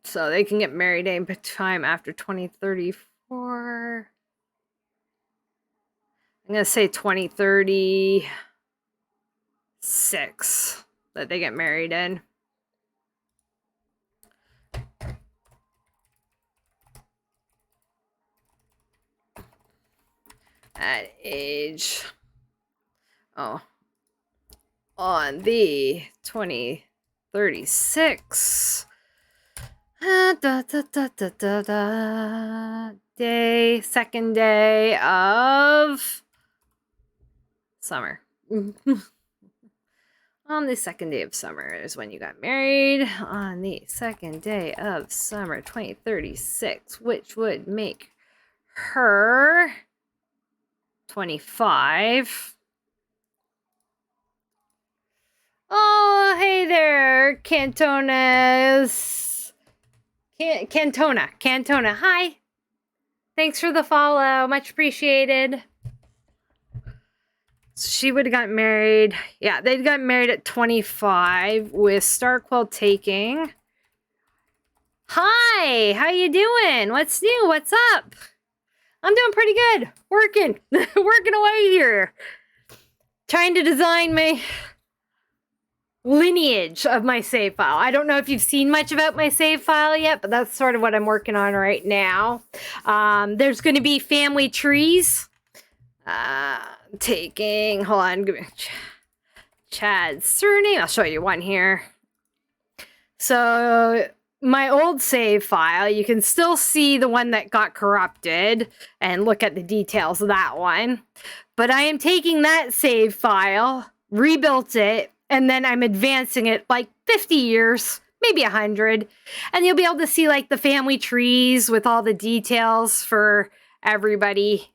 So they can get married any time after 2034. I'm going to say 2036 that they get married in. at age, oh, on the 2036 day, second day of summer. On the second day of summer is when you got married. On the second day of summer 2036, which would make her 25. Oh, hey there, Cantona's. Cantona. Hi. Thanks for the follow. Much appreciated. She would have gotten married. Yeah, they'd gotten married at 25 with Starquell taking. Hi, how you doing? What's new? What's up? I'm doing pretty good. Working away here. Trying to design my lineage of my save file. I don't know if you've seen much about my save file yet, but that's sort of what I'm working on right now. There's going to be family trees. Hold on, give me Chad's surname. I'll show you one here. So my old save file, you can still see the one that got corrupted and look at the details of that one. But I am taking that save file, rebuilt it, and then I'm advancing it like 50 years, maybe 100. And you'll be able to see like the family trees with all the details for everybody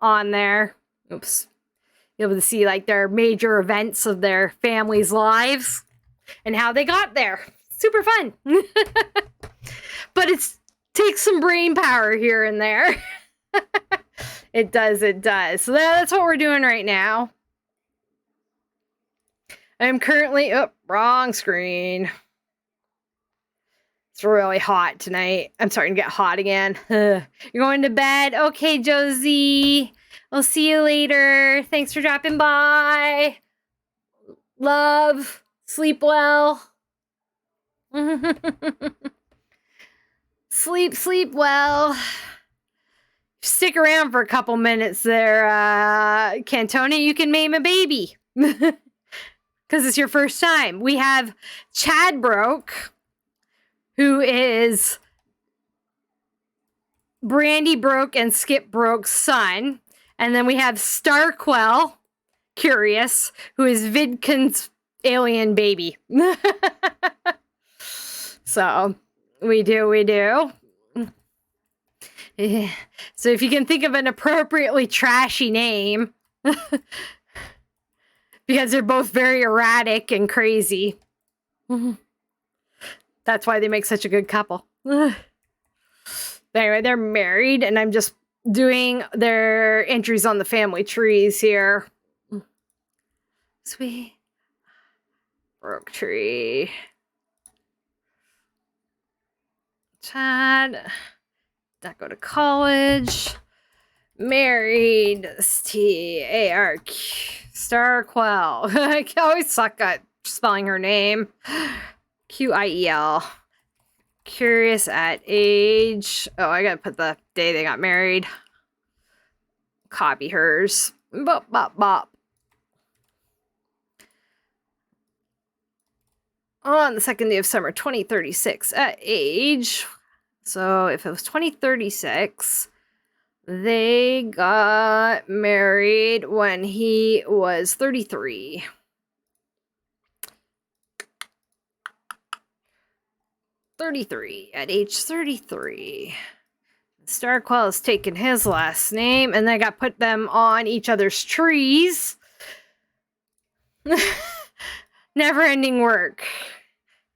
on there. Oops. You'll be able to see like their major events of their family's lives and how they got there. Super fun. But it takes some brain power here and there. It does. So that's what we're doing right now. I'm currently, wrong screen. It's really hot tonight. I'm starting to get hot again. You're going to bed? Okay, Josie. I'll see you later. Thanks for dropping by. Love. Sleep well. Sleep well. Stick around for a couple minutes there, Cantona. You can name a baby. Because it's your first time. We have Chad Broke, who is Brandy Broke and Skip Broke's son. And then we have Starquell, Curious, who is Vidkin's alien baby. So, we do. So if you can think of an appropriately trashy name, because they're both very erratic and crazy. That's why they make such a good couple. Anyway, they're married, and I'm just doing their entries on the family trees here. Sweet. Broke tree. Chad. Not go to college. Married. Stark. Starquell. I always suck at spelling her name. Quiel. Curious at age. Oh, I gotta put the day they got married. Copy hers. Bop, bop, bop. On the second day of summer, 2036 at age. So if it was 2036, they got married when he was 33. At age 33. Starquell has taken his last name, and they got put them on each other's trees. Never-ending work.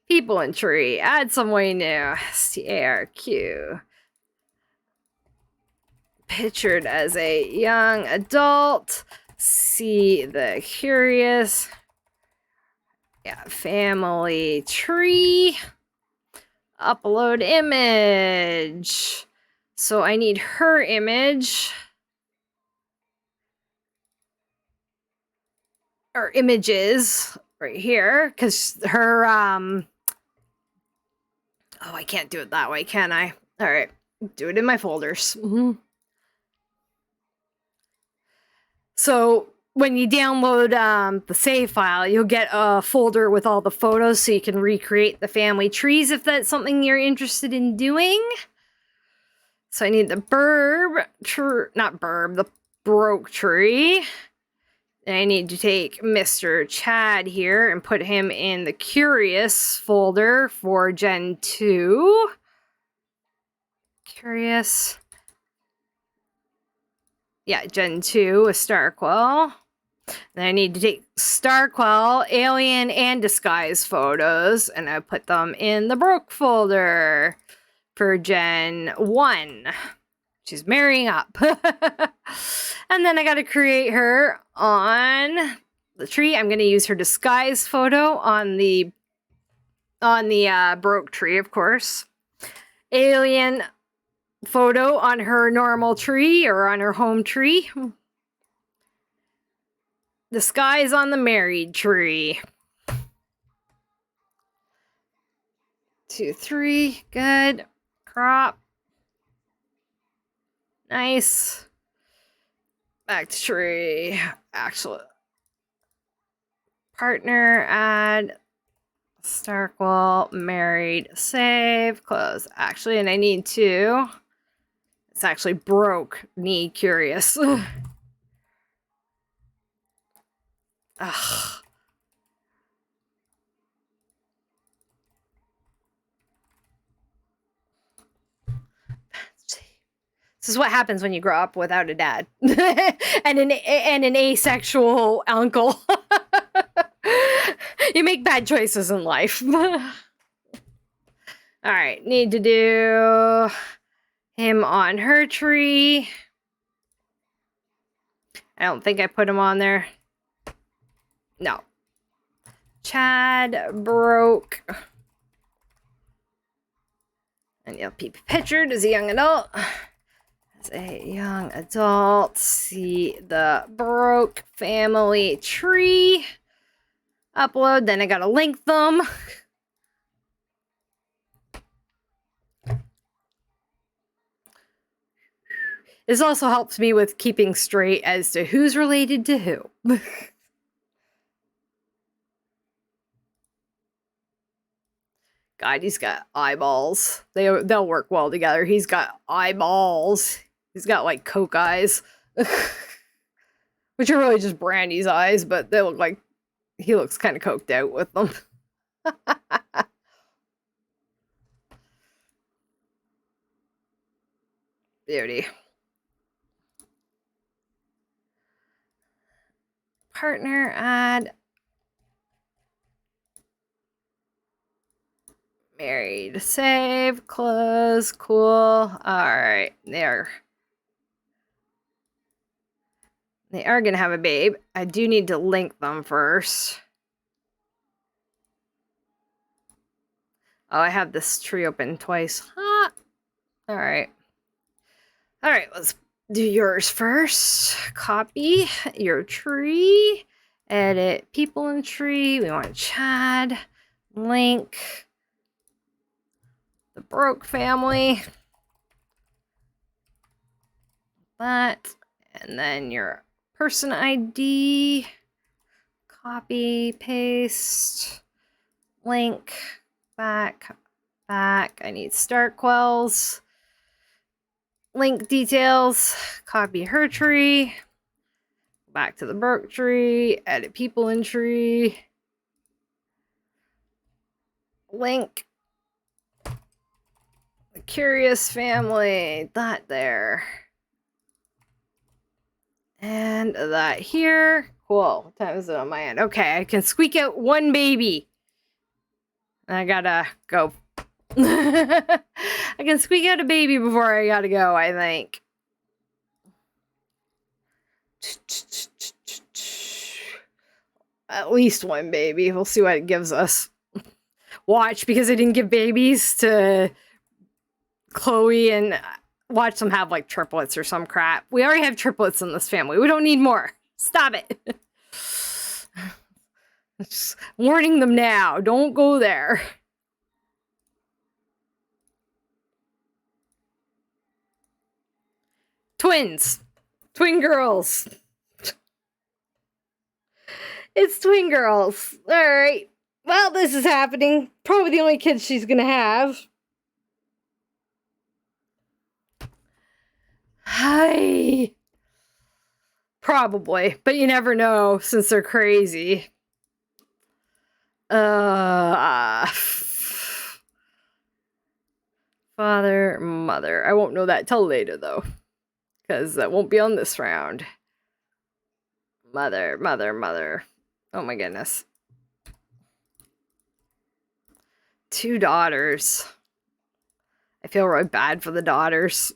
People and tree. Add some way new. STARQ. Pictured as a young adult. See the curious. Yeah, family tree. Upload image. So I need her image. Or images right here. Because her, oh, I can't do it that way, can I? All right. Do it in my folders. So when you download the save file, you'll get a folder with all the photos so you can recreate the family trees if that's something you're interested in doing. So I need the the broke tree. And I need to take Mr. Chad here and put him in the curious folder for Gen 2. Curious. Yeah, Gen 2 with Starquell. Then I need to take Starquell, Alien, and Disguise photos, and I put them in the broke folder for Gen 1. She's marrying up. And then I got to create her on the tree. I'm going to use her disguise photo on the broke tree, of course. Alien photo on her normal tree or on her home tree. Disguise on the married tree. 2, 3, good. Crop. Nice. Back to tree. Actual partner, add Starkwall, married, save, close. Actually, and I need to. It's actually broke. Need curious. Ugh. This is what happens when you grow up without a dad and an asexual uncle. You make bad choices in life. All right, need to do him on her tree. I don't think I put him on there. No. Chad broke. And he'll be pictured as a young adult. As a young adult, see the broke family tree. Upload, then I gotta link them. This also helps me with keeping straight as to who's related to who. God, he's got eyeballs. They'll work well together. He's got eyeballs. He's got like Coke eyes. Which are really just Brandy's eyes, but they look like he looks kind of coked out with them. Beauty. Partner, add. Married, save, close, cool. All right, they are gonna have a babe. I do need to link them first. Oh, I have this tree open twice. Huh. All right, let's do yours first. Copy your tree, edit people in tree. We want Chad, link the broke family. That, and then your person ID, copy, paste, link, back. I need Starquells. Link details, copy her tree, back to the broke tree, edit people in tree, link the curious family, that there. And that here. Cool. What time is it on my end? Okay, I can squeak out one baby. I gotta go. I can squeak out a baby before I gotta go, I think. At least one baby. We'll see what it gives us. Watch, because I didn't give babies to Chloe, and watch them have like triplets or some crap. We already have triplets in this family. We don't need more. Stop it. Just warning them now. Don't go there. Twins. Twin girls. It's twin girls. All right. Well, this is happening. Probably the only kids she's gonna have. Hi. Probably, but you never know since they're crazy. Father, mother. I won't know that till later though, because that won't be on this round. Mother, mother, mother. Oh my goodness. 2 daughters. I feel really bad for the daughters.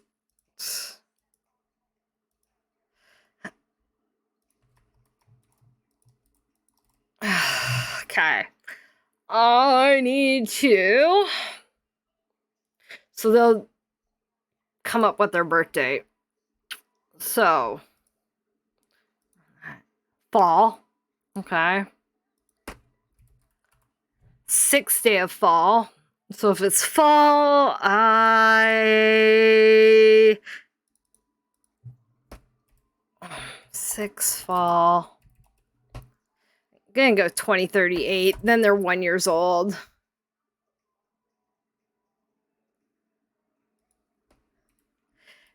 Okay. I need to. So they'll come up with their birthday. So, fall. Okay. 6th day of fall. So if it's fall, I 6 fall. I'm gonna go 2038. Then they're 1 years old.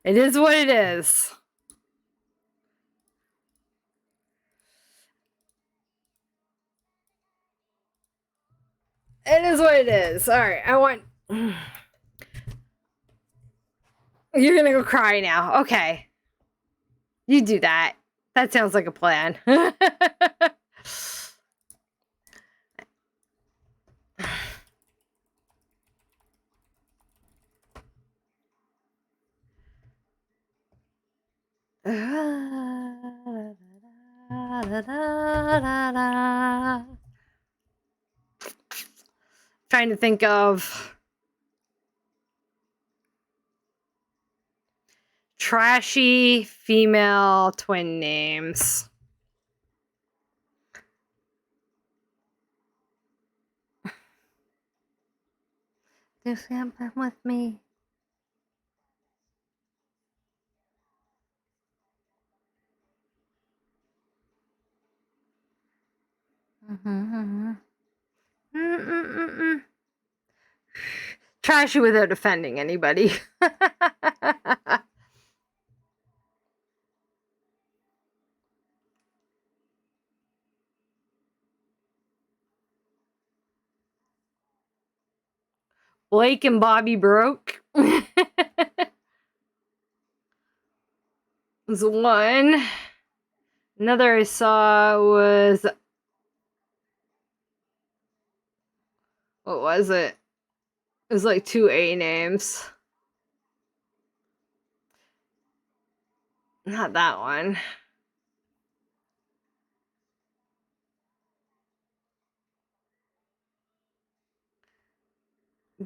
It is what it is. It is what it is. All right, I want. You're gonna go cry now. Okay. You do that. That sounds like a plan. Trying to think of trashy female twin names. Do something with me. Trashy without offending anybody. Blake and Bobby broke. Was one. Another I saw was, what was it? It was like 2 A names. Not that one.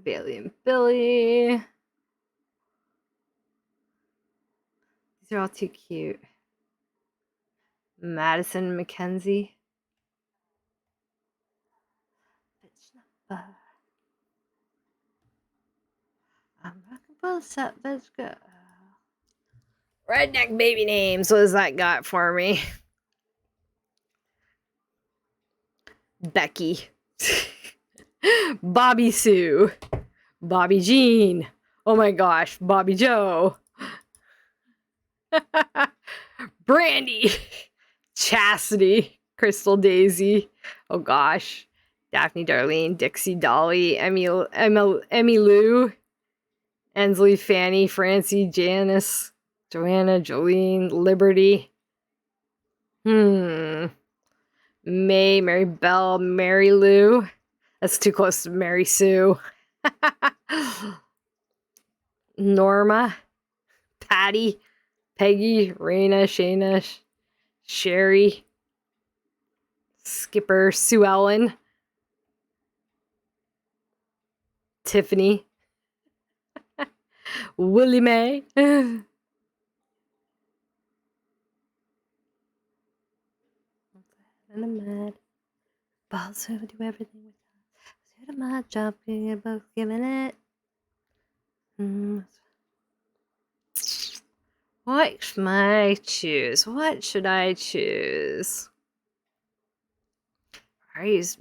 Bailey and Billy. These are all too cute. Madison and Mackenzie. I'm rocking both up. Let's go. Redneck baby names. What does that got for me? Becky. Bobby Sue. Bobby Jean. Oh my gosh. Bobby Joe. Brandy. Chastity. Crystal Daisy. Oh gosh. Daphne Darlene. Dixie Dolly. Emmy Lou. Ensley, Fanny, Francie, Janice, Joanna, Jolene, Liberty. May, Mary Bell, Mary Lou. That's too close to Mary Sue. Norma, Patty, Peggy, Raina, Shayna, Sherry, Skipper, Sue Ellen, Tiffany, Willie Mae. And I'm mad. Balls who do everything with us. So my job, you're both giving it. What should I choose? What should I choose? Praise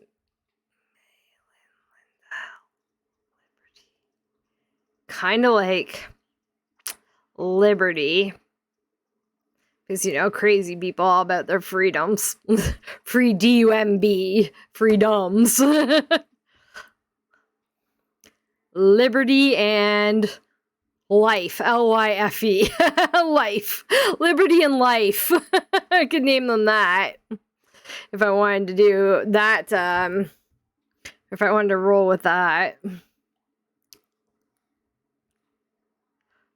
kind of like liberty. Because, you know, crazy people all about their freedoms. Free D-U-M-B. Freedoms. Liberty and life. L-Y-F-E. Life. Liberty and life. I could name them that. If I wanted to do that, if I wanted to roll with that.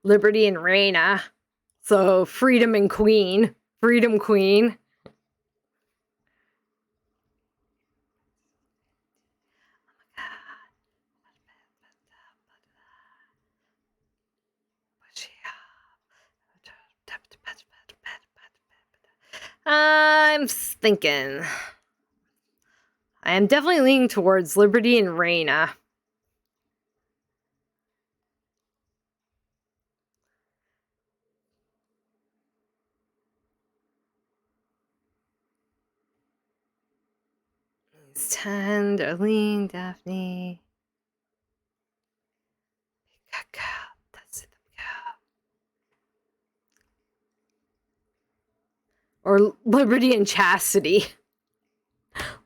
Liberty and Reina. So, freedom and queen. Freedom queen. I'm thinking. I am definitely leaning towards Liberty and Reina. It's 10, Darlene, Daphne. That's it. Or Liberty and Chastity.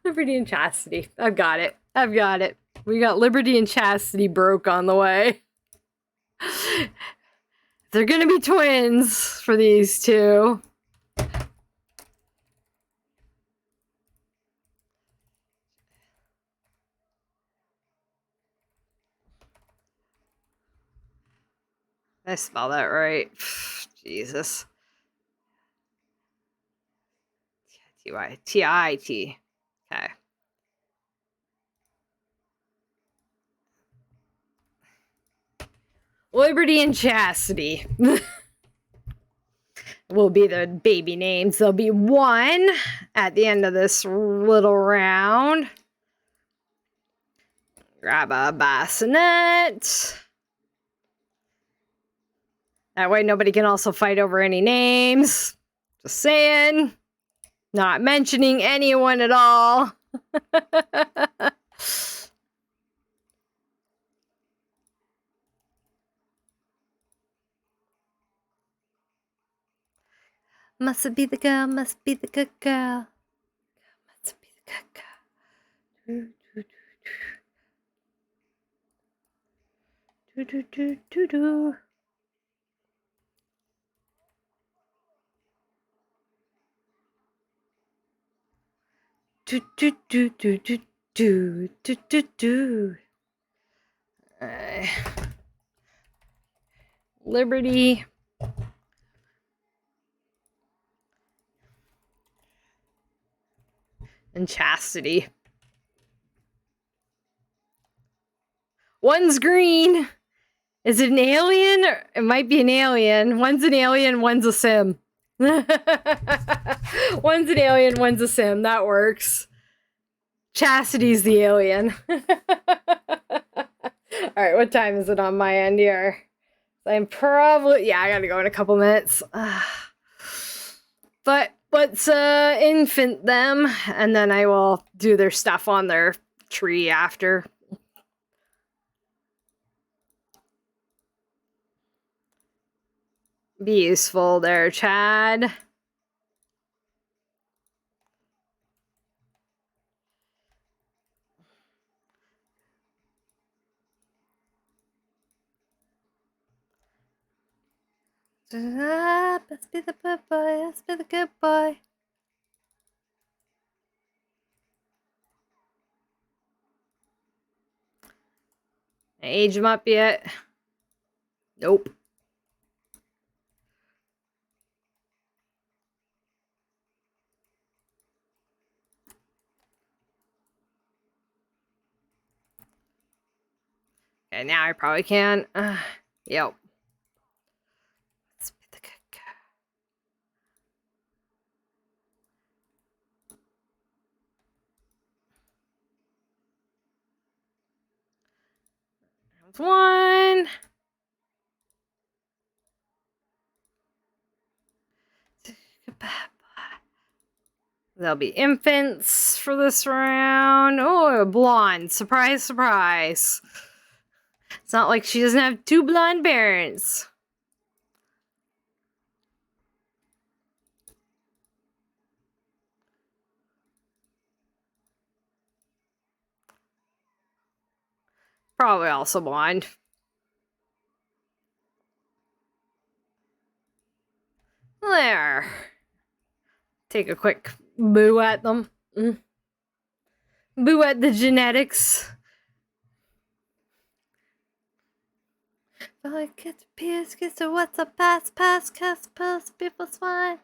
Liberty and Chastity. I've got it. I've got it. We got Liberty and Chastity broke on the way. They're gonna be twins for these two. Did I spell that right? Jesus. T-Y. T-I-T. Okay. Liberty and Chastity will be the baby names. There'll be one at the end of this little round. Grab a bassinet. That way nobody can also fight over any names. Just saying. Not mentioning anyone at all. Must be the girl, must be the good girl. Must be the good girl. Do do do do do. Do do do do do do do do do. Liberty. And Chastity. One's green. Is it an alien? It might be an alien. One's an alien, one's a sim. One's an alien, one's a sim. That works. Chastity's the alien. Alright, what time is it on my end here? I'm probably... Yeah, I gotta go in a couple minutes. But let's infant them, and then I will do their stuff on their tree after. Be useful there, Chad. Let's be the good boy. Let's be the good boy. Age him up yet? Nope. Okay, now I probably can. Yep. Let's be the good guy. Round one. There'll be infants for this round. Oh, a blonde. Surprise, surprise. It's not like she doesn't have 2 blonde parents. Probably also blonde. There. Take a quick boo at them. Boo at the genetics. I get to pierce, get to what's a pass, people swine.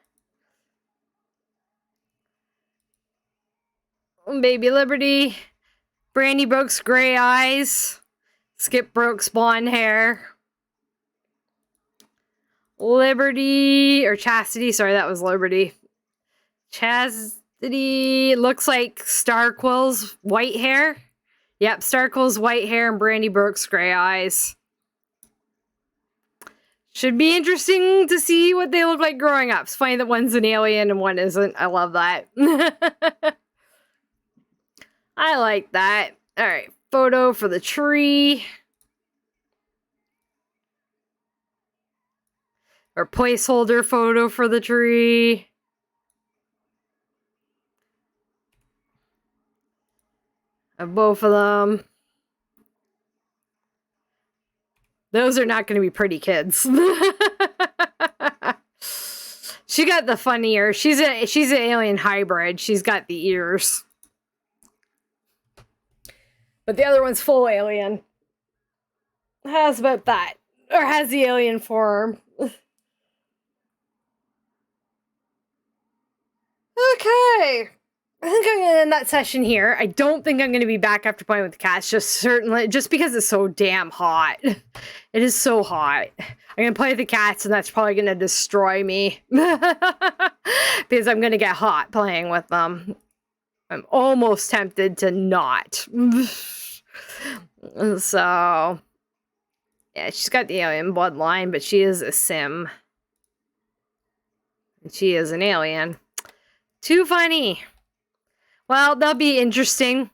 Baby Liberty. Brandy Brooks' gray eyes. Skip Brooks' blonde hair. Liberty, or Chastity, sorry, that was Liberty. Chastity looks like Starquill's white hair. Yep, Starquill's white hair and Brandy Brooks' gray eyes. Should be interesting to see what they look like growing up. It's funny that one's an alien and one isn't. I love that. I like that. All right, photo for the tree. Or placeholder photo for the tree. Of both of them. Those are not going to be pretty kids. She got the fun ears. She's an alien hybrid. She's got the ears. But the other one's full alien. How's about that? Or has the alien form. Okay. I think I'm going to end that session here. I don't think I'm going to be back after playing with the cats. Just because it's so damn hot. It is so hot. I'm going to play with the cats, and that's probably going to destroy me. Because I'm going to get hot playing with them. I'm almost tempted to not. So, yeah, she's got the alien bloodline, but she is a sim. And she is an alien. Too funny. Well, they'll be interesting.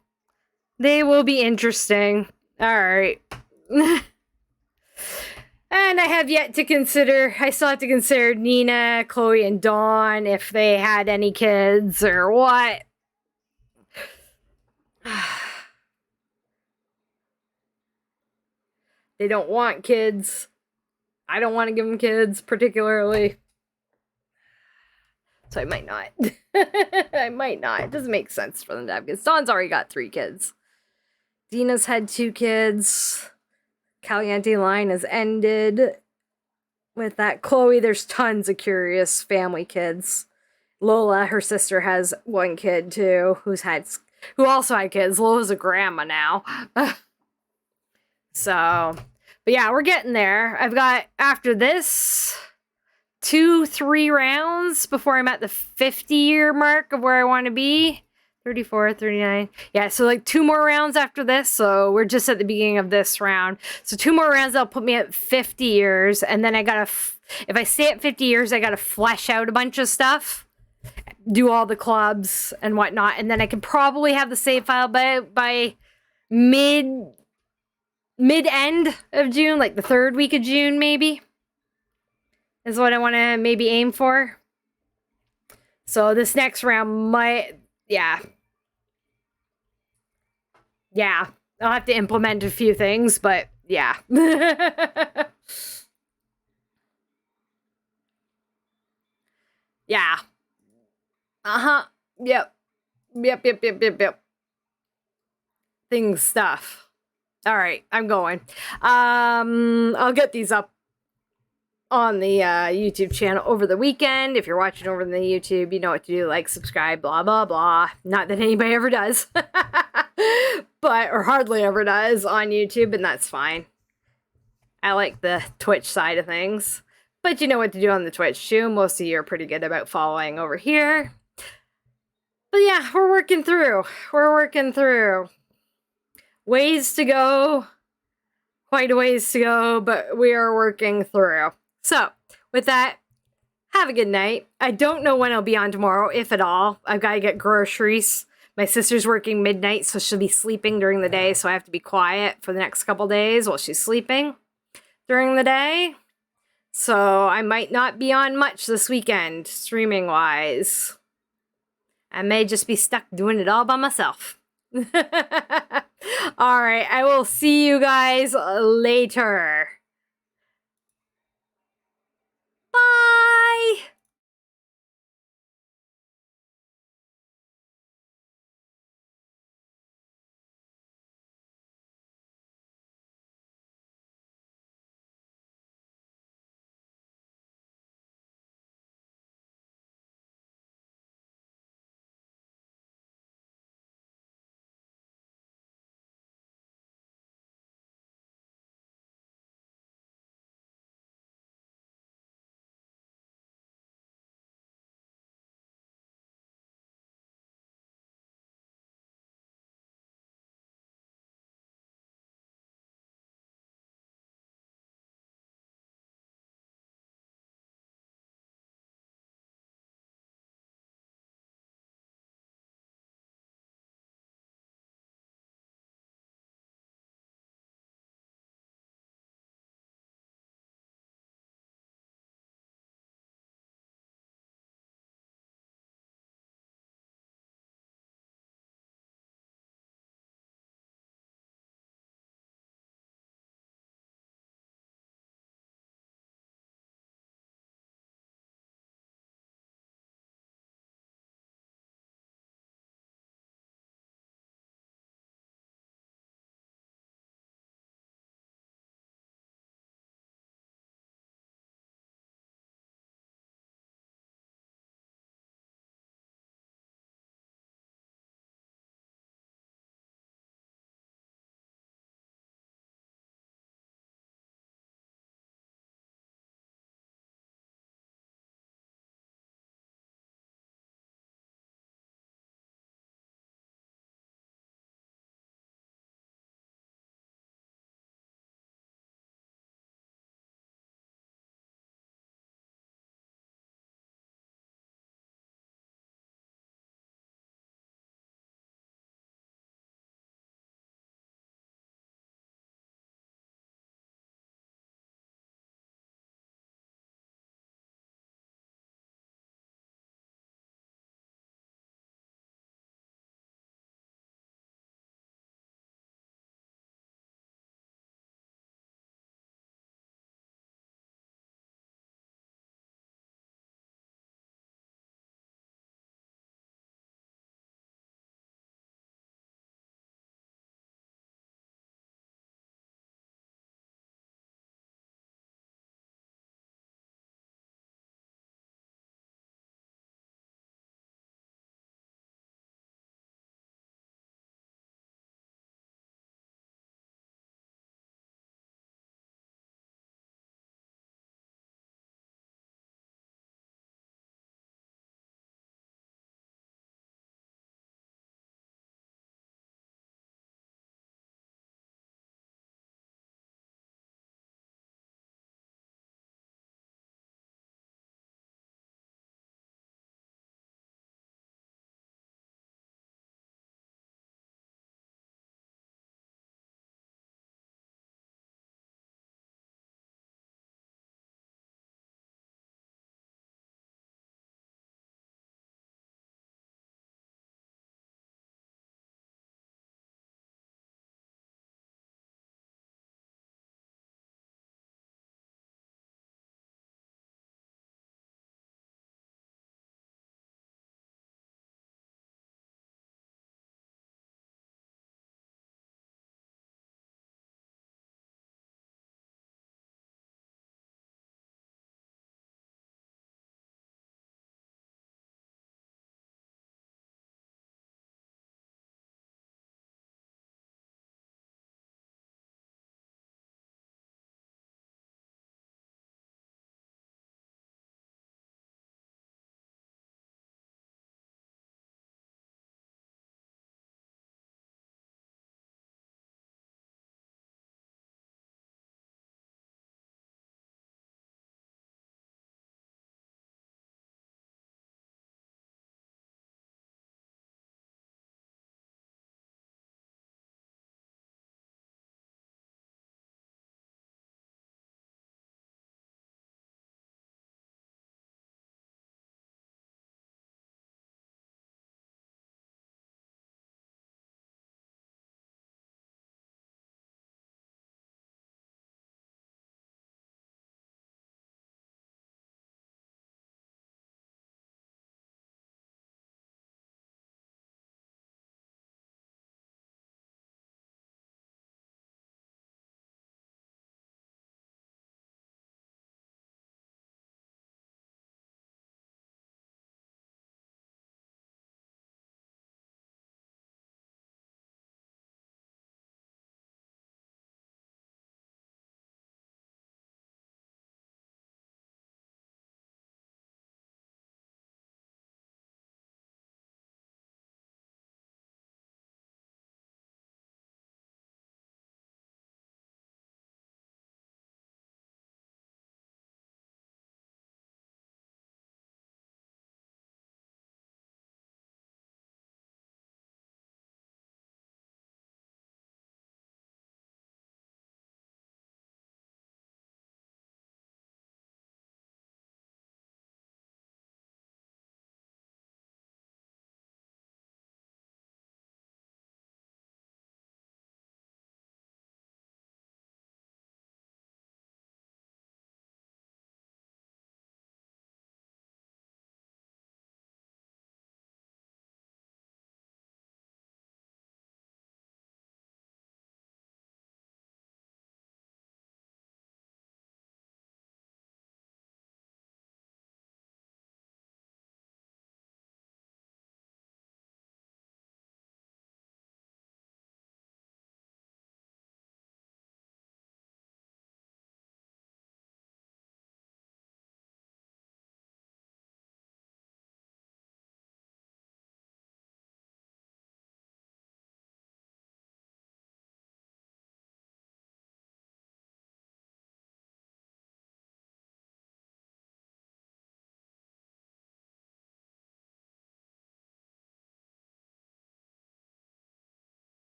They will be interesting. Alright. And I have yet to consider, I still have to consider Nina, Chloe, and Dawn, if they had any kids or what. They don't want kids. I don't want to give them kids, particularly. So I might not. I might not. It doesn't make sense for them to have kids. Dawn's already got 3 kids. Dina's had 2 kids. Caliente line has ended. With that, Chloe, there's tons of curious family kids. Lola, her sister, has 1 kid too, who also had kids. Lola's a grandma now. So, but yeah, we're getting there. I've got, after this, 2-3 rounds before I'm at the 50-year mark of where I want to be. 34, 39. Yeah, so like 2 more rounds after this. So we're just at the beginning of this round. So 2 more rounds, that'll put me at 50 years. And then I gotta, if I stay at 50 years, I gotta flesh out a bunch of stuff. Do all the clubs and whatnot. And then I can probably have the save file by mid-end of June, like the 3rd week of June, maybe. Is what I want to maybe aim for. So this next round might, yeah. Yeah. I'll have to implement a few things, but yeah. Yeah. Uh-huh. Yep. Yep. Things, stuff. All right, I'm going. I'll get these up on the YouTube channel over the weekend. If you're watching over the YouTube, you know what to do. Like, subscribe, blah, blah, blah. Not that anybody ever does. But, or hardly ever does on YouTube, and that's fine. I like the Twitch side of things. But you know what to do on the Twitch too. Most of you are pretty good about following over here. But yeah, we're working through. We're working through. Ways to go. Quite a ways to go, but we are working through. So, with that, Have a good night. I don't know when I'll be on tomorrow, if at all. I've got to get groceries. My sister's working midnight, so she'll be sleeping during the day, so I have to be quiet for the next couple days while she's sleeping during the day. So I might not be on much this weekend, streaming-wise. I may just be stuck doing it all by myself. Alright, I will see you guys later. Bye!